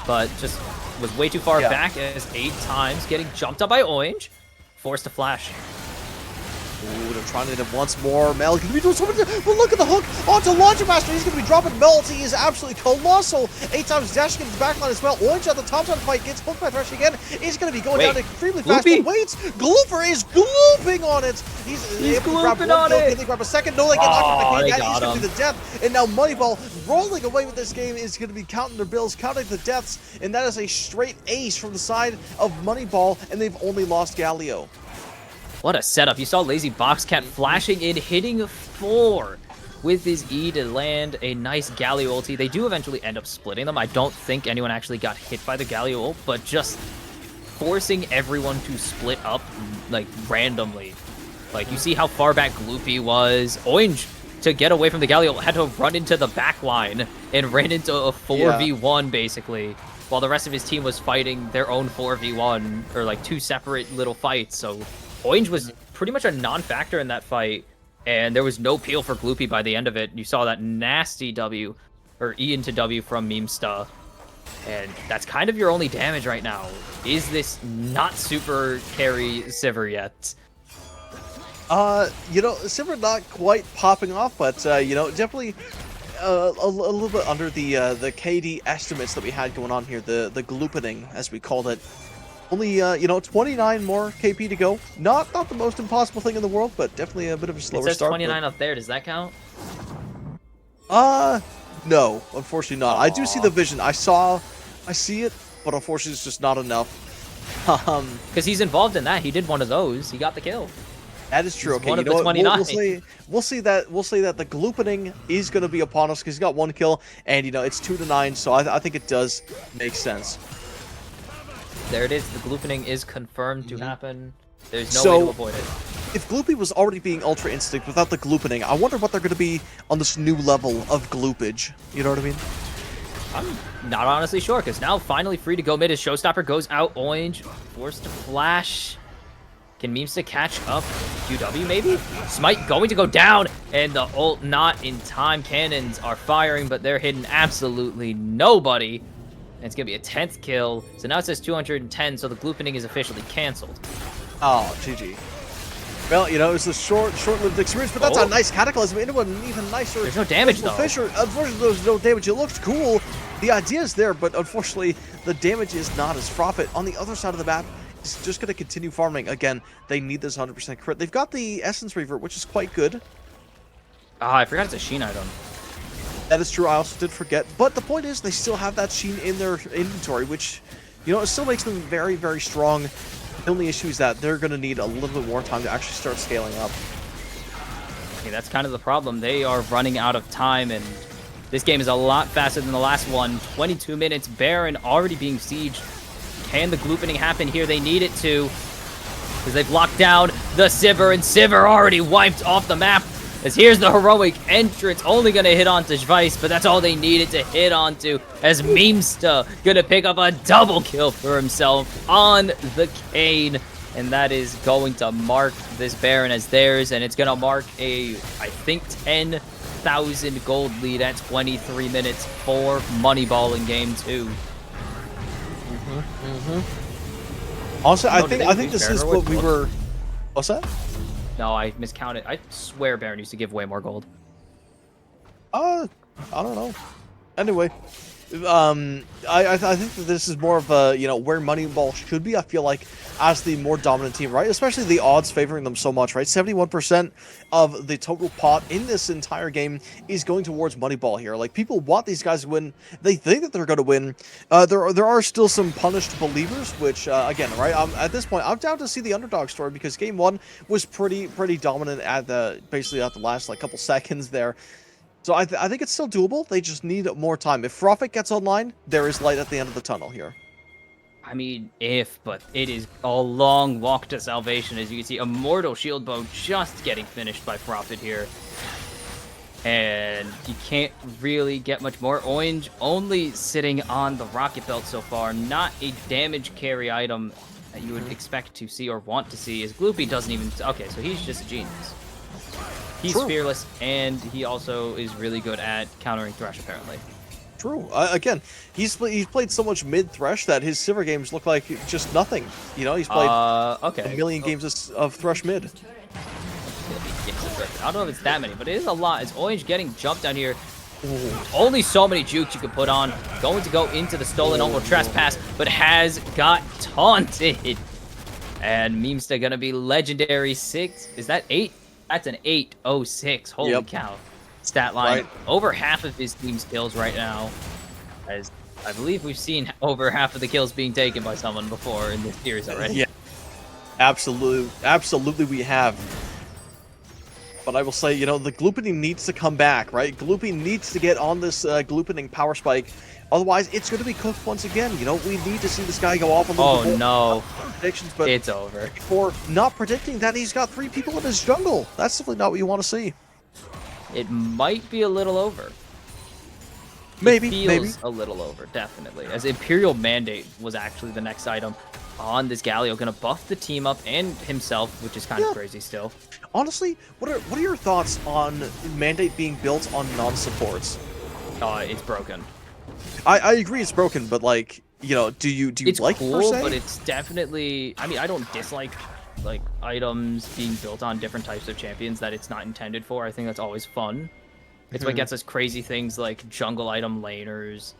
but just was way too far Yeah. back as 8 times, getting jumped up by Orange. Forced to flash. Ooh, they're trying to hit him once more. Mel can be doing so much, but look at the hook onto Launcher Master. He's going to be dropping Melt. He is absolutely colossal. 8 times dashing into the backline as well. Orange at the top side of the fight gets hooked by Thresh again. He's going to be going down extremely fast. Gloopy. But waits. Glooper is glooping on it. He's able to grab glooping one on kill. it. Can they grab a second? No, they get knocked Oh, out they the got He's going to him. be the death. And now Moneyball rolling away with this game is going to be counting their bills, counting the deaths. And that is a straight ace from the side of Moneyball. And they've only lost Galio. What a setup. You saw Lazy Boxcat flashing in, hitting 4 with his E to land a nice Galio ulti. They do eventually end up splitting them. I don't think anyone actually got hit by the Galio ult, but just forcing everyone to split up, like, randomly. Like, you see how far back Gloopy was. Orange, to get away from the Galio ult, had to run into the back line and ran into a 4v1, basically, while the rest of his team was fighting their own 4v1, or, like, 2 separate little fights, so... Orange was pretty much a non-factor in that fight, and there was no peel for Gloopy by the end of it. You saw that nasty W, or E into W from Memesta, and that's kind of your only damage right now. Is this not super carry Sivir yet? You know, Sivir not quite popping off, but, you know, definitely a little bit under the KD estimates that we had going on here, the gloopening, as we called it. Only, you know, 29 more KP to go. Not the most impossible thing in the world, but definitely a bit of a slower It says start. 29 up there. Does that count? No, unfortunately not. I do see the vision. I see it, but unfortunately it's just not enough. Because he's involved in that. He did one of those. He got the kill. That is true. He's Okay, one you of know the what? 29. We'll see that the gloopening is going to be upon us because he's got 1 kill, and you know it's 2-9, so I think it does make sense. There it is. The gloopening is confirmed to happen. There's no way to avoid it. If Gloopy was already being Ultra Instinct without the gloopening, I wonder what they're going to be on this new level of gloopage. You know what I mean? I'm not honestly sure, because now finally free to go mid as Showstopper goes out. Orange forced to flash. Can Memesta catch up? QW maybe? Smite going to go down, and the ult not in time. Cannons are firing, but they're hitting absolutely nobody. And it's going to be a 10th kill. So now it says 210, so the gloopening is officially canceled. Oh, GG. Well, you know, it was a short-lived experience, but that's a nice Cataclysm into an even nicer... There's no damage, though. Fisher. Unfortunately, there's no damage. It looks cool. The idea is there, but unfortunately, the damage is not as profit. On the other side of the map, it's just going to continue farming. Again, they need this 100% crit. They've got the Essence Reaver, which is quite good. Ah, I forgot it's a Sheen item. That is true. I also did forget. But the point is, they still have that Sheen in their inventory, which, you know, it still makes them very, very strong. The only issue is that they're going to need a little bit more time to actually start scaling up. Okay, that's kind of the problem. They are running out of time, and this game is a lot faster than the last one. 22 minutes. Baron already being sieged. Can the gloopening happen here? They need it to, because they've locked down the Sivir, and Sivir already wiped off the map. As here's the heroic entrance, only going to hit onto Schweiss, but that's all they needed to hit onto, as Memesta going to pick up a double kill for himself on the Kane, and that is going to mark this Baron as theirs, and it's going to mark a, I think, 10,000 gold lead at 23 minutes for Moneyball in Game 2. Also, I No, did think they this lose is Baron or what we what? were... What's that? No, I miscounted. I swear Baron used to give way more gold. I don't know. Anyway, I think that this is more of a, you know, where Moneyball should be. I feel like as the more dominant team, right? Especially the odds favoring them so much, right? 71% of the total pot in this entire game is going towards Moneyball here. Like, people want these guys to win. They think that they're going to win. There are still some punished believers, which, again, right? At this point, I'm down to see the underdog story because game one was pretty dominant at basically at the last, like, couple seconds there. So I think it's still doable. They just need more time. If Profit gets online, there is light at the end of the tunnel here. I mean, but it is a long walk to salvation. As you can see, Immortal Shield Bow just getting finished by Profit here. And you can't really get much more. Orange only sitting on the Rocket Belt so far. Not a damage carry item that you would expect to see or want to see, as Gloopy doesn't even... Okay, so he's just a genius. He's fearless, and he also is really good at countering Thresh, apparently. True. Again, he's played so much mid Thresh that his silver games look like just nothing. You know, he's played a million games of Thresh mid. I don't know if it's that many, but it is a lot. It's Orange getting jumped down here. Ooh. Only so many jukes you can put on. Going to go into the stolen almost trespass, but has got taunted. And Memesta gonna be legendary 6. Is that 8? That's an 806. Holy cow. Stat line. Right. Over half of his team's kills right now. As I believe we've seen over half of the kills being taken by someone before in this series already. Yeah. Absolutely we have. But I will say, you know, the Gloopening needs to come back, right? Gloopy needs to get on this Gloopening power spike. Otherwise, it's going to be cooked once again. You know, we need to see this guy go off a little bit. Oh, no. Predictions, but it's over. For not predicting that he's got 3 people in his jungle. That's simply not what you want to see. It might be a little over. Maybe, it feels a little over, definitely. As Imperial Mandate was actually the next item on this Galio. Going to buff the team up and himself, which is kind of crazy still. Honestly, what are your thoughts on Mandate being built on non-supports? It's broken. I agree it's broken, but like, you know, do you it's like cool, it per se? But it's definitely, I mean, I don't dislike like items being built on different types of champions that it's not intended for. I think that's always fun. It's what gets us crazy things like jungle item laners.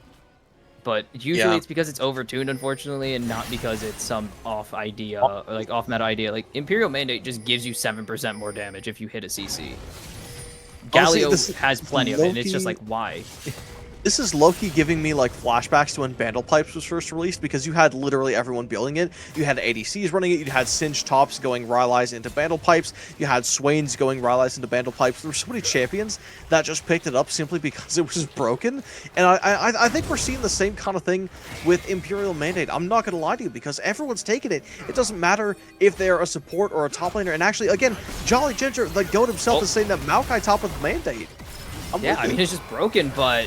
But usually it's because it's overtuned, unfortunately, and not because it's some off idea, or like off meta idea. Like Imperial Mandate just gives you 7% more damage if you hit a CC. Galio has plenty of it, and it's just like, why? This is low-key giving me like flashbacks to when Vandal Pipes was first released, because you had literally everyone building it. You had ADCs running it, you had Singed Tops going Rylai's into Vandal Pipes, you had Swains going Rylai's into Vandal Pipes. There were so many champions that just picked it up simply because it was broken. And I think we're seeing the same kind of thing with Imperial Mandate. I'm not going to lie to you, because everyone's taking it. It doesn't matter if they're a support or a top laner. And actually, again, Jolly Ginger, the GOAT himself, is saying that Maokai top with Mandate. I mean, it's just broken, but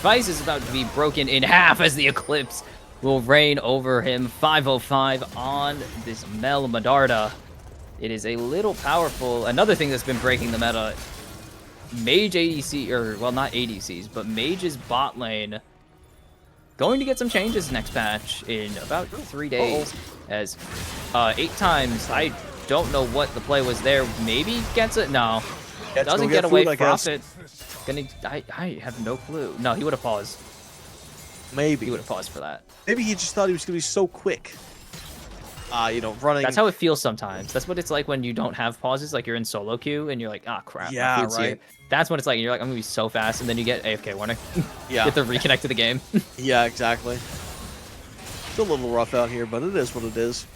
Vice is about to be broken in half as the Eclipse will reign over him. 505 on this Mel Medarda. It is a little powerful. Another thing that's been breaking the meta, Mage ADC, or, well, not ADCs, but Mage's bot lane going to get some changes next patch in about 3 days. As 8 times, I don't know what the play was there. Maybe gets it? No. Doesn't get away from it. I have no clue. No, he would have paused. Maybe. He would have paused for that. Maybe he just thought he was going to be so quick. You know, running. That's how it feels sometimes. That's what it's like when you don't have pauses, like you're in solo queue and you're like, ah, crap. Yeah, right. Here. That's what it's like. And you're like, I'm going to be so fast. And then you get AFK warning. Yeah. Get the reconnect to the game. Yeah, exactly. It's a little rough out here, but it is what it is.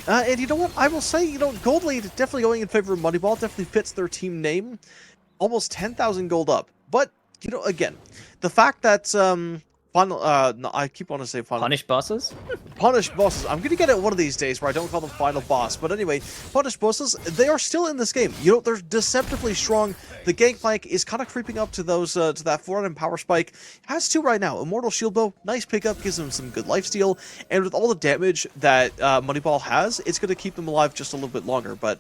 And you know what? I will say, you know, Gold Lead definitely going in favor of Moneyball. Definitely fits their team name. Almost 10,000 gold up. But, you know, again, the fact that, no, I keep wanting to say final. Punish bosses? Punish bosses. I'm going to get it one of these days where I don't call them final boss. But anyway, punish bosses, they are still in this game. You know, they're deceptively strong. The Gangplank is kind of creeping up to those, to that 400 power spike. Has 2 right now. Immortal Shield Bow, nice pickup, gives them some good lifesteal. And with all the damage that Moneyball has, it's going to keep them alive just a little bit longer. But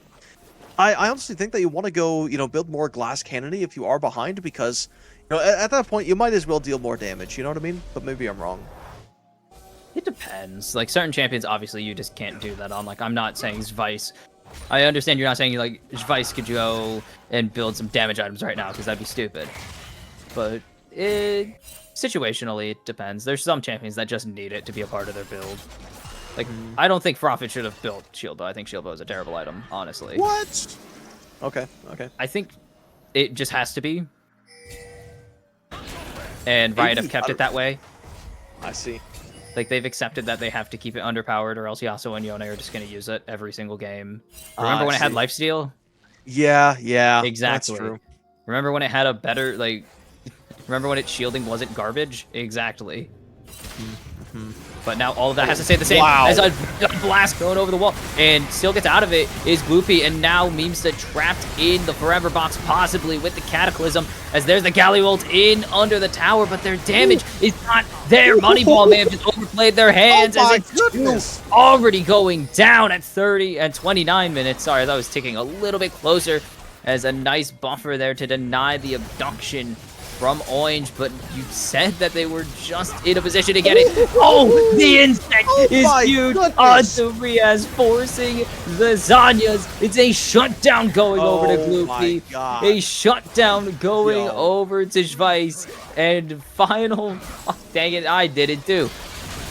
I honestly think that you want to go, you know, build more glass cannony if you are behind, because, you know, at that point, you might as well deal more damage, you know what I mean? But maybe I'm wrong. It depends. Like, certain champions, obviously, you just can't do that on. Like, I'm not saying Vice. I understand you're not saying, like, Vice could go and build some damage items right now, because that'd be stupid. But Situationally, it depends. There's some champions that just need it to be a part of their build. Like, I don't think Prophet should have built Shield Bow. I think Shield Bow is a terrible item, honestly. What? Okay, okay. I think it just has to be. And Riot have kept it that way. I see. Like, they've accepted that they have to keep it underpowered, or else Yasuo and Yone are just going to use it every single game. Remember when it had lifesteal? Yeah, yeah. Exactly. That's true. Remember when it had a better, like... Remember when its shielding wasn't garbage? Exactly. But now all of that has to stay the same. Wow. As a blast going over the wall. And still gets out of it is Gloopy. And now Memesta trapped in the Forever Box, possibly with the Cataclysm. As there's the Galley ult in under the tower. But their damage is not there. Moneyball may have just overplayed their hands. Oh my as it's goodness. already going down at 30 and 29 minutes. Sorry, that was ticking a little bit closer. As a nice buffer there to deny the abduction from Orange, but you said that they were just in a position to get it. Oh, the insect is huge onto Riaz, forcing the Zanyas. It's a shutdown going over to Gloopy. A shutdown going over to Schweiss. And final, oh, dang it, I did it too.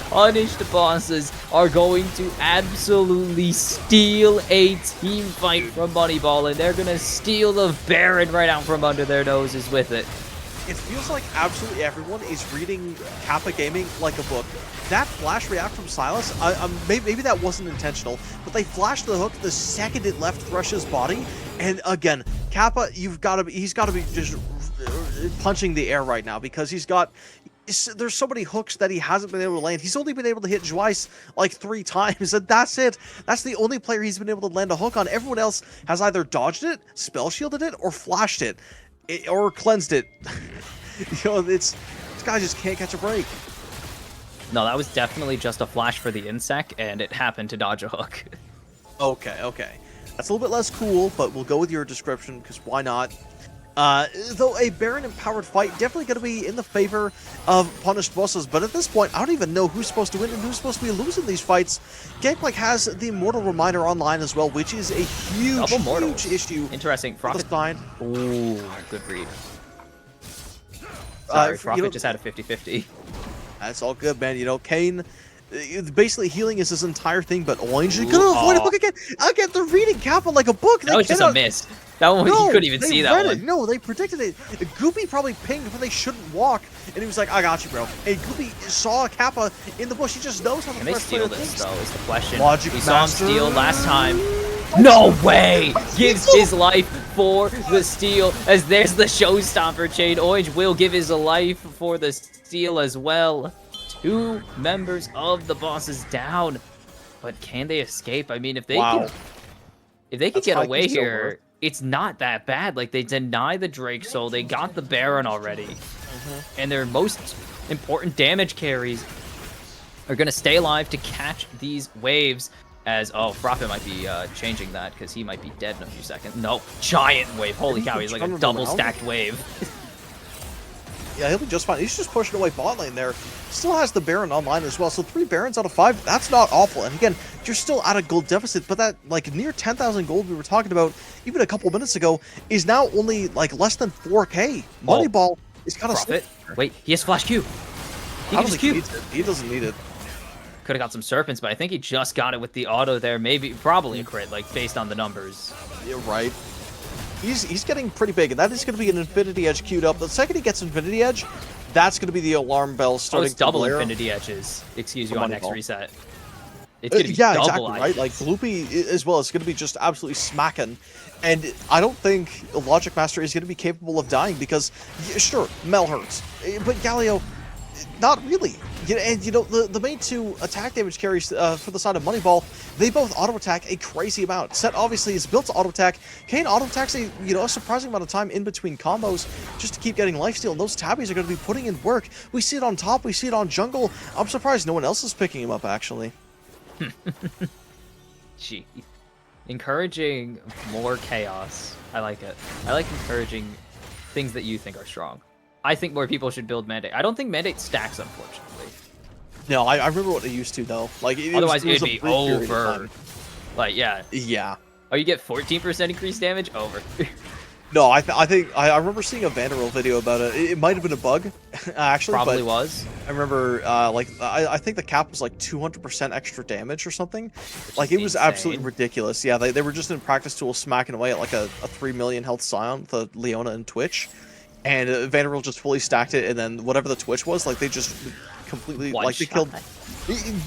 Punished Bosses are going to absolutely steal a team fight from Moneyball, and they're going to steal the Baron right out from under their noses with it. It feels like absolutely everyone is reading Kappa Gaming like a book. That flash react from Silas, maybe that wasn't intentional, but they flashed the hook the second it left Thrush's body, and again, Kappa, he's got to be just punching the air right now because there's so many hooks that he hasn't been able to land. He's only been able to hit Schweiss like 3 times, and that's it. That's the only player he's been able to land a hook on. Everyone else has either dodged it, spell shielded it, or flashed it. Or cleansed it. This guy just can't catch a break. No, that was definitely just a flash for the insect, and it happened to dodge a hook. Okay. That's a little bit less cool, but we'll go with your description, because why not? Though a Baron-empowered fight definitely going to be in the favor of Punished Bosses, but at this point, I don't even know who's supposed to win and who's supposed to be losing these fights. Gangplank has the Immortal Reminder online as well, which is a huge issue. Interesting. Prophet. Fine. Ooh, good read. Sorry, Prophet just had a 50-50. That's all good, man. Kane... basically, healing is his entire thing, but Orange is gonna avoid a book again. Again, they're reading Kappa like a book. That was just a miss. That one, you couldn't even see that one. No, they predicted it. Goopy probably pinged when they shouldn't walk, and he was like, I got you, bro. And Goopy saw Kappa in the bush. He just knows how the Can they steal this, though, is the question. Logic we saw him Master. steal last time. No way! Gives his life for the steal, as there's the showstopper chain. Orange will give his life for the steal as well. 2 members of the Bosses down, but can they escape? I mean, if they could get away here, it's not that bad. Like, they deny the Drake Soul, they got the Baron already, and their most important damage carries are gonna stay alive to catch these waves. As Prophet might be changing that because he might be dead in a few seconds. No, giant wave! Holy cow, he's like a double stacked wave. Yeah, he'll be just fine. He's just pushing away bot lane there. Still has the Baron online as well, so 3 Barons out of 5, that's not awful. And again, you're still at a gold deficit, but that, like, near 10,000 gold we were talking about even a couple minutes ago is now only, like, less than 4k. Moneyball is kind of... Prophet. Wait, he has Flash Q. He can just Q. He doesn't need it. Could have got some Serpents, but I think he just got it with the auto there. Probably a crit, like, based on the numbers. You're right. He's getting pretty big, and that is going to be an Infinity Edge queued up. The second he gets Infinity Edge, that's going to be the alarm bell starting it's double to blare. Infinity Edges. Excuse you, on next reset. It's going to be yeah, double exactly, right? Like, Gloopy as well is going to be just absolutely smacking. And I don't think Logic Master is going to be capable of dying because, sure, Mel hurts. But Galio, not really. And, the main 2 attack damage carries for the side of Moneyball, they both auto-attack a crazy amount. Set, obviously, is built to auto-attack. Kane auto-attacks a surprising amount of time in between combos just to keep getting lifesteal, and those tabbies are going to be putting in work. We see it on top, we see it on jungle. I'm surprised no one else is picking him up, actually. Gee. Encouraging more chaos. I like it. I like encouraging things that you think are strong. I think more people should build Mandate. I don't think Mandate stacks, unfortunately. No, I remember what they used to, though. Like, otherwise, it'd be over. Like, yeah. Yeah. Oh, you get 14% increased damage? Over. No, I think I remember seeing a Vanderbilt video about it. It might have been a bug, actually. Probably but was. I remember, I think the cap was like 200% extra damage or something. Like, is it was absolutely insane. ridiculous. Yeah, they were just in practice tools smacking away at like a 3 million health Scion with a Leona and Twitch. And Vanderbilt just fully stacked it, and then whatever the Twitch was, like, they just completely, One like, they shot. killed,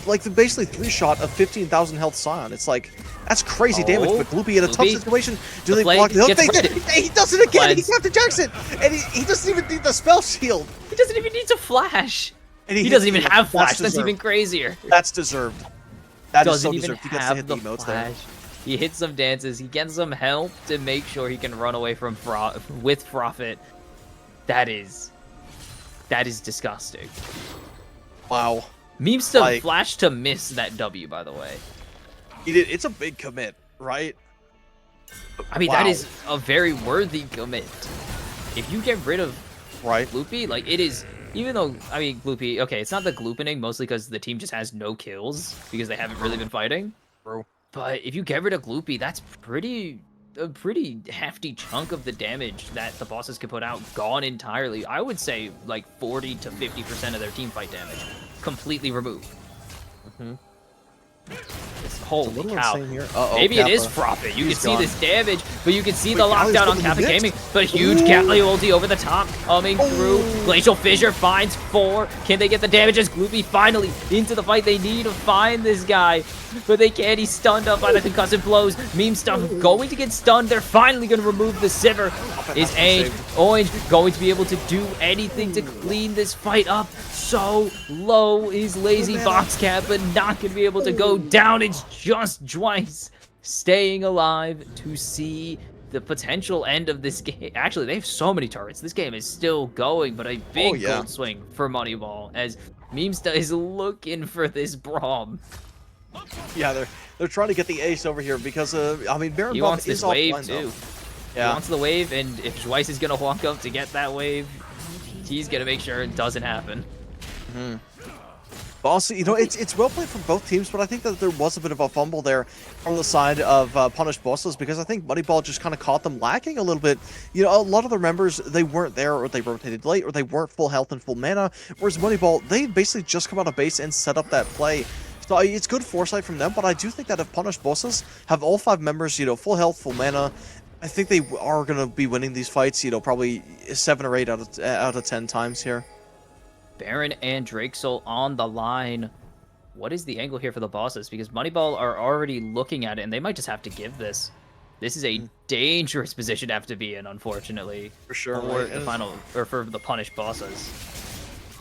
like, they basically 3-shot a 15,000 health Scion. It's like, that's crazy damage, Oh, but Gloopy in a tough Gloopy. situation, do The they flag block the hook? gets They did! ready. He does it again! Cleanse. He Captain Jackson! And he doesn't even need the spell shield! He doesn't even need to flash. And He hits doesn't even the emote. have flash. That's deserved. even crazier. That's deserved. That is Doesn't so even deserved. He gets to have hit the the emotes flash. there. He hits some dances. He gets some help to make sure he can run away from with profit. That is disgusting. Wow. Meme stuff Like- flash to miss that W, by the way. It's a big commit, right? I mean, that Wow. is a very worthy commit. If you get rid of Right. Gloopy, like, it is, even though, I mean, Gloopy, okay, it's not the gloopening, mostly because the team just has no kills, because they haven't really been fighting. True. But if you get rid of Gloopy, that's a pretty hefty chunk of the damage that the bosses could put out gone entirely. I would say, like, 40 to 50% of their team fight damage completely removed. Mhm. It's, holy little cow. insane here. Uh-oh, Maybe it is Kappa. Profit. You can He's see gone. this damage, but you can see Wait, the Galio's lockdown on still in the Kappa mix? Gaming. But huge Ooh. Galio ulti over the top, coming through. Glacial Fissure finds 4. Can they get the damage as Gloopy finally into the fight? They need to find this guy, but they can't. He's stunned up by the concussive blows. Meme stuff going to get stunned. They're finally going to remove the Sivir. Is Orange going to be able to do anything to clean this fight up? So low is Lazy Box Cap, but not going to be able to go down. It's just Twice staying alive to see the potential end of this game. Actually, they have so many turrets. This game is still going, but a big yeah. gold swing for Moneyball as Memesta is looking for this Braum. Yeah, they're trying to get the ace over here because I mean Baron He Buff wants is this wave offline, though. too. He Yeah. wants the wave, and if Twice is gonna walk up to get that wave, he's gonna make sure it doesn't happen. Bossy, you know, it's well played from both teams, but I think that there was a bit of a fumble there from the side of Punished Bosses because I think Moneyball just kind of caught them lacking a little bit. You know, a lot of their members, they weren't there, or they rotated late, or they weren't full health and full mana, whereas Moneyball, they basically just come out of base and set up that play. So it's good foresight from them, but I do think that if Punished Bosses have all 5 members, you know, full health, full mana, I think they are going to be winning these fights, you know, probably 7 or 8 out of 10 times here. Baron and Drakesoul on the line. What is the angle here for the bosses? Because Moneyball are already looking at it, and they might just have to give this. This is a dangerous position to have to be in, unfortunately. For sure. For the final, or for the punished bosses.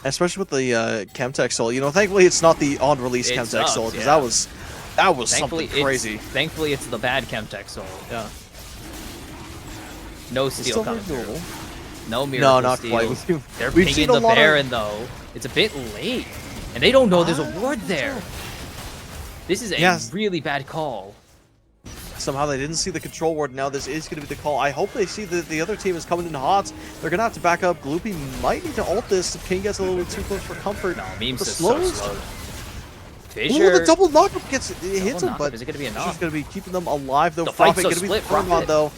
Especially with the Chemtech Soul. You know, thankfully it's not the on-release It Chemtech sucks, Soul, because yeah. that was Thankfully, something crazy. Thankfully, it's the bad Chemtech Soul. Yeah. No It's steal still coming very through. doable. No miracle not steal. quite. They're We've pinging seen a the lot of- Baron, though. It's a bit late. And they don't know there's a ward there. This is a Yes. really bad call. Somehow they didn't see the control ward. Now this is going to be the call. I hope they see that the other team is coming in hot. They're going to have to back up. Gloopy might need to ult this. King gets a little bit too close for comfort. No, Memes The is so slows- slow. Ooh, Fissure. the double knockup hits him, knockup. but Is it gonna be it's enough? just going to be keeping them alive, though. The fight's Profit so going to be split, turned on, Profit. though.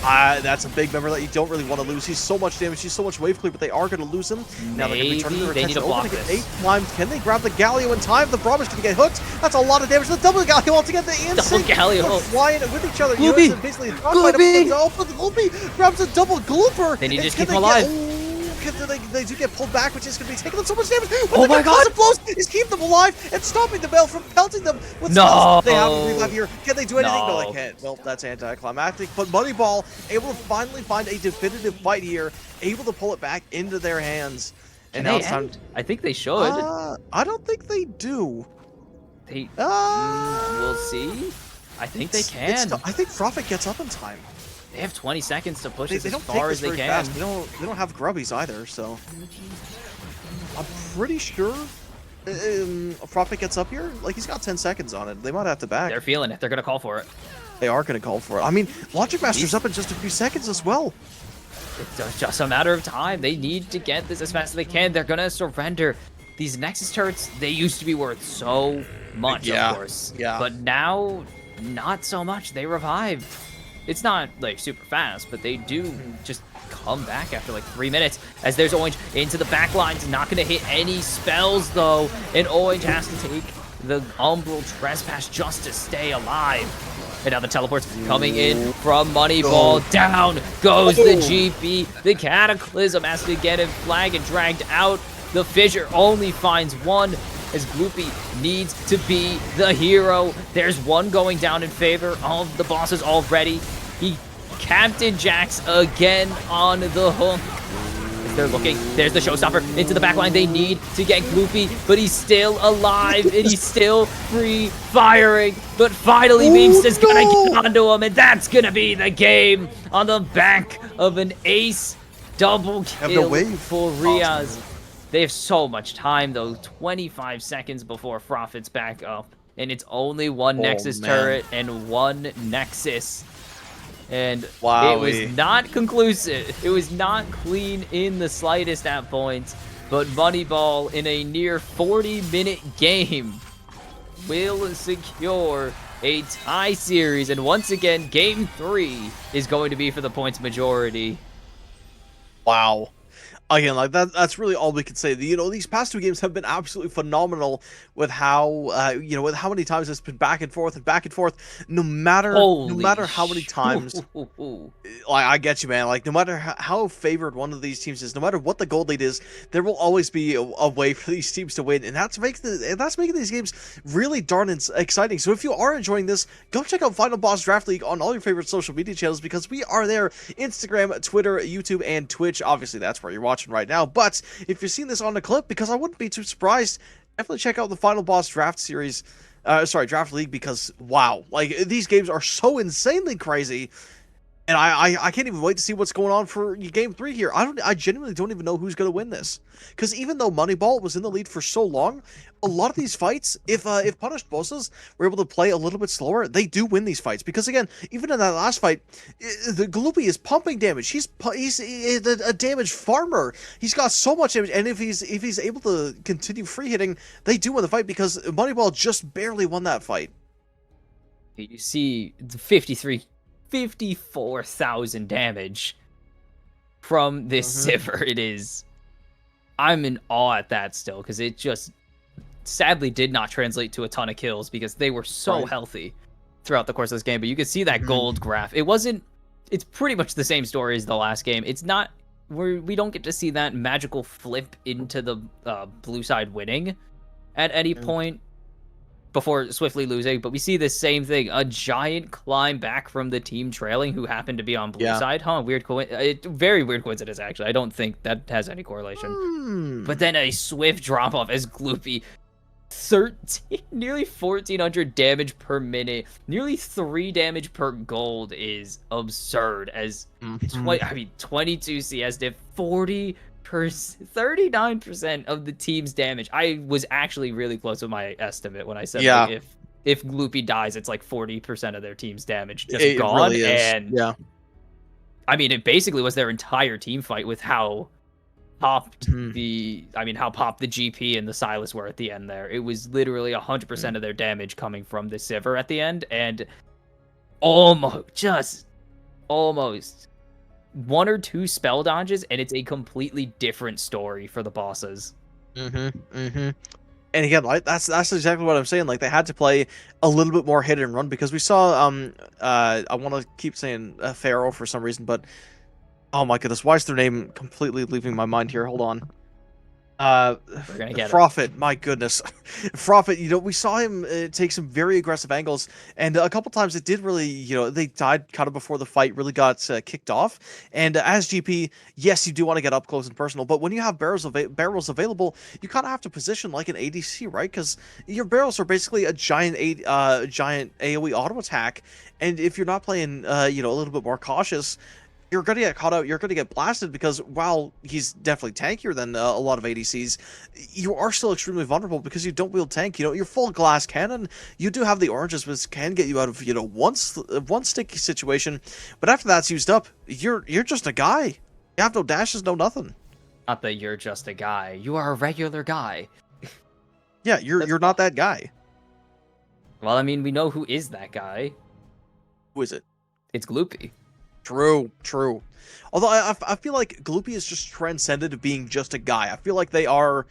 That's a big member that you don't really want to lose. He's so much damage. He's so much wave clear, but they are going to lose him. Now they're going to be turning their Maybe they need attention to over block to get this. 8 climbs. Can they grab the Galio in time? The Braum is going to get hooked. That's a lot of damage. The double Galio altogether. The insane. Galio. They're flying with each other. Gloopy. You know, it's basically a dogfight Gloopy. up but Gloopy grabs a double Glooper. They need to And just can keep him they alive. Get, they do get pulled back, which is going to be taking them so much damage. But Oh the my God. concussive blows is keeping them alive and stopping the Bell from pelting them with No. spells. They have a revive here. Can they do anything? No, No. they can't. Well, that's anticlimactic. But Moneyball able to finally find a definitive fight here, able to pull it back into their hands. And now They it's time. end? I think they should. I don't think they do. They. Uh, We'll see. I think they it's can. I think Profit gets up in time. They have 20 seconds to push They this as don't take far this as they very can. fast. They don't have grubbies either, so I'm pretty sure Profit gets up here. Like, he's got 10 seconds on it. They might have to back. They're feeling it. They're gonna call for it. They are going to call for it. I mean, Logic Master's up in just a few seconds as well. It's just a matter of time. They need to get this as fast as they can. They're gonna surrender. These Nexus turrets, they used to be worth so much, Yeah, of course. yeah. But now, not so much. They revived. It's not like super fast, but they do just come back after like 3 minutes. As there's Orange into the back lines, not gonna hit any spells though, and Orange has to take the Umbral Trespass just to stay alive. And now the teleport's coming in from Moneyball. Down goes the GP. The Cataclysm has to get him flagged and dragged out. The Fissure only finds one, as Gloopy needs to be the hero. There's one going down in favor of the Bosses already. He Captain Jax again on the hook. As they're looking, there's the showstopper into the backline. They need to get Gloopy, but he's still alive and he's still free firing. But finally, Beamst is gonna get onto him, and that's gonna be the game on the back of an ace double kill for Riaz. They have so much time though, 25 seconds before Profit's back up, and it's only one Nexus turret and one Nexus. And it was not conclusive. It was not clean in the slightest at points, but Moneyball in a near 40-minute game will secure a tie series. And once again, game 3 is going to be for the points majority. Wow. Again, like that's really all we can say. You know, these past 2 games have been absolutely phenomenal with how you know, with how many times it's been back and forth. No matter how many times. Like, I get you, man. Like, no matter how favored one of these teams is, no matter what the gold lead is, there will always be a way for these teams to win, and that's making these games really darn exciting. So if you are enjoying this, go check out Final Boss Draft League on all your favorite social media channels, because we are there: Instagram, Twitter, YouTube, and Twitch. Obviously, that's where you're watching right now, but if you're seeing this on the clip, because I wouldn't be too surprised, definitely check out the Final Boss Draft Series, Draft League, because wow, like, these games are so insanely crazy, and I can't even wait to see what's going on for game 3 here. I genuinely don't even know who's going to win this, because even though Moneyball was in the lead for so long, a lot of these fights, if Punished Bossas were able to play a little bit slower, they do win these fights. Because again, even in that last fight, the Gloopy is pumping damage. He's a damage farmer. He's got so much damage, and if he's able to continue free hitting, they do win the fight, because Moneyball just barely won that fight. You see the 54,000 damage from this Sivir. It is, I'm in awe at that still, because it just sadly did not translate to a ton of kills, because they were so healthy throughout the course of this game. But you can see that gold graph. It's pretty much the same story as the last game. It's not, we don't get to see that magical flip into the blue side winning at any point before swiftly losing, but we see the same thing, a giant climb back from the team trailing who happened to be on blue side. Very weird coincidence, actually. I don't think that has any correlation. But then a swift drop off as Gloopy, nearly 1,400 damage per minute, nearly 3 damage per gold is absurd, as 22 CS diff, 39% of the team's damage. I was actually really close with my estimate when I said like, if Gloopy dies, it's like 40% of their team's damage just gone. Really is. And I mean, it basically was their entire team fight with how popped how popped the GP and the Silas were at the end there. It was literally 100% of their damage coming from the Sivir at the end, and almost 1 or 2 spell dodges, and it's a completely different story for the Bosses. And again, like, that's exactly what I'm saying. Like, they had to play a little bit more hit and run, because we saw I want to keep saying Pharaoh for some reason, but oh my goodness, why is their name completely leaving my mind here? Hold on. Prophet, my goodness. Prophet, you know, we saw him take some very aggressive angles, and a couple times it did really, you know, they died kind of before the fight really got kicked off. And as GP, yes, you do want to get up close and personal, but when you have barrels available, you kind of have to position like an ADC, right? Because your barrels are basically a giant AoE auto attack, and if you're not playing, you know, a little bit more cautious, you're going to get caught out, you're going to get blasted, because while he's definitely tankier than a lot of ADCs, you are still extremely vulnerable because you don't wield tank. You know, you're full glass cannon, you do have the oranges, which can get you out of, you know, one sticky situation, but after that's used up, you're just a guy. You have no dashes, no nothing. Not that you're just a guy, you are a regular guy. Yeah, you're not that guy. Well, I mean, we know who is that guy. Who is it? it's Gloopy. True, true. Although I feel like Gloopy is just transcended being just a guy. I feel like they are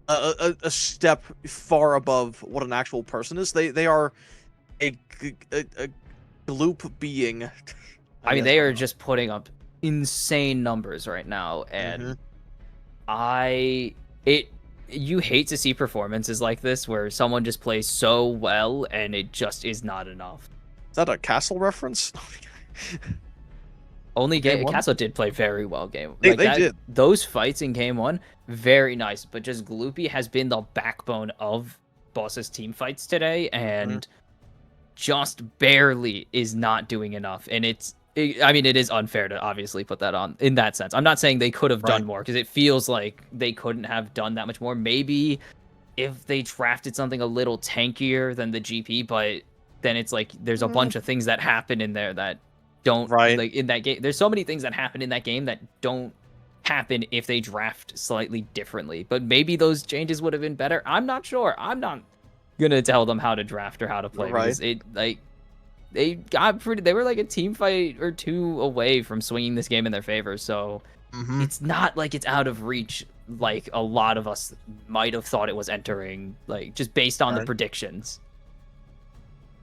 a step far above what an actual person is. They are a gloop being. I mean, guess. they are just putting up insane numbers right now, and you hate to see performances like this where someone just plays so well and it just is not enough. Is that a Castle reference? Only Game one? Castle did play very well game. They did. Those fights in game one, very nice. But just Gloopy has been the backbone of Boss's team fights today, and just barely is not doing enough. And I mean, it is unfair to obviously put that on in that sense. I'm not saying they could have done more because it feels like they couldn't have done that much more. Maybe if they drafted something a little tankier than the GP, but then it's like there's a bunch of things that happen in there that don't like in that game. There's so many things that happen in that game that don't happen if they draft slightly differently. But maybe those changes would have been better. I'm not sure. I'm not gonna tell them how to draft or how to play because it like they were like a team fight or two away from swinging this game in their favor. So it's not like it's out of reach like a lot of us might have thought it was entering, like just based on the predictions.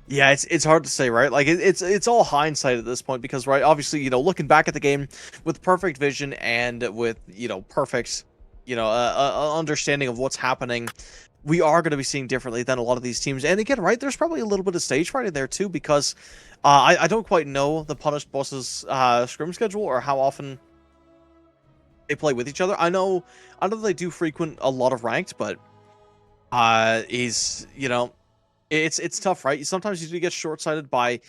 Yeah, it's hard to say, right? Like it's all hindsight at this point because, right, obviously, looking back at the game with perfect vision and with perfect, understanding of what's happening, we are going to be seeing differently than a lot of these teams. And again, right, there's probably a little bit of stage fright in there too because I don't quite know the Punished Bosses scrim schedule or how often they play with each other. I know they do frequent a lot of ranked, but it's tough, right? Sometimes you do get short-sighted by,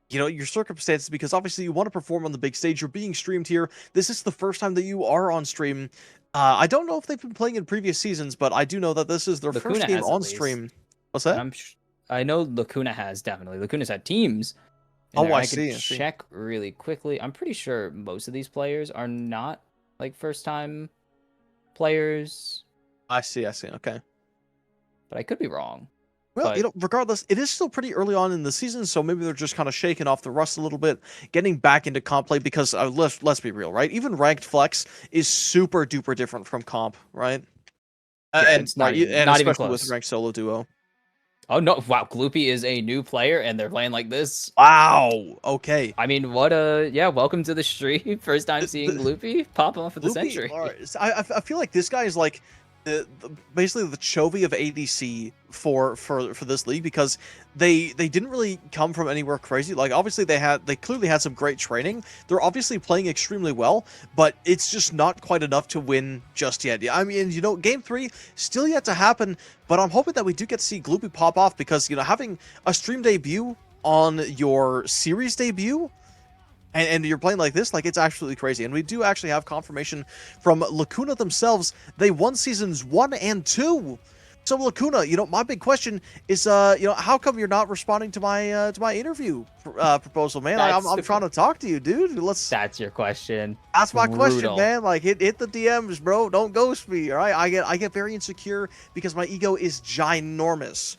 your circumstances because obviously you want to perform on the big stage. You're being streamed here. This is the first time that you are on stream. I don't know if they've been playing in previous seasons, but I do know that this is their first game on stream. What's that? I know Lacuna has definitely. Lacuna's had teams. I can check really quickly. I'm pretty sure most of these players are not like first-time players. I see. Okay. But I could be wrong. Well, regardless, it is still pretty early on in the season, so maybe they're just kind of shaking off the rust a little bit, getting back into comp play because let's be real, right? Even ranked flex is super duper different from comp, right? Yeah, it's not even especially close. with ranked solo duo. Oh no! Wow, Gloopy is a new player, and they're playing like this. Wow. Okay. I mean, welcome to the stream. First time seeing Gloopy pop off of the century. I feel like this guy is like basically the Chovy of ADC for this league because they didn't really come from anywhere crazy. Like obviously they clearly had some great training. They're obviously playing extremely well, but it's just not quite enough to win just yet. I mean, game 3 still yet to happen, but I'm hoping that we do get to see Gloopy pop off because having a stream debut on your series debut and you're playing like this, like it's absolutely crazy. And we do actually have confirmation from Lacuna themselves. They won seasons 1 and 2. So Lacuna, my big question is, how come you're not responding to my interview proposal, man? I'm trying to talk to you, dude. That's your question. That's my question, man. Like hit the DMs, bro. Don't ghost me. All right. I get very insecure because my ego is ginormous.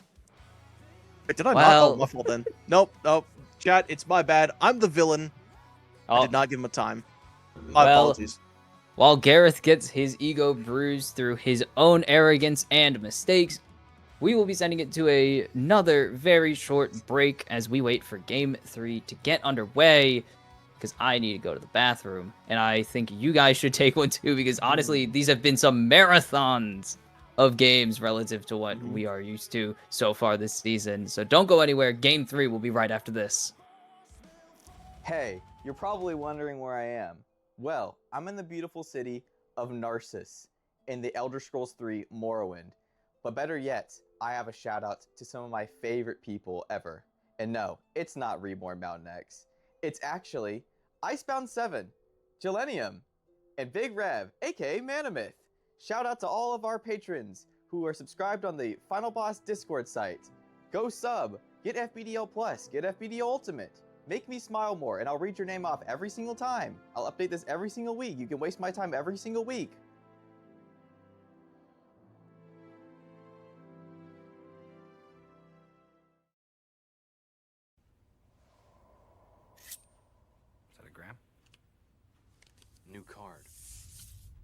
Wait, did I not? Oh, my fault then. Nope. Chat, it's my bad. I'm the villain. I did not give him a time. My apologies. While Gareth gets his ego bruised through his own arrogance and mistakes, we will be sending it to another very short break as we wait for Game 3 to get underway, because I need to go to the bathroom, and I think you guys should take one too, because honestly, these have been some marathons of games relative to what we are used to so far this season. So don't go anywhere. Game 3 will be right after this. Hey, you're probably wondering where I am. Well, I'm in the beautiful city of Narcissus in the Elder Scrolls 3 Morrowind. But better yet, I have a shout out to some of my favorite people ever. And no, it's not Reborn Mountain X. It's actually Icebound 7, Gelenium, and Big Rev, aka Manamith. Shout out to all of our patrons who are subscribed on the Final Boss Discord site. Go sub, get FBDL Plus, get FBDL Ultimate. Make me smile more, and I'll read your name off every single time. I'll update this every single week. You can waste my time every single week.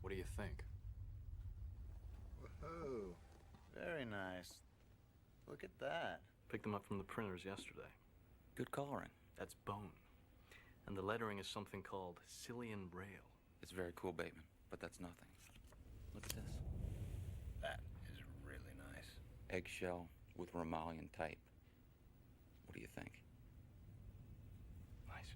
What do you think? Woohoo. Very nice. Look at that. Picked them up from the printers yesterday. Good coloring. That's bone. And the lettering is something called Cillian Braille. It's very cool, Bateman, but that's nothing. Look at this. That is really nice. Eggshell with Romalian type. What do you think? Nice.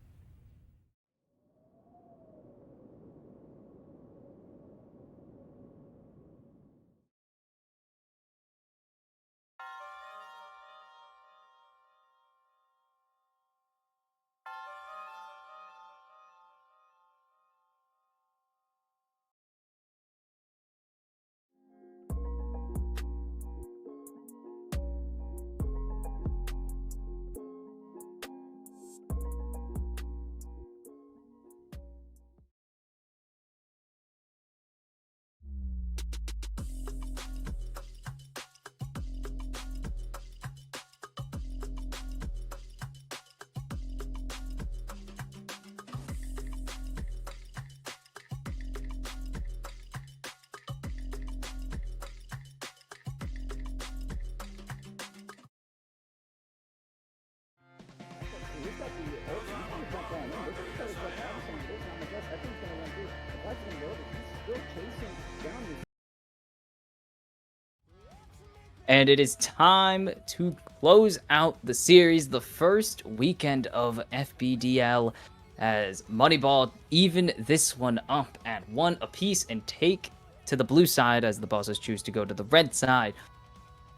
And it is time to close out the series, the first weekend of FBDL, as Moneyball even this one up at 1 apiece and take to the blue side as the Bossas choose to go to the red side.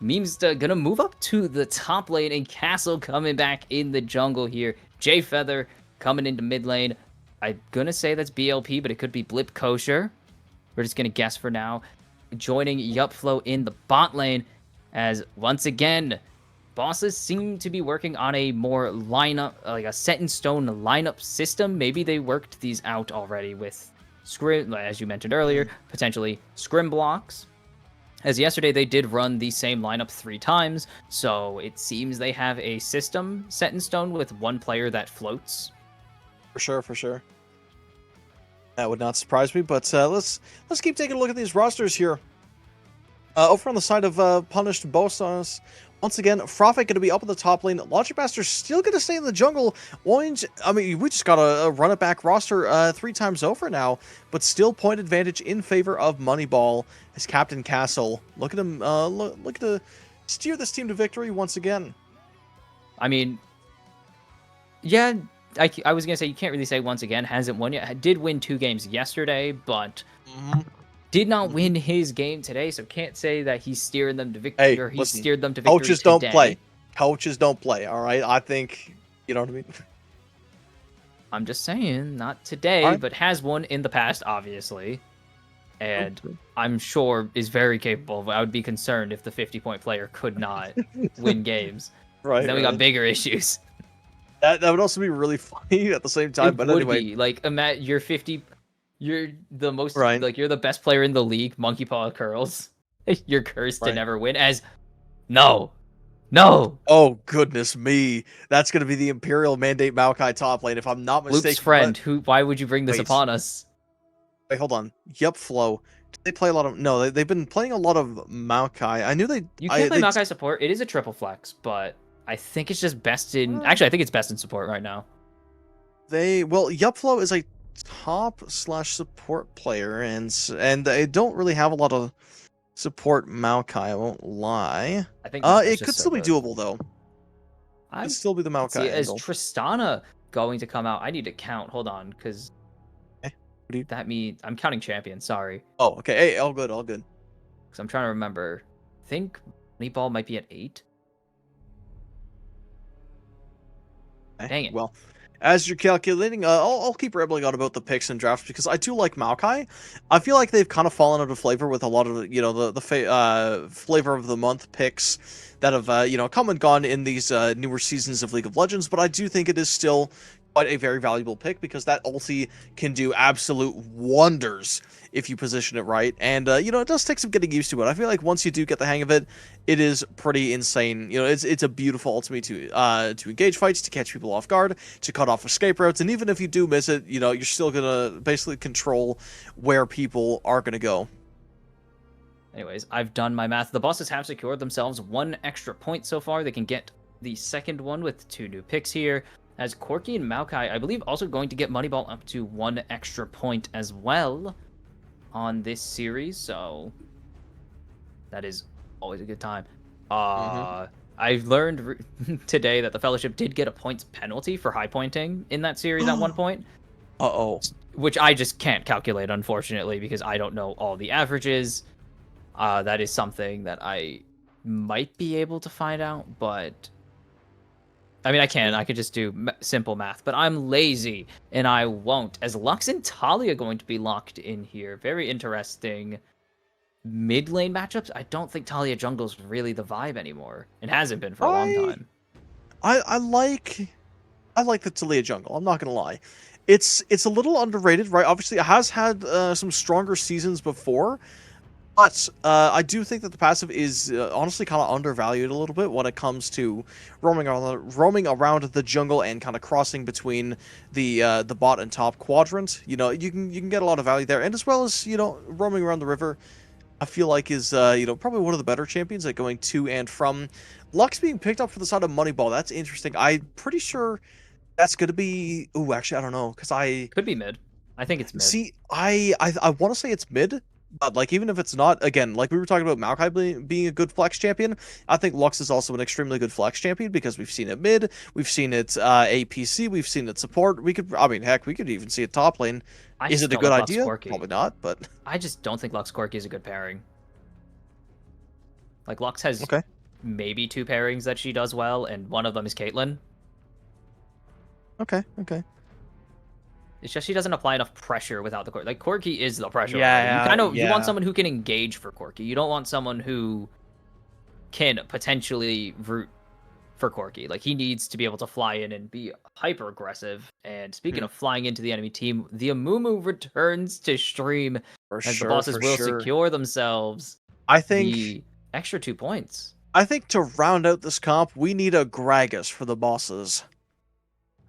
Memesta gonna move up to the top lane, and Castle coming back in the jungle here. J Feather coming into mid lane. I'm gonna say that's BLP, but it could be Blip Kosher. We're just gonna guess for now. Joining Yupflow in the bot lane, as once again, Bosses seem to be working on a more lineup, like a set in stone lineup system. Maybe they worked these out already with scrim, as you mentioned earlier, potentially scrim blocks. As yesterday, they did run the same lineup 3 times, so it seems they have a system set in stone with one player that floats. For sure, for sure. That would not surprise me, but let's keep taking a look at these rosters here. Over on the side of Punished Bossas, once again, Prophet going to be up in the top lane. Logic Master still going to stay in the jungle. Orange, I mean, we just got a run-it-back roster 3 times over now, but still point advantage in favor of Moneyball as Captain Castle. Look at him, look to steer this team to victory once again. I mean, yeah, I was going to say, you can't really say once again, hasn't won yet. Did win 2 games yesterday, but did not win his game today, so can't say that he's steering them to victory, Hey, or he listen, steered them to victory coaches today. don't play. Coaches don't play, all right? I think, you know what I mean? I'm just saying, not today, Alright. but has won in the past, obviously. And I'm sure is very capable of. I would be concerned if the 50-point player could not win games. Right. Then we got bigger issues. That would also be really funny at the same time, It but would anyway. be. Like, you're 50... You're the most, Right. like, you're the best player in the league, Monkey Paw Curls. You're cursed to Right. never win, as... No! Oh, goodness me. That's going to be the Imperial Mandate Maokai top lane, if I'm not mistaken. Luke's friend, why would you bring this Wait. upon us? Wait, hold on. Yupflow. Do they play a lot of... No, they've been playing a lot of Maokai. I knew they... You can't play Maokai support. It is a triple flex, but I think it's just best in... Actually, I think it's best in support right now. Well, Yupflow is a top/support player, and they don't really have a lot of support Maokai, I won't lie. I think it could still be doable, though. I Could still be the Maokai see, is angle. Tristana going to come out? I need to count. Hold on, because that means I'm counting champions. Sorry. Oh, okay. Hey, all good, all good. Because I'm trying to remember. I think Moneyball might be at 8. Dang it. Well, as you're calculating, I'll keep rambling on about the picks and drafts because I do like Maokai. I feel like they've kind of fallen out of flavor with a lot of, the flavor of the month picks that have, come and gone in these newer seasons of League of Legends, but I do think it is still quite a very valuable pick because that ulti can do absolute wonders if you position it right. And, you know, it does take some getting used to it. I feel like once you do get the hang of it, it is pretty insane. You know, it's a beautiful ultimate to engage fights, to catch people off guard, to cut off escape routes. And even if you do miss it, you know, you're still going to basically control where people are going to go. Anyways, I've done my math. The bosses have secured themselves 1 extra point so far. They can get the second one with 2 new picks here. As Corki and Maokai, I believe, also going to get Moneyball up to 1 extra point as well on this series. So that is always a good time. I've learned today that the Fellowship did get a points penalty for high pointing in that series at one point. Which I just can't calculate, unfortunately, because I don't know all the averages. That is something that I might be able to find out, but I mean, I can. I could just do simple math, but I'm lazy, and I won't. As Lux and Talia going to be locked in here. Very interesting mid lane matchups. I don't think Talia jungle's really the vibe anymore. It hasn't been for a long time. I like the Talia jungle. I'm not gonna lie. It's a little underrated, right? Obviously, it has had some stronger seasons before. But I do think that the passive is honestly kind of undervalued a little bit when it comes to roaming around the jungle and kind of crossing between the bot and top quadrant. You know, you can get a lot of value there, and as well as, you know, roaming around the river, I feel like is you know, probably one of the better champions at going to and from. Lux being picked up for the side of Moneyball, that's interesting. I'm pretty sure that's going to be. Ooh, actually, I don't know, because could be mid. I think it's mid. See, I want to say it's mid. But, like, even if it's not, again, like we were talking about Maokai being a good flex champion, I think Lux is also an extremely good flex champion because we've seen it mid, we've seen it APC, we've seen it support. I mean, heck, we could even see it top lane. Is it a good idea? Probably not, but I just don't think Lux Corki is a good pairing. Like, Lux has maybe 2 pairings that she does well, and one of them is Caitlyn. Okay. It's just she doesn't apply enough pressure without the Corki. Like, Corki is the pressure. Yeah, you want someone who can engage for Corki. You don't want someone who can potentially root for Corki. Like, he needs to be able to fly in and be hyper aggressive. And speaking of flying into the enemy team, the Amumu returns to stream as the bosses will secure themselves. I think the extra 2 points. I think to round out this comp, we need a Gragas for the bosses.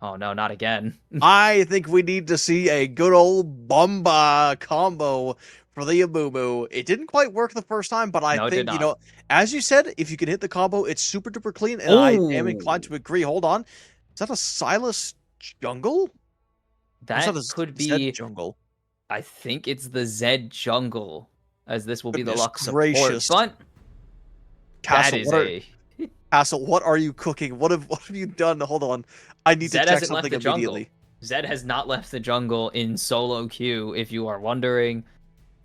Oh no, not again. I think we need to see a good old Bomba combo for the Amumu. It didn't quite work the first time, but I think, you know, as you said, if you can hit the combo, it's super duper clean, and I am inclined to agree. Hold on. Is that a Silas jungle? That could be Zed jungle. I think it's the Zed jungle, as this will be the Lux gracious. support. But Castle, Castle, what are you cooking? What have you done? Hold on. I need to check something immediately. Zed has not left the jungle in solo queue, if you are wondering.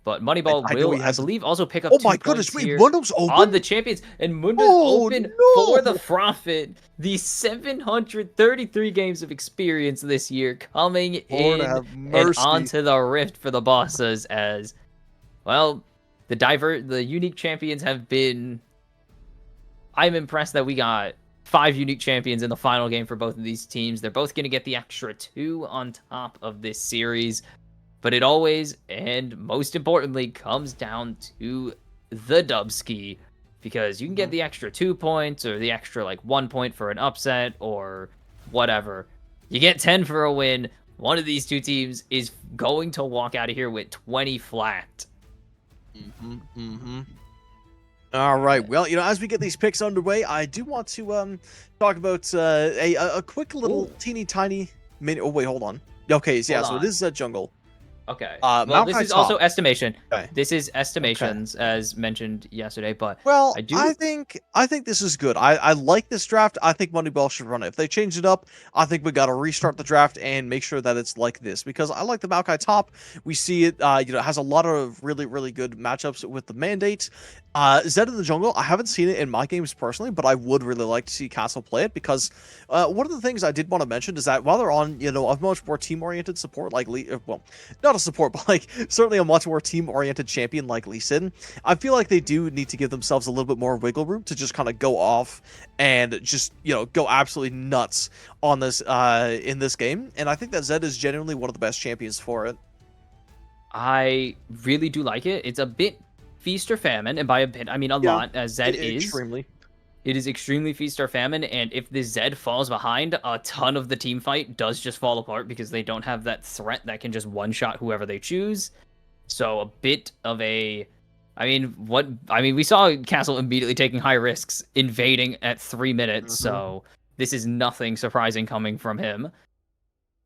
But Moneyball will, I believe, also pick up 2 points here Mundo's open on the champions. And Mundo's open for the profit. The 733 games of experience this year coming in and onto the Rift for the Bossas as, well, the unique champions have been... I'm impressed that we got 5 unique champions in the final game for both of these teams. They're both going to get the extra 2 on top of this series. But it always, and most importantly, comes down to the Dubski. Because you can get the extra 2 points, or the extra, like, 1 point for an upset, or whatever. You get 10 for a win. One of these 2 teams is going to walk out of here with 20 flat. All right. Well, you know, as we get these picks underway, I do want to talk about a quick little teeny tiny mini. Oh wait, hold on. Okay, so so this is a jungle. Okay. Well, this is also estimation. Okay. This is estimations, as mentioned yesterday. But well, I think this is good. I like this draft. I think Moneyball should run it. If they change it up, I think we got to restart the draft and make sure that it's like this, because I like the Maokai top. We see it. You know, it has a lot of really good matchups with the mandate, Zed in the Jungle, I haven't seen it in my games personally, but I would really like to see Castle play it because one of the things I did want to mention is that while they're on, a much more team-oriented support like well, not a support, but like certainly a much more team-oriented champion like Lee Sin, I feel like they do need to give themselves a little bit more wiggle room to just kind of go off and just, go absolutely nuts on this in this game. And I think that Zed is genuinely one of the best champions for it. I really do like it. It's a bit feast or famine, and by a bit I mean a lot, as Zed is. Extremely. It is extremely feast or famine, and if the Zed falls behind, a ton of the team fight does just fall apart because they don't have that threat that can just one-shot whoever they choose. So a bit of a... we saw Castle immediately taking high risks, invading at 3 minutes, so this is nothing surprising coming from him.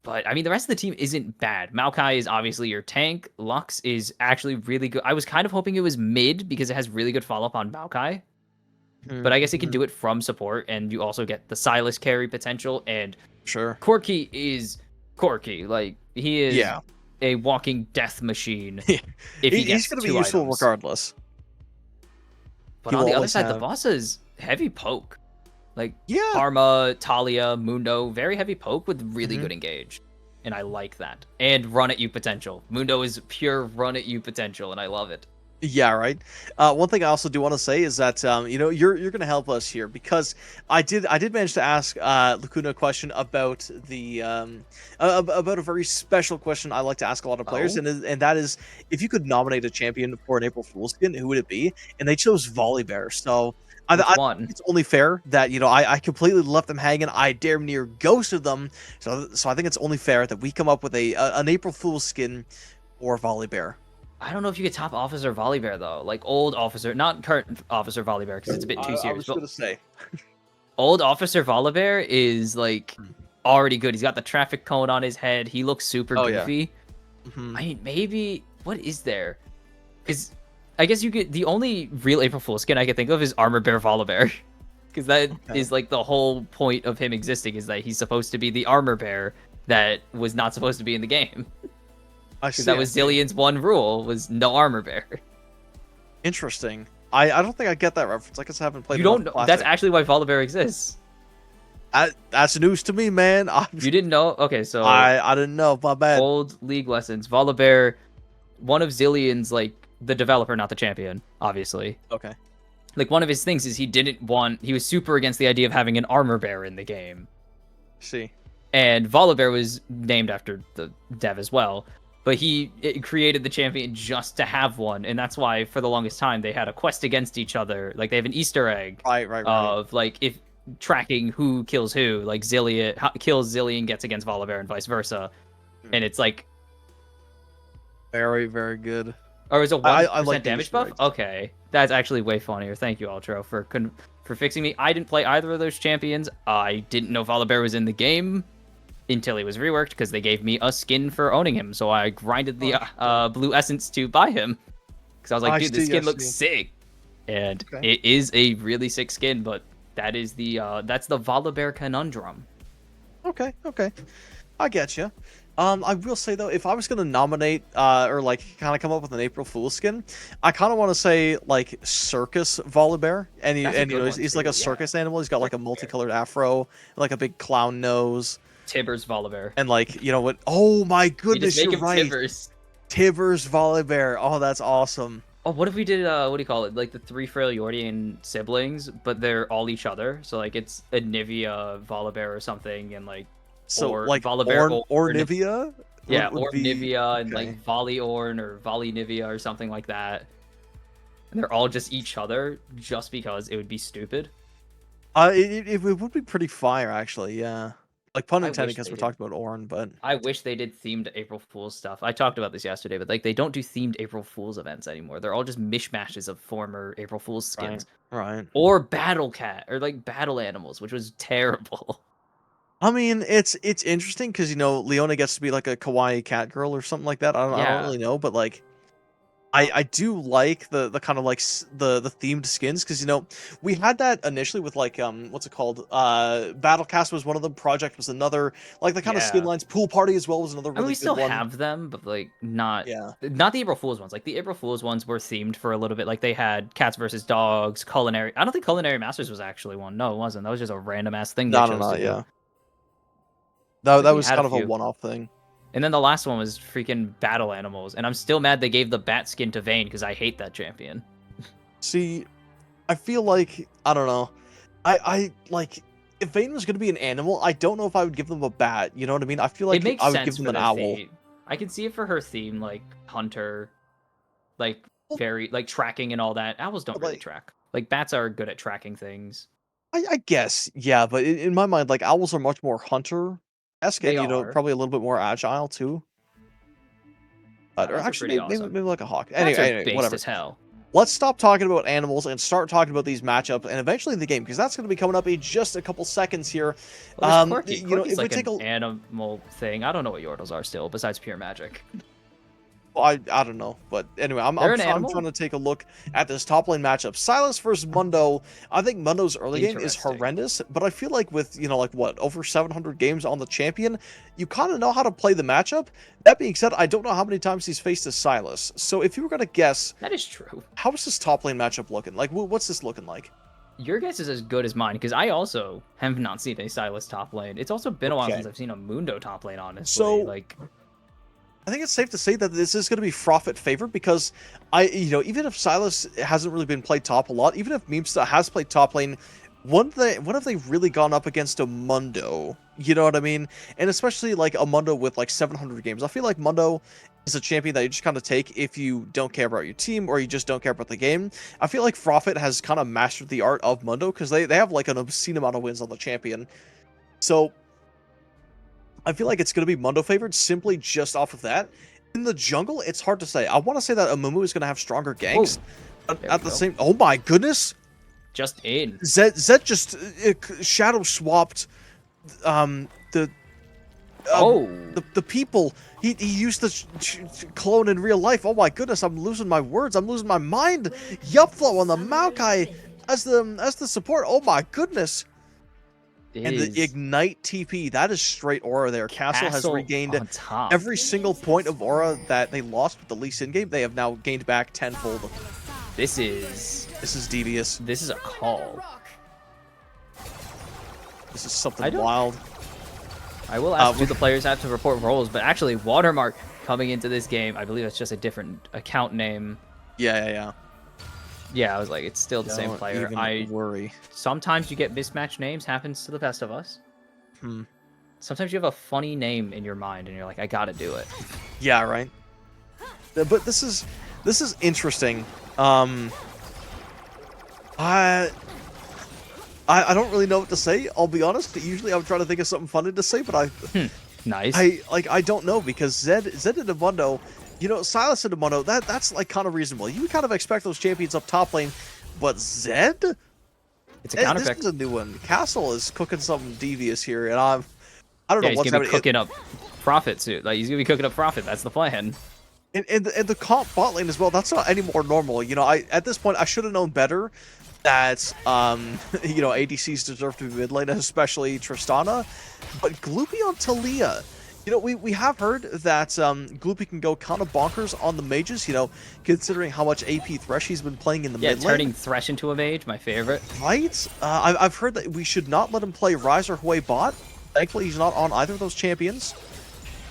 But, the rest of the team isn't bad. Maokai is obviously your tank. Lux is actually really good. I was kind of hoping it was mid because it has really good follow-up on Maokai. But I guess it can do it from support, and you also get the Silas carry potential, and Sure. Corki is Corki. Like, he is Yeah. a walking death machine Yeah. if he gets He's going to 2 be useful items. regardless. But He on will the other always side, the have- Bossas, heavy poke. Like, Yeah. Karma, Talia, Mundo, very heavy poke with really Mhm. good engage. And I like that. And run at you potential. Mundo is pure run at you potential, and I love it. Yeah, right. One thing I also do want to say is that you're going to help us here because I did manage to ask Lacuna a question about the about a very special question I like to ask a lot of players, Oh? and that is if you could nominate a champion for an April Fool's skin, who would it be? And they chose Volibear. So I Which think one? it's only fair that I completely left them hanging. I damn near ghosted them. So I think it's only fair that we come up with an April Fool's skin for Volibear. I don't know if you get top Officer Volibear, though. Like, old Officer, not current Officer Volibear, because it's a bit too I serious. was But going to say. old Officer Volibear is, like, already good. He's got the traffic cone on his head. He looks super Oh, yeah. goofy. Mhm. Maybe... What is there? Because I guess you get... The only real April Fool's skin I can think of is Armor Bear Volibear. Because that is, like, the whole point of him existing, is that he's supposed to be the Armor Bear that was not supposed to be in the game. Because that was Zillion's one rule, was no Armor Bear. Interesting. I don't think I get that reference. I guess I haven't played. You don't enough know. That's Classic. actually why Volibear exists. That's news to me, man. You didn't know? Okay, so I didn't know. My bad. old League lessons. Volibear, one of Zillion's, like, the developer, not the champion, obviously. Okay. Like, one of his things is he was super against the idea of having an Armor Bear in the game. See. And Volibear was named after the dev as well. But he created the champion just to have one, and that's why for the longest time they had a quest against each other. Like, they have an Easter egg Right. of, like, if tracking who kills who, like Zillion kills Zillion gets against Volibear and vice versa. And it's like, Very, very good. or is a 1% I like the damage Easter buff? eggs. Okay, that's actually way funnier. Thank you, Ultro, for fixing me. I didn't play either of those champions. I didn't know Volibear was in the game until he was reworked, because they gave me a skin for owning him. So I grinded the blue essence to buy him, because I was like, dude, this skin looks sick. And it is a really sick skin, but that is that's the Volibear conundrum. Okay. I get you. I will say though, if I was gonna nominate or like kind of come up with an April Fool's skin, I kind of want to say like Circus Volibear, and That's a good one, he's like too, a circus animal. He's got like a multicolored afro, like a big clown nose, Tibbers Volibear. and like what? Oh my You goodness, just make you're him right. Tibbers. Tibbers Volibear. Oh, that's awesome. Oh, what if we did, what do you call it? Like the 3 Freljordian siblings, but they're all each other. So, like, it's a Nivea Volibear or something, and, like, So or like Volibear or Nivea. Yeah, would or be- Nivea and, okay. like, Volley Orn or Volley Nivea or something like that. And they're all just each other, just because it would be stupid. It would be pretty fire, actually. Yeah. Like pun I intended, wish because they we're did. talking about Orn, but I wish they did themed April Fool's stuff. I talked about this yesterday, but, like, they don't do themed April Fool's events anymore. They're all just mishmashes of former April Fool's skins. right. Or Battle Cat, or, like, Battle Animals, which was terrible. I mean, it's interesting because Leona gets to be like a kawaii cat girl or something like that. I don't Yeah. really know, but like, I do like the kind of like the themed skins, because you know we had that initially with like what's it called, Battlecast was one of them, Project was another, like the kind of skin Yeah. lines, Pool Party as well was another I mean, really we good still one. have them, but like not Yeah. not the April Fools ones. Like the April Fools ones were themed for a little bit. Like they had Cats versus Dogs, Culinary. I don't think Culinary Masters was actually one. No, it wasn't. That was just a random ass thing they No, chose to do. yeah. That We was had kind of a few. one-off thing. And then the last one was freaking Battle Animals, and I'm still mad they gave the bat skin to Vayne because I hate that champion. See, I feel like, I don't know. I like, if Vayne was going to be an animal, I don't know if I would give them a bat. You know what I mean? I feel like It makes I would sense give them for an their owl. theme. I can see it for her theme, like Hunter, like very like tracking and all that. Owls don't really Like- track. Like bats are good at tracking things. I guess, yeah, but in my mind, like, owls are much more hunter-esque, They and, you know, are. probably a little bit more agile, too. Or Bats are actually, pretty maybe, awesome. maybe like a hawk. Bats are Anyway, based whatever. as hell. Let's stop talking about animals and start talking about these matchups and eventually the game, because that's going to be coming up in just a couple seconds here. Well, there's Quirky. You know, Quirky's if we like take an a, animal thing. I don't know what Yordles are still, besides pure magic. I don't know, but anyway, I'm They're an trying animal? to take a look at this top lane matchup. Silas versus Mundo. I think Mundo's early game is Interesting. horrendous, but I feel like with, you know, like what, over 700 games on the champion, you kind of know how to play the matchup. That being said, I don't know how many times he's faced a Silas. So if you were gonna guess, That is true. how is this top lane matchup looking? Like, what's this looking like? Your guess is as good as mine, because I also have not seen a Silas top lane. It's also been a while Okay. since I've seen a Mundo top lane, honestly. So- like, I think it's safe to say that this is going to be Prophet favored, because you know, even if Silas hasn't really been played top a lot, even if Memesta has played top lane, when have they really gone up against a Mundo? You know what I mean? And especially like a Mundo with like 700 games. I feel like Mundo is a champion that you just kind of take if you don't care about your team or you just don't care about the game. I feel like Prophet has kind of mastered the art of Mundo, because they have like an obscene amount of wins on the champion. So I feel like it's going to be Mundo favored simply just off of that. In the jungle, it's hard to say. I want to say that Amumu is going to have stronger ganks. But there at we the go. same... Oh my goodness! just in. Zed just shadow swapped the people. He used the clone in real life. Oh my goodness, I'm losing my words. I'm losing my mind. Yupflow on the Maokai as the support. Oh my goodness. And the Ignite TP, that is straight aura there. Castle has regained on top. every single point of aura that they lost with the Lee Sin game. They have now gained back tenfold. This is devious. this is a call. This is something wild. I will ask do the players have to report roles, but actually Watermark coming into this game, I believe it's just a different account name. Yeah. Yeah, I was like, it's still the same Don't player. even I worry. sometimes you get mismatched names, happens to the best of us. Sometimes you have a funny name in your mind and you're like, I gotta do it. Yeah, right. But this is interesting. I don't really know what to say. I'll be honest. Usually I would try to think of something funny to say, but Nice. I don't know, because Zed and Mundo, you know, Silas and Mundo, that's like kind of reasonable. You would kind of expect those champions up top lane, but Zed? It's a counter This pick. is a new one. Castle is cooking something devious here, and I don't know Yeah, he's what's gonna be happening. cooking up profit too. Like he's gonna be cooking up profit. That's the plan. And the comp bot lane as well, that's not any more normal. You know, at this point I should have known better that you know, ADCs deserve to be mid lane, especially Tristana. But Gloopy on Talia. You know, we have heard that Gloopy can go kind of bonkers on the mages, you know, considering how much AP Thresh he's been playing in the Yeah, mid lane. turning Thresh into a mage, my favorite. Right? I've heard that we should not let him play Ryze or Hwei bot. Thankfully, he's not on either of those champions.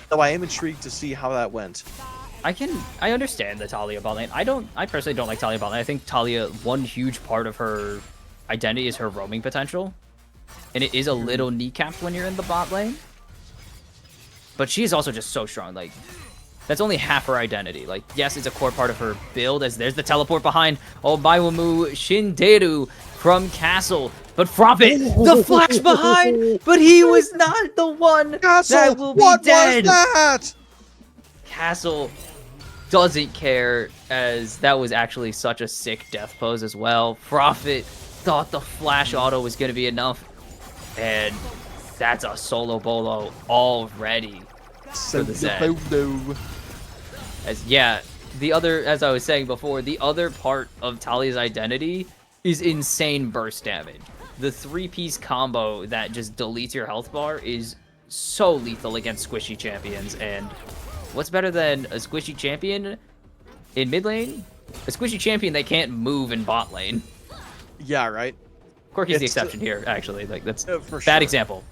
Though I am intrigued to see how that went. I understand the Talia bot lane. I personally don't like Talia bot lane. I think Talia, one huge part of her identity is her roaming potential. And it is a little kneecapped when you're in the bot lane. But she's also just so strong. Like, that's only half her identity. Like, yes, it's a core part of her build, as there's the teleport behind. Oh, Maiwamu Shinderu from Castle. But Prophet, the flash behind, but he was not the one that will be dead. Was that? Castle doesn't care, as that was actually such a sick death pose as well. Prophet thought the flash auto was going to be enough, and that's a solo bolo already for the Zed. As yeah, the other, as I was saying before, the other part of Talia's identity is insane burst damage. The 3-piece combo that just deletes your health bar is so lethal against squishy champions, and what's better than a squishy champion in mid lane? A squishy champion that can't move in bot lane. Yeah, right. Corky's the exception here, actually. Like, that's for bad sure. example,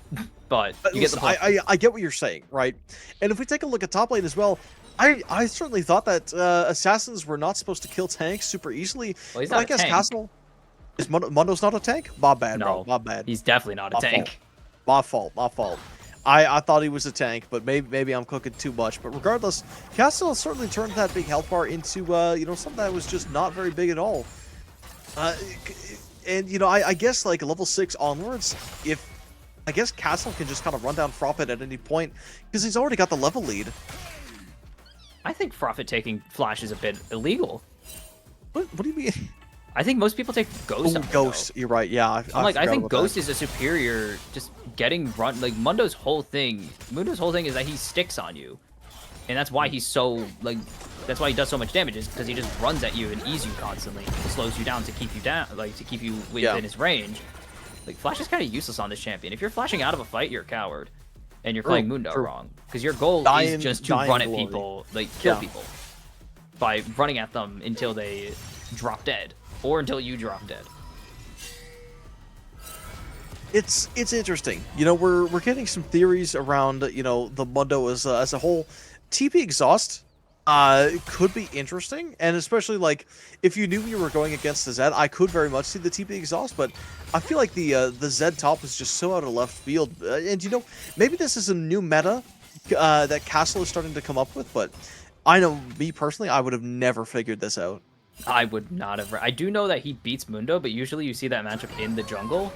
but you get the Listen, point. I get what you're saying, right? And if we take a look at top lane as well, I certainly thought that assassins were not supposed to kill tanks super easily. Well, he's but not I a guess tank. Castle is Mundo's not a tank. My bad, No, bro. My bad. he's definitely not a My tank. My fault. My fault. I thought he was a tank, but maybe I'm cooking too much. But regardless, Castle certainly turned that big health bar into you know, something that was just not very big at all. And you know, I guess like level 6 onwards, if I guess Castle can just kind of run down Froppet at any point because he's already got the level lead. I think Froppet taking Flash is a bit illegal. What do you mean? I think most people take Ghost. Oh, on Ghost. You're right. Yeah. I forgot think about Ghost that. is a superior, just getting run. Like, Mundo's whole thing is that he sticks on you. And that's why he's so, like, that's why he does so much damage, is because he just runs at you and eats you constantly. Slows you down to keep you down, like, to keep you within his range. Like, Flash is kind of useless on this champion. If you're flashing out of a fight, you're a coward. And you're playing Mundo wrong. Because your goal is just to run at glory. people, like, kill people. By running at them until they drop dead. Or until you drop dead. It's interesting. You know, we're getting some theories around, you know, the Mundo as a whole. TP exhaust could be interesting, and especially like if you knew you were going against the Zed, I could very much see the TP exhaust. But I feel like the Zed top is just so out of left field. And you know, maybe this is a new meta that Castle is starting to come up with. But I know me personally, I would have never figured this out. I would not have. I do know that he beats Mundo, but usually you see that matchup in the jungle.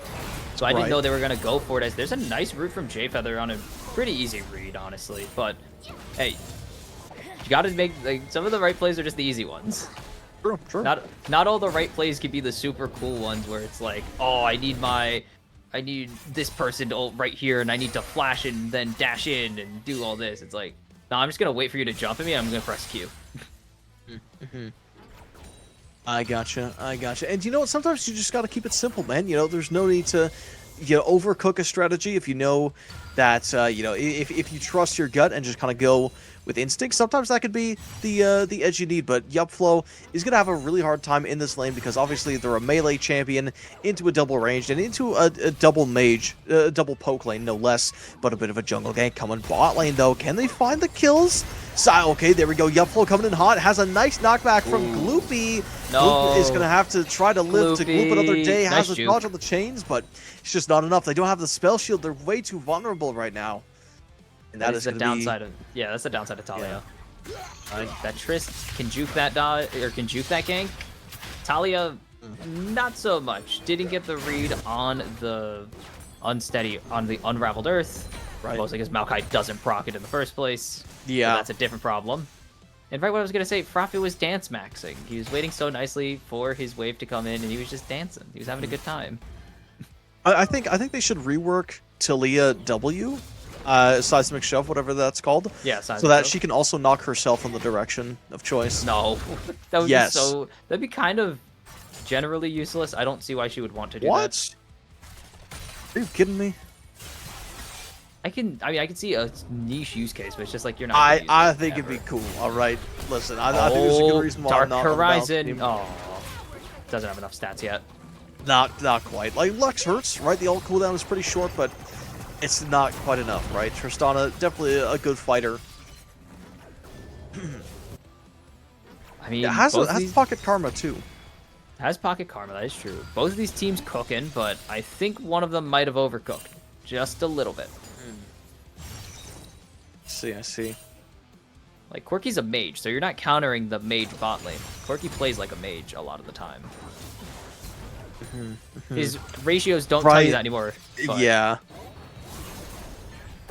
So I didn't know they were going to go for it. As there's a nice route from J-Feather on a pretty easy read, honestly. But, hey, you got to make, like, some of the right plays are just the easy ones. True, true. Not all the right plays can be the super cool ones where it's like, oh, I need this person to ult right here, and I need to flash and then dash in and do all this. It's like, no, I'm just going to wait for you to jump at me, and I'm going to press Q. I gotcha. And you know what? Sometimes you just got to keep it simple, man. You know, there's no need to, you know, overcook a strategy if you know that, you know, if you trust your gut and just kind of go with instinct. Sometimes that could be the edge you need, but Yupflow is going to have a really hard time in this lane because obviously they're a melee champion into a double ranged and into a double mage, double poke lane, no less, but a bit of a jungle gank coming bot lane, though. Can they find the kills? So, okay, there we go. Yupflow coming in hot, has a nice knockback from Gloopy. No. Gloop is going to have to try to live to Gloop another day, has Nice a juke. dodge on the chains, but it's just not enough. They don't have the spell shield. They're way too vulnerable right now. And That is the gonna downside of that's the downside of Talia. That Trist can juke that can juke that gank. Talia, not so much. Didn't get the read on the unraveled earth. Right. Mostly because Maokai doesn't proc it in the first place. Yeah. So that's a different problem. And right what I was gonna say, Frafi was dance maxing. He was waiting so nicely for his wave to come in, and he was just dancing. He was having a good time. I think they should rework Talia W, seismic shove, whatever that's called. Yeah, so that she can also knock herself in the direction of choice. No, that would Yes. be so. That'd be kind of generally useless. I don't see why she would want to do that. What? Are you kidding me? I mean, I can see a niche use case, but it's just like you're not. I think it'd be cool. All right, listen, I think there's a good reason why Dark I'm not on the balance Horizon. team. Oh, doesn't have enough stats yet. Not quite. Like Lux hurts, right? The ult cooldown is pretty short, but it's not quite enough, right? Tristana, definitely a good fighter. I mean, Yeah, has these, pocket karma too. has pocket karma. That is true. Both of these teams cooking, but I think one of them might have overcooked just a little bit. I see. Like Corky's a mage, so you're not countering the mage bot lane. Corky plays like a mage a lot of the time. His ratios don't tell you that anymore. But Yeah.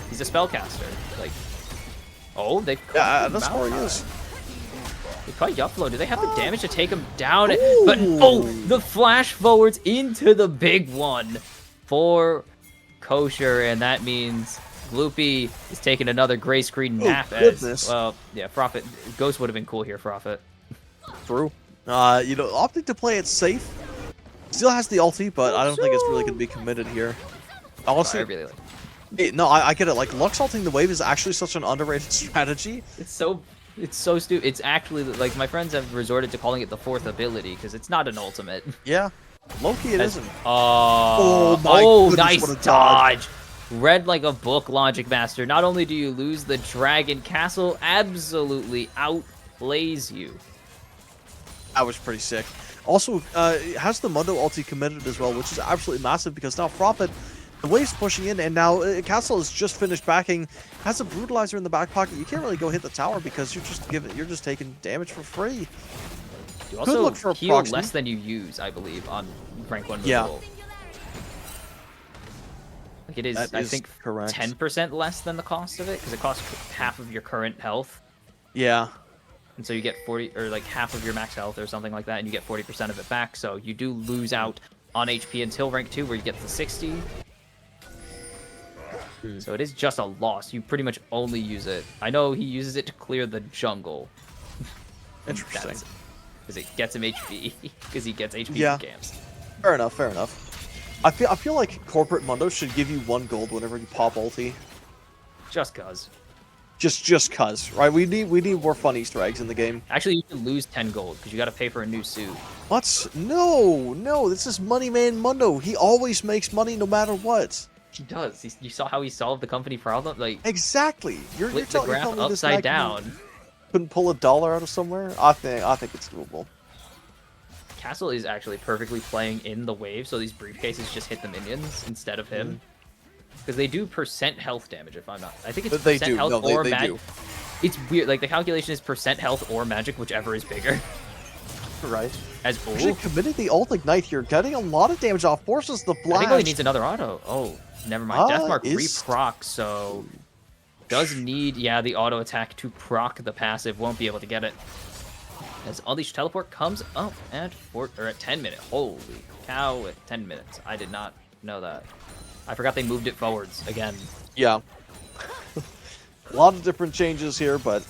he's a spellcaster. Like, oh, they've Yeah, that's where he is. They caught Yupflow. Do they have the damage to take him down? But oh, the flash forwards into the big one for Kosher, and that means Gloopy is taking another gray screen nap. Goodness. Well, yeah, Prophet. Ghost would have been cool here, Prophet. True. You know, opting to play it safe. Still has the ulti, but I don't think it's really going to be committed here. Honestly, I really like. no, I get it. Like, Lux ulting the wave is actually such an underrated strategy. It's so stupid. It's actually like my friends have resorted to calling it the fourth ability because it's not an ultimate. Yeah. Low-key it isn't. Oh my goodness, nice what a dodge. Read like a book, Logic Master. Not only do you lose the dragon, Castle absolutely outplays you. That was pretty sick. Also, it has the Mundo ulti committed as well, which is absolutely massive because now Prophet, the wave's pushing in, and now Castle has just finished backing, has a Brutalizer in the back pocket. You can't really go hit the tower because you're just taking damage for free. You Could also look for a heal proxy. less than you use, I believe, on rank 1 Yeah. Moneyball. Like it is, That I is think, correct. 10% less than the cost of it because it costs half of your current health. Yeah. And so you get 40 or like half of your max health or something like that, and you get 40% of it back. So you do lose out on HP until rank 2, where you get to 60. So it is just a loss. You pretty much only use it. I know he uses it to clear the jungle. Interesting. Because it gets him HP. Because he gets HP Yeah. from camps. Fair enough, fair enough. I feel like Corporate Mundo should give you 1 gold whenever you pop ulti. Just cause. Just cuz, right? We need more fun Easter eggs in the game. Actually, you can lose 10 gold because you got to pay for a new suit. What? No, this is Money Man Mundo. He always makes money no matter what. He does. You saw how he solved the company problem? Like, Exactly. You're flip the graph telling me this guy upside down. couldn't pull $1 out of somewhere? I think it's doable. Castle is actually perfectly playing in the wave, so these briefcases just hit the minions instead of him. Because they do percent health damage, if I'm not... I think it's They percent do. health No, they or do. magic. It's weird. Like, the calculation is percent health or magic, whichever is bigger. Right. As Actually, committing the ult ignite here, getting a lot of damage off, forces the I blast. think he needs another auto. Oh, never mind. Deathmark is- re-proc, so... Does need, yeah, the auto attack to proc the passive. Won't be able to get it. As Unleash Teleport comes up at 10 minutes. Holy cow, at 10 minutes. I did not know that. I forgot they moved it forwards again. Yeah. A lot of different changes here, but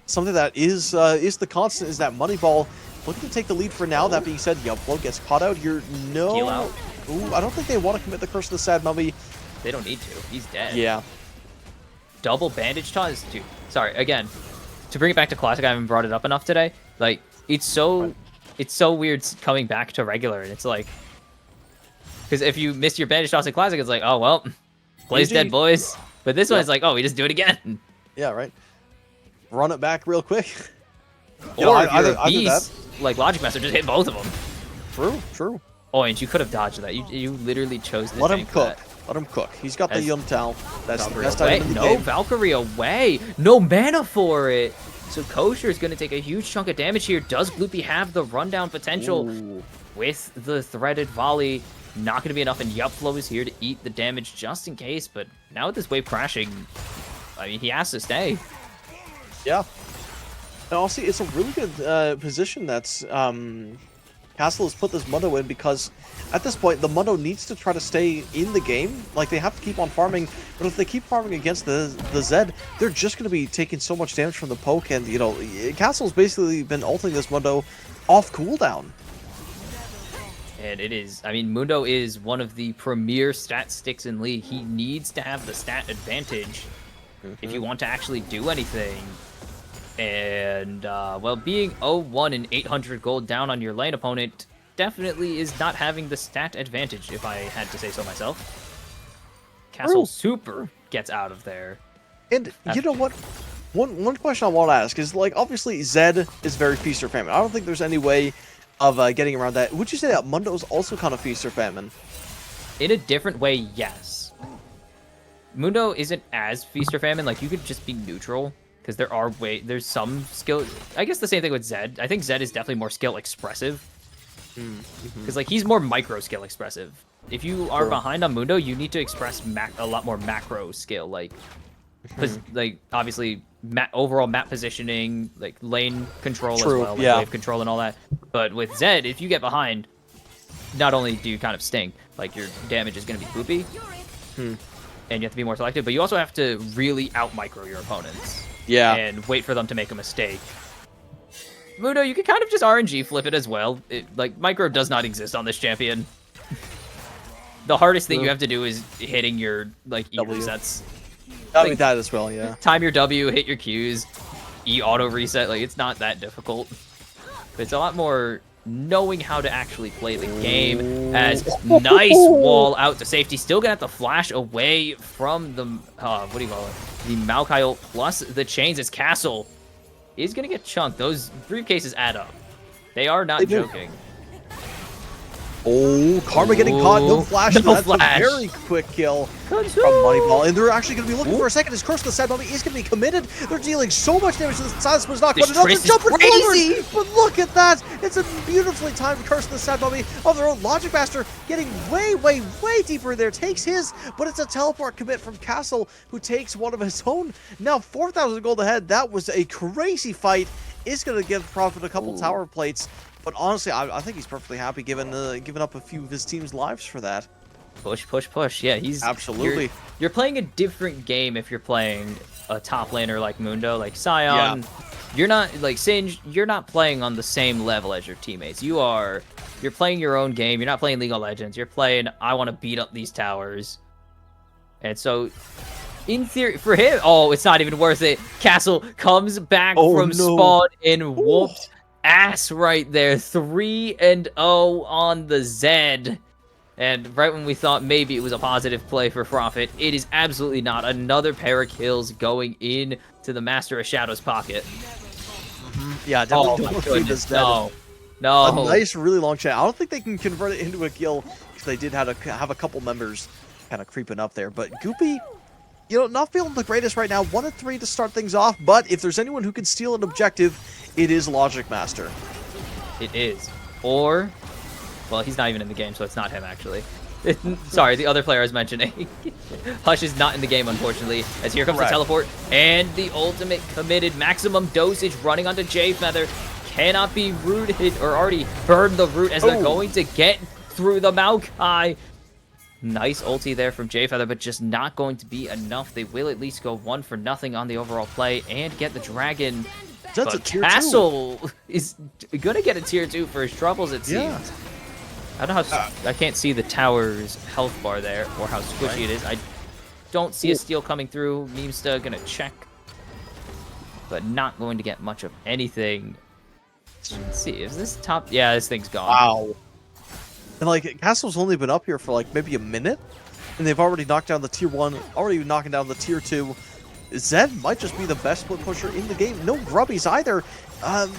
something that is the constant is that Moneyball looking to take the lead for now. That being said, Yubflow gets caught out here. No. Heal out. Ooh, I don't think they want to commit the Curse of the Sad Mummy. They don't need to. He's dead. Yeah. Double bandage toss, dude. Sorry, again. To bring it back to classic, I haven't brought it up enough today. Like, it's so weird coming back to regular, and it's like, because if you miss your bandage toss in classic, it's like, oh well, plays GG. dead, boys. But this one's like, oh, we just do it again. Yeah, right. Run it back real quick. You Or know, if you're a I did that. beast, like Logic Master, just hit both of them. True. Oh, and you could have dodged that. You literally chose to Let him tank cook. that. Let him cook. He's got the As Yumtal. That's the Valkyrie best away. item in the No, game. Valkyrie away. No mana for it. So Kosher is going to take a huge chunk of damage here. Does Gloopy have the rundown potential Ooh. with the threaded volley? Not going to be enough, and Yupflow is here to eat the damage just in case. But now with this wave crashing, I mean, he has to stay. Yeah. And also, it's a really good position that's Castle has put this Mundo in, because at this point, the Mundo needs to try to stay in the game. Like, they have to keep on farming, but if they keep farming against the Zed, they're just going to be taking so much damage from the poke, and, you know, Castle's basically been ulting this Mundo off cooldown. And it is, I mean, Mundo is one of the premier stat sticks in League. He needs to have the stat advantage if you want to actually do anything. And, well, being 0-1 and 800 gold down on your lane opponent definitely is not having the stat advantage, if I had to say so myself. Castle Super gets out of there. And you know what? One question I want to ask is, like, obviously Zed is very feast or famine. I don't think there's any way of getting around that. Would you say that Mundo is also kind of feast or famine? In a different way, yes. Mundo isn't as feast or famine. Like, you could just be neutral, because there's some skill. I guess the same thing with Zed. I think Zed is definitely more skill expressive. Because, like, he's more micro skill expressive. If you are behind on Mundo, you need to express a lot more macro skill. Like, obviously, overall map positioning, like lane control as well, like wave control and all that. But with Zed, if you get behind, not only do you kind of stink, like your damage is going to be poopy. and you have to be more selective, but you also have to really out-micro your opponents. Yeah. And wait for them to make a mistake. Mundo, you can kind of just RNG flip it as well. Like, micro does not exist on this champion. The hardest thing you have to do is hitting your, like, E W. resets. I mean, that as well, yeah. Time your W, hit your Qs, E auto reset. Like, it's not that difficult. But it's a lot more knowing how to actually play the game. As nice wall out to safety. Still gonna have to flash away from the, what do you call it? The Maokai ult plus the chains as Castle is gonna get chunked. Those briefcases add up. They are not joking. Oh, Karma getting caught. No flash. No That's flash. a very quick kill from Moneyball. And they're actually going to be looking for a second. His Curse of the Sad Mummy is going to be committed. They're dealing so much damage to the Silence was not This going Triss to jumping is forward. But look at that. It's a beautifully timed Curse of the Sad Mummy of their own. Logic Master getting way, way, way deeper in there. Takes his, but it's a teleport commit from Castle, who takes one of his own. Now 4,000 gold ahead. That was a crazy fight. Is going to give Prophet a couple tower plates. But honestly, I think he's perfectly happy giving up a few of his team's lives for that. Push, push, push. Yeah, he's absolutely. You're playing a different game if you're playing a top laner like Mundo, like Sion. Yeah. You're not like Singe. You're not playing on the same level as your teammates. You're playing your own game. You're not playing League of Legends. You're playing, I want to beat up these towers. And so, in theory, for him, oh, it's not even worth it. Castle comes back from spawn and whoops. Ass right there. 3-0 on the Zed. And right when we thought maybe it was a positive play for Prophet, it is absolutely not. Another pair of kills going in to the Master of Shadows pocket. Yeah, definitely don't feed this Zed. No. A nice, really long chat. I don't think they can convert it into a kill because they did have a couple members kind of creeping up there. But Goopy, you know, not feeling the greatest right now. 1-3 to start things off. But if there's anyone who can steal an objective, it is Logic Master. It is. Or, well, he's not even in the game, so it's not him, actually. Sorry, the other player I was mentioning. Hush is not in the game, unfortunately, as here comes the teleport. And the ultimate committed maximum dosage running onto J-Feather. Cannot be rooted, or already burned the root as they're going to get through the Maokai. Nice ulti there from J-Feather, but just not going to be enough. They will at least go 1-0 on the overall play and get the dragon. That's but a tier Castle is gonna get a tier 2 for his troubles, it seems. I don't know how I can't see the tower's health bar there or how squishy it is. I don't see a steal coming through. Memesta gonna check, but not going to get much of anything. Let's see, is this top? Yeah, this thing's gone. Wow. And like Castle's only been up here for like maybe a minute, and they've already knocked down the tier 1, already knocking down the tier 2. Zed might just be the best split pusher in the game. No grubbies either. And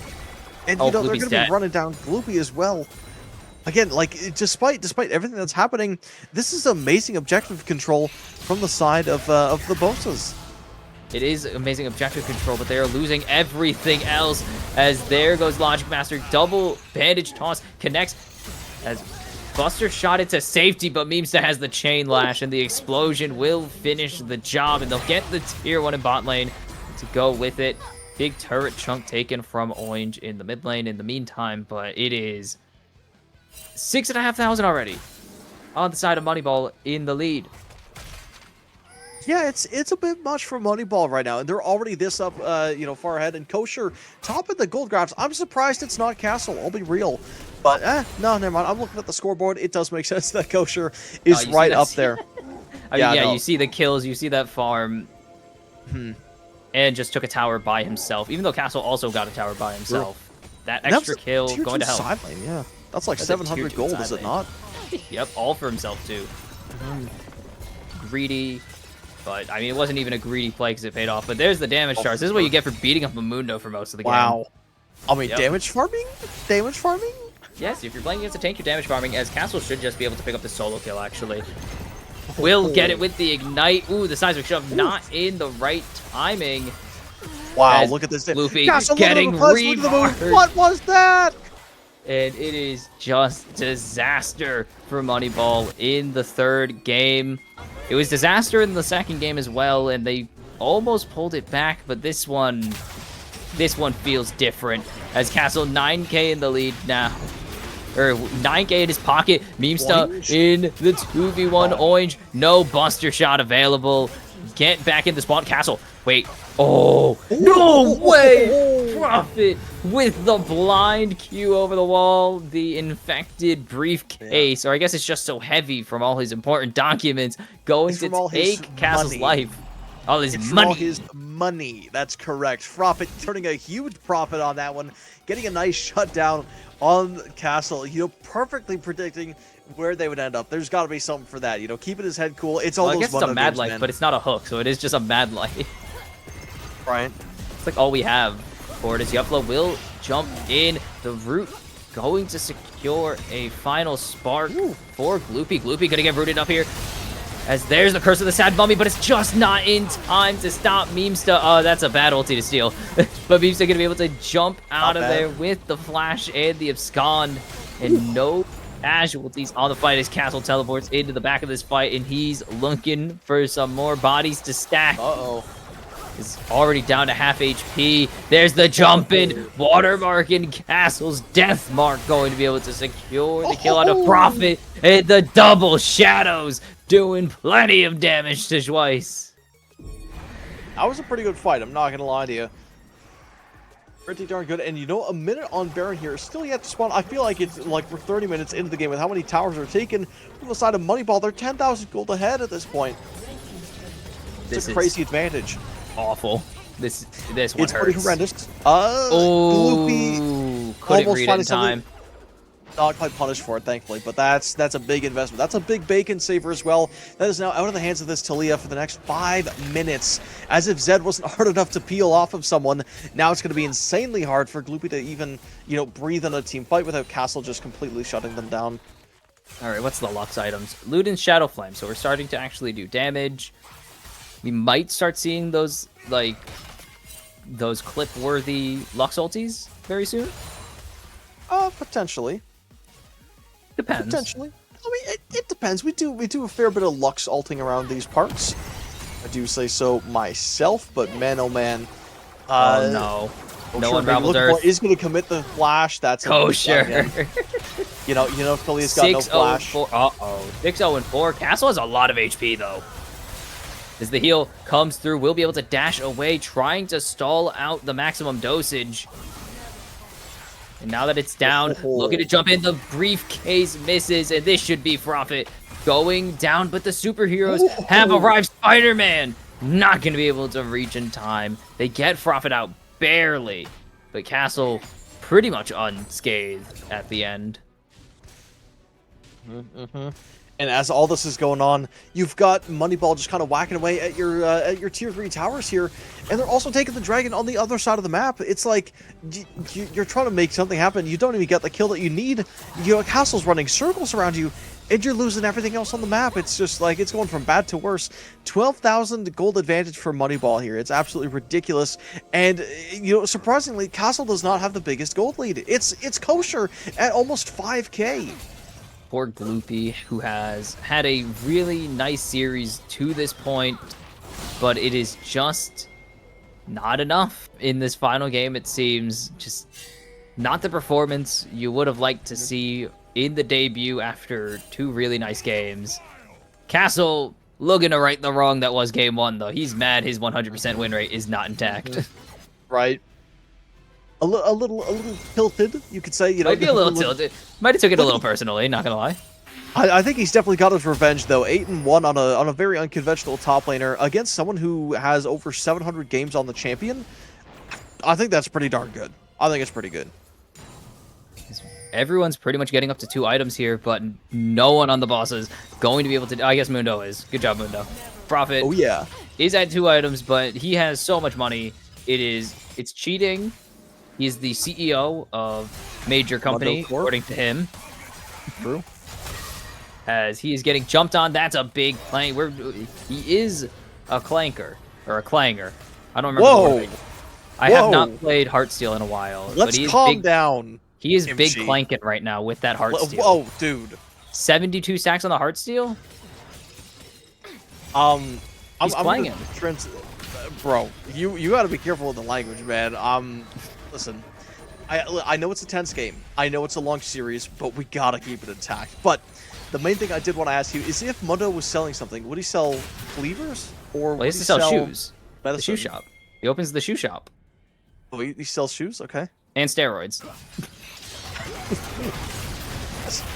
you know, they're going to be running down Gloopy as well. Again, like despite everything that's happening, this is amazing objective control from the side of the Bossas. It is amazing objective control, but they are losing everything else as there goes Logic Master. Double bandage toss connects as Buster shot it to safety, but Memesta has the chain lash, and the explosion will finish the job, and they'll get the tier 1 in bot lane to go with it. Big turret chunk taken from Orange in the mid lane in the meantime, but it is 6,500 already on the side of Moneyball in the lead. Yeah, it's a bit much for Moneyball right now, and they're already this up, you know, far ahead. And Kosher, top of the gold graphs. I'm surprised it's not Castle. I'll be real, but no, never mind. I'm looking at the scoreboard. It does make sense that Kosher is right up there. I mean, yeah, you see the kills, you see that farm, and just took a tower by himself. Even though Castle also got a tower by himself, that extra kill going to help. Side lane, yeah, that's like 700 gold, is it not? Yep, all for himself too. Greedy. But, I mean, it wasn't even a greedy play because it paid off. But there's the damage charge. This is what you get for beating up a Mundo for most of the game. Wow. I mean, damage farming? Damage farming? Yes, if you're playing against a tank, you're damage farming, as Castle should just be able to pick up the solo kill, actually. Will get it with the Ignite. Ooh, the seismic shove not in the right timing. Wow, look at this. Luffy Castle, getting remarked. What was that? And it is just disaster for Moneyball in the third game. It was disaster in the second game as well, and they almost pulled it back, but this one feels different, as Castle 9k in the lead now. or 9k in his pocket. Memesta Orange? in the 2v1 orange. No buster shot available. Get back in the spawn castle. Wait. Oh, no way! Prophet with the blind Q over the wall. The infected briefcase, or I guess it's just so heavy from all his important documents, going It's from all to his take Castle's money. life. All his It's from money. all his money. That's correct. Profit turning a huge profit on that one, getting a nice shutdown on Castle. You know, perfectly predicting where they would end up. There's got to be something for that. You know, keeping his head cool. It's all Well, I those guess it's a Mundo mad games, life, man. but it's not a hook, so it is just a mad life. Right. It's like all we have for it is Yupla will jump in. The root going to secure a final spark for Gloopy. Gloopy gonna get rooted up here. As there's the curse of the sad mummy, but it's just not in time to stop Memesta. Oh, that's a bad ulti to steal. But Memesta gonna be able to jump out of there with the flash and the abscond. And no casualties on the fight as Castle teleports into the back of this fight, and he's looking for some more bodies to stack. Uh-oh. Is already down to half HP. There's the jump in. Watermark in Castle's death mark going to be able to secure the kill on a Prophet. And the double shadows doing plenty of damage to Schweiss. That was a pretty good fight. I'm not going to lie to you. Pretty darn good. And you know, a minute on Baron here, still yet to spawn. I feel like it's like we're 30 minutes into the game with how many towers are taken from the side of Moneyball. They're 10,000 gold ahead at this point. It's a crazy advantage. Awful. This one It's hurts. pretty horrendous. Oh, Gloopy couldn't almost read it in finding something. time. Not quite punished for it, thankfully, but that's a big investment. That's a big bacon saver as well. That is now out of the hands of this Talia for the next 5 minutes. As if Zed wasn't hard enough to peel off of someone, now it's going to be insanely hard for Gloopy to even, you know, breathe in a team fight without Castle just completely shutting them down. All right, what's the Lux items? Luden's Shadow Flame, so we're starting to actually do damage. We might start seeing those, like, those clip-worthy Lux ultis very soon. Potentially. Depends. Potentially. I mean, it depends. We do a fair bit of Lux ulting around these parts. I do say so myself, but man, oh man. Oh no. No Unraveled Earth. Is going to commit the flash. That's kosher. You know, Talia's got no flash. 6-0-4. Uh-oh. 6-0-4. Castle has a lot of HP, though. As the heal comes through, we'll be able to dash away, trying to stall out the maximum dosage. And now that it's down, looking to jump in, the briefcase misses, and this should be Prophet going down, but the superheroes have arrived. Spider-Man not going to be able to reach in time. They get Prophet out barely, but Castle pretty much unscathed at the end. And as all this is going on, you've got Moneyball just kind of whacking away at your tier 3 towers here, and they're also taking the dragon on the other side of the map. It's like you're trying to make something happen. You don't even get the kill that you need. Your Castle's running circles around you, and you're losing everything else on the map. It's just like it's going from bad to worse. 12,000 gold advantage for Moneyball here. It's absolutely ridiculous. And you know, surprisingly, Castle does not have the biggest gold lead. It's kosher at almost 5k. Poor Gloopy, who has had a really nice series to this point, but it is just not enough in this final game, it seems. Just not the performance you would have liked to see in the debut after 2 really nice games. Castle looking to right the wrong that was game 1, though. He's mad his 100% win rate is not intact. Right. A little tilted, you could say. You know, Might be a little tilted. Might have took it a little personally, not gonna lie. I think he's definitely got his revenge, though. 8-1 on a very unconventional top laner against someone who has over 700 games on the champion. I think that's pretty darn good. I think it's pretty good. Everyone's pretty much getting up to 2 items here, but no one on the boss is going to be able to... I guess Mundo is. Good job, Mundo. Prophet is at 2 items, but he has so much money. It's cheating. He's the CEO of major company, according to him. True. As he is getting jumped on, that's a big plank. He is a clanker, or a clanger. I don't remember the word. I have not played Heartsteel in a while. Let's calm down. He is big clanking right now with that Heartsteel. Whoa, dude. 72 stacks on the Heartsteel? He's clanging. Bro, you got to be careful with the language, man. Listen, I know it's a tense game. I know it's a long series, but we gotta keep it intact. But the main thing I did want to ask you is if Mundo was selling something, would he sell cleavers or Well, he would has he to sell sell shoes. The medicine? shoe shop. He opens the shoe shop. Oh, he sells shoes. Okay, And steroids.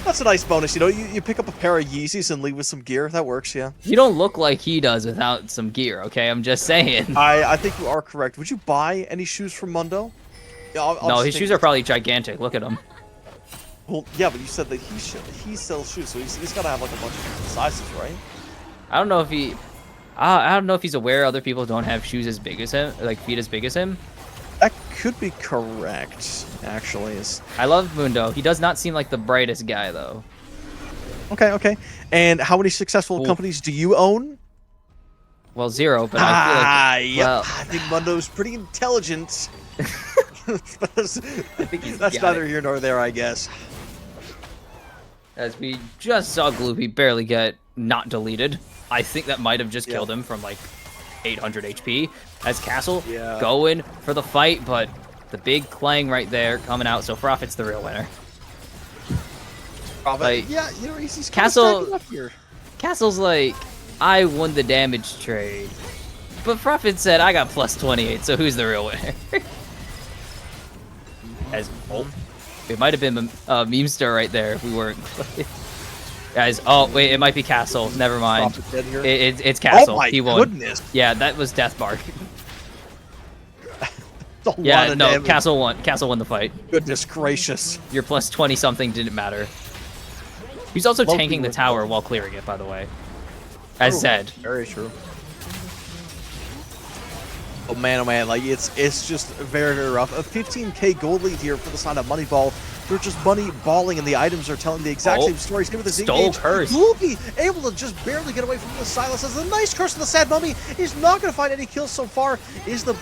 that's a nice bonus. You know, you pick up a pair of Yeezys and leave with some gear. That works. Yeah. You don't look like he does without some gear, okay? I'm just saying. I think you are correct. Would you buy any shoes from Mundo? Yeah, I'll No, just his take- shoes are probably gigantic. Look at him. Well, yeah, but you said that he sells shoes, so he's got to have like a bunch of different sizes, right? I don't know if he... I don't know if he's aware other people don't have shoes as big as him, like feet as big as him. That could be correct, actually. I love Mundo. He does not seem like the brightest guy, though. Okay. And how many successful companies do you own? Well, 0, but I feel like... Yep. Well, I think Mundo's pretty intelligent. that's I think he's that's got neither it. here nor there, I guess. As we just saw Gloopy barely get not deleted. I think that might have just killed him from like 800 HP. As Castle going for the fight, but the big clang right there coming out, so Profit's the real winner. Like, Yeah, you know, he's Castle- stacking up here. Castle's like, I won the damage trade. But Profit said, I got plus 28, so who's the real winner? As, it might have been a Memester right there if we weren't. Guys, oh, wait, it might be Castle. Never mind. Profit dead here. It's Castle. Oh my He won. goodness. Yeah, that was Death Mark. That's a lot Yeah, of no, damage. Castle won. Castle won the fight. Goodness gracious. Your plus 20 something didn't matter. He's also Loki tanking the was tower while clearing it, by the way. As True. said. Very true. Oh man, like it's just very, very rough. A 15k gold lead here for the side of Moneyball. They're just money balling, and the items are telling the exact same story. Same with the Stole curse. Loopy able to just barely get away from the Silas. As a nice curse of the sad mummy is not going to find any kills so far. Is the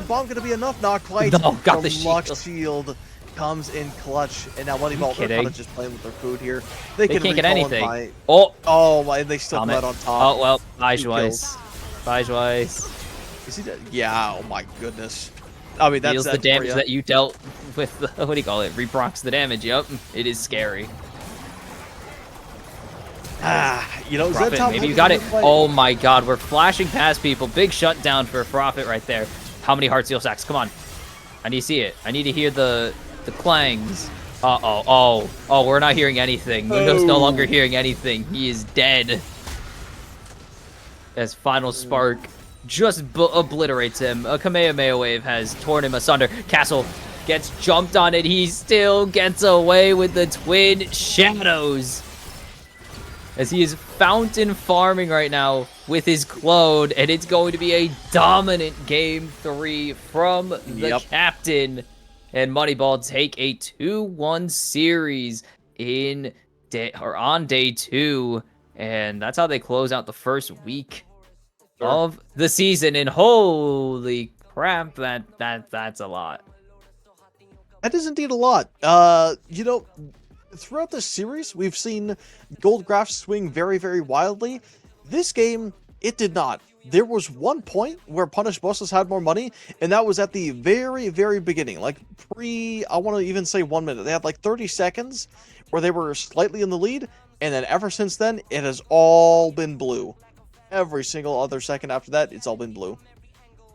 bomb going to be enough? Not quite. No, got the locked shield comes in clutch, and now Moneyball they're kind of just playing with their food here. They can can't get recall anything. by- Oh, Oh my! They still come Comment. out on top. oh well, bye Two Schweiss. Bye Schweiss. Is he dead? Yeah. Oh my goodness. I mean, that's Deals the for damage ya. that you dealt with, what do you call it? Reprocs the damage, yep. It is scary. You know, Profit, Zed maybe you got it. Oh my god, we're flashing past people. Big shutdown for Profit right there. How many heart seal sacks? Come on. I need to see it. I need to hear the clangs. Uh-oh. Oh, we're not hearing anything. Mundo's no longer hearing anything. He is dead. As Final Spark just obliterates him. A Kamehameha Wave has torn him asunder. Castle gets jumped on it. He still gets away with the Twin Shadows. As he is fountain farming right now with his clone, and it's going to be a dominant game 3 from the captain. And Moneyball take a 2-1 series on day 2. And that's how they close out the first week of the season. And holy crap, that's a lot. That is indeed a lot. You know, throughout this series, we've seen gold graphs swing very, very wildly. This game, it did not. There was one point where Punished Bossas had more money, and that was at the very, very beginning. Like I want to even say 1 minute. They had like 30 seconds where they were slightly in the lead, and then ever since then, it has all been blue. Every single other second after that, it's all been blue.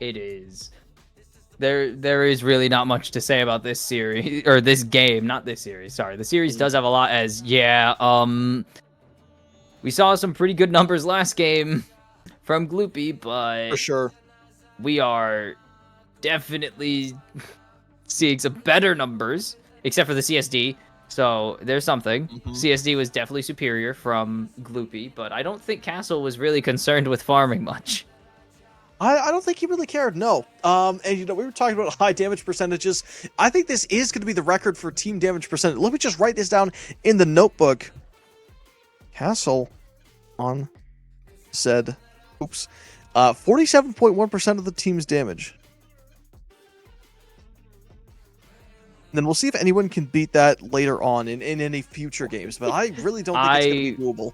It is. There is really not much to say about this series, or this game, not this series, sorry. The series does have a lot as, we saw some pretty good numbers last game from Gloopy, but For sure. we are definitely seeing some better numbers, except for the CSD. So there's something. CSD was definitely superior from Gloopy, but I don't think Castle was really concerned with farming much. I don't think he really cared, no. And you know, we were talking about high damage percentages. I think this is going to be the record for team damage percentage. Let me just write this down in the notebook. Castle on said, 47.1% of the team's damage. And then we'll see if anyone can beat that later on in any future games. But I really don't think it's going to be doable.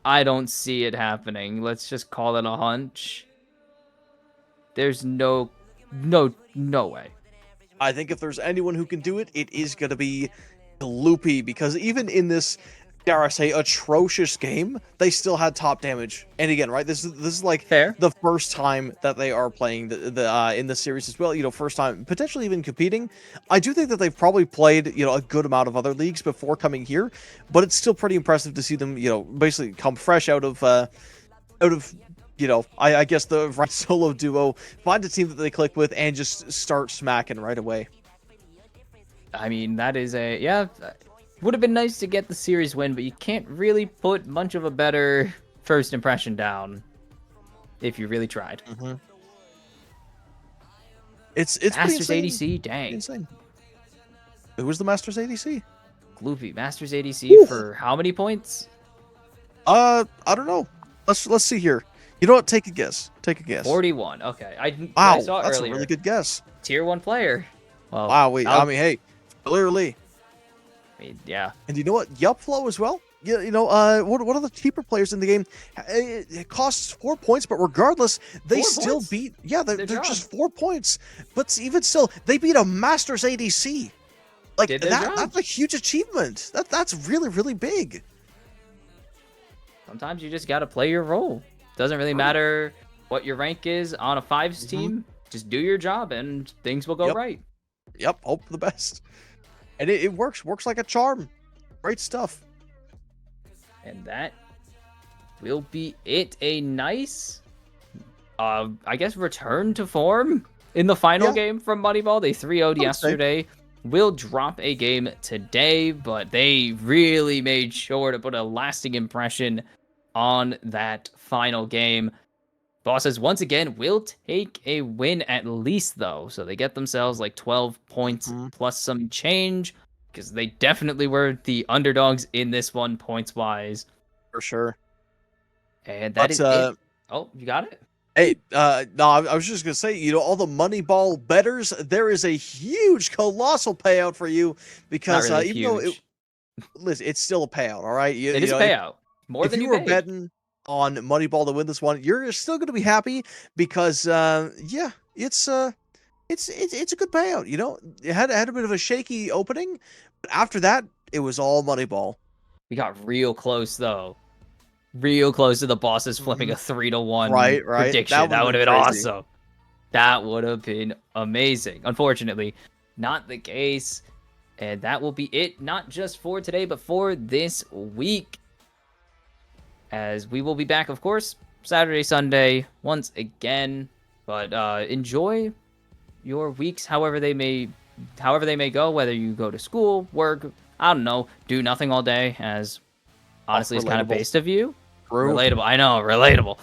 I don't see it happening. Let's just call it a hunch. There's no way. I think if there's anyone who can do it, it is going to be Gloopy, because even in this, dare I say, atrocious game, they still had top damage. And again, right, this is like Fair. the first time that they are playing the in the series as well. You know, first time potentially even competing. I do think that they've probably played, you know, a good amount of other leagues before coming here, but it's still pretty impressive to see them, you know, basically come fresh out of you know, I guess the right solo duo, find a team that they click with, and just start smacking right away. I mean, that is yeah. Would have been nice to get the series win, but you can't really put much of a better first impression down if you really tried. Mm-hmm. It's Masters pretty ADC, dang. insane. Who was the Masters ADC? Gloopy, Masters ADC Ooh. for how many points? I don't know. Let's see here. You know what? Take a guess. Take a guess. 41. Okay, I Wow, saw that's earlier. a really good guess. Tier 1 player. Well, Wow, I mean, hey, clearly. Yeah. And you know what? Yupflow as well. You know, one of the cheaper players in the game. It costs 4 points, but regardless, they 4 still points? beat. Yeah, they're job. just 4 points. But even still, they beat a Masters ADC. Like Did their job. that's a huge achievement. That's really, really big. Sometimes you just gotta play your role. Doesn't really matter what your rank is on a 5s team. Just do your job and things will go Yep. right. Yep, hope for the best. And it works like a charm. Great stuff. And that will be it. A nice, I guess, return to form in the final Yeah. game from Moneyball. They 3-0'd I would say. yesterday. Will drop a game today, but they really made sure to put a lasting impression on that final game. Bossas once again will take a win at least, though, so they get themselves like 12 points plus some change, because they definitely were the underdogs in this one points wise. For sure. And that is But, it. Oh, you got it? Hey, no, I was just gonna say, you know, all the Moneyball betters, there is a huge, colossal payout for you, because Not really even though huge. listen, it's still a payout, all right. It is a know, payout. More if than you you were paid. betting on Moneyball to win this one, you're still gonna be happy, because yeah, it's a good payout. You know, it had a bit of a shaky opening, but after that, it was all Moneyball. We got real close, though. Real close to the Bosses flipping a 3-1 Right. prediction. That would have been crazy. awesome. That would have been amazing. Unfortunately, not the case. And that will be it, not just for today, but for this week. As we will be back, of course, Saturday, Sunday, once again. But enjoy your weeks however they may go, whether you go to school, work, I don't know, do nothing all day, as honestly is kind of relatable. based of you. True. Relatable. I know, relatable.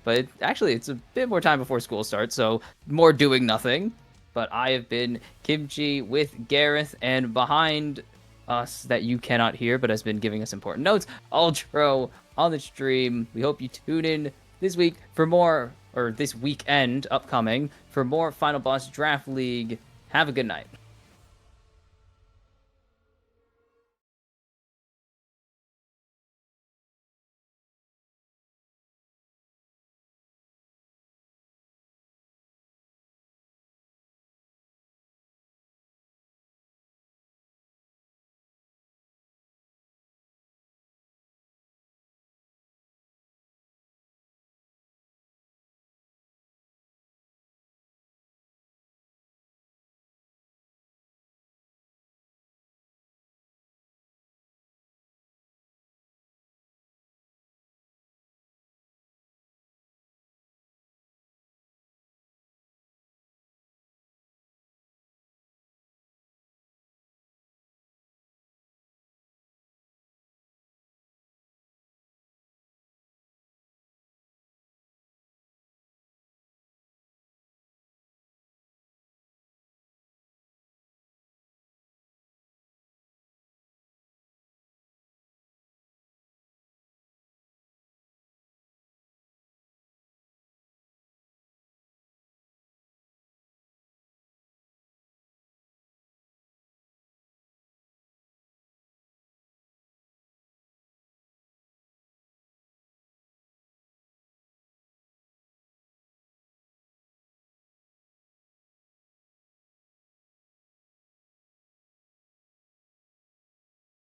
But actually, it's a bit more time before school starts, so more doing nothing. But I have been Kimchi with Gareth, and behind us that you cannot hear, but has been giving us important notes, Ultro on the stream. We hope you tune in this week for more, or this weekend upcoming, for more Final Boss Draft League. Have a good night.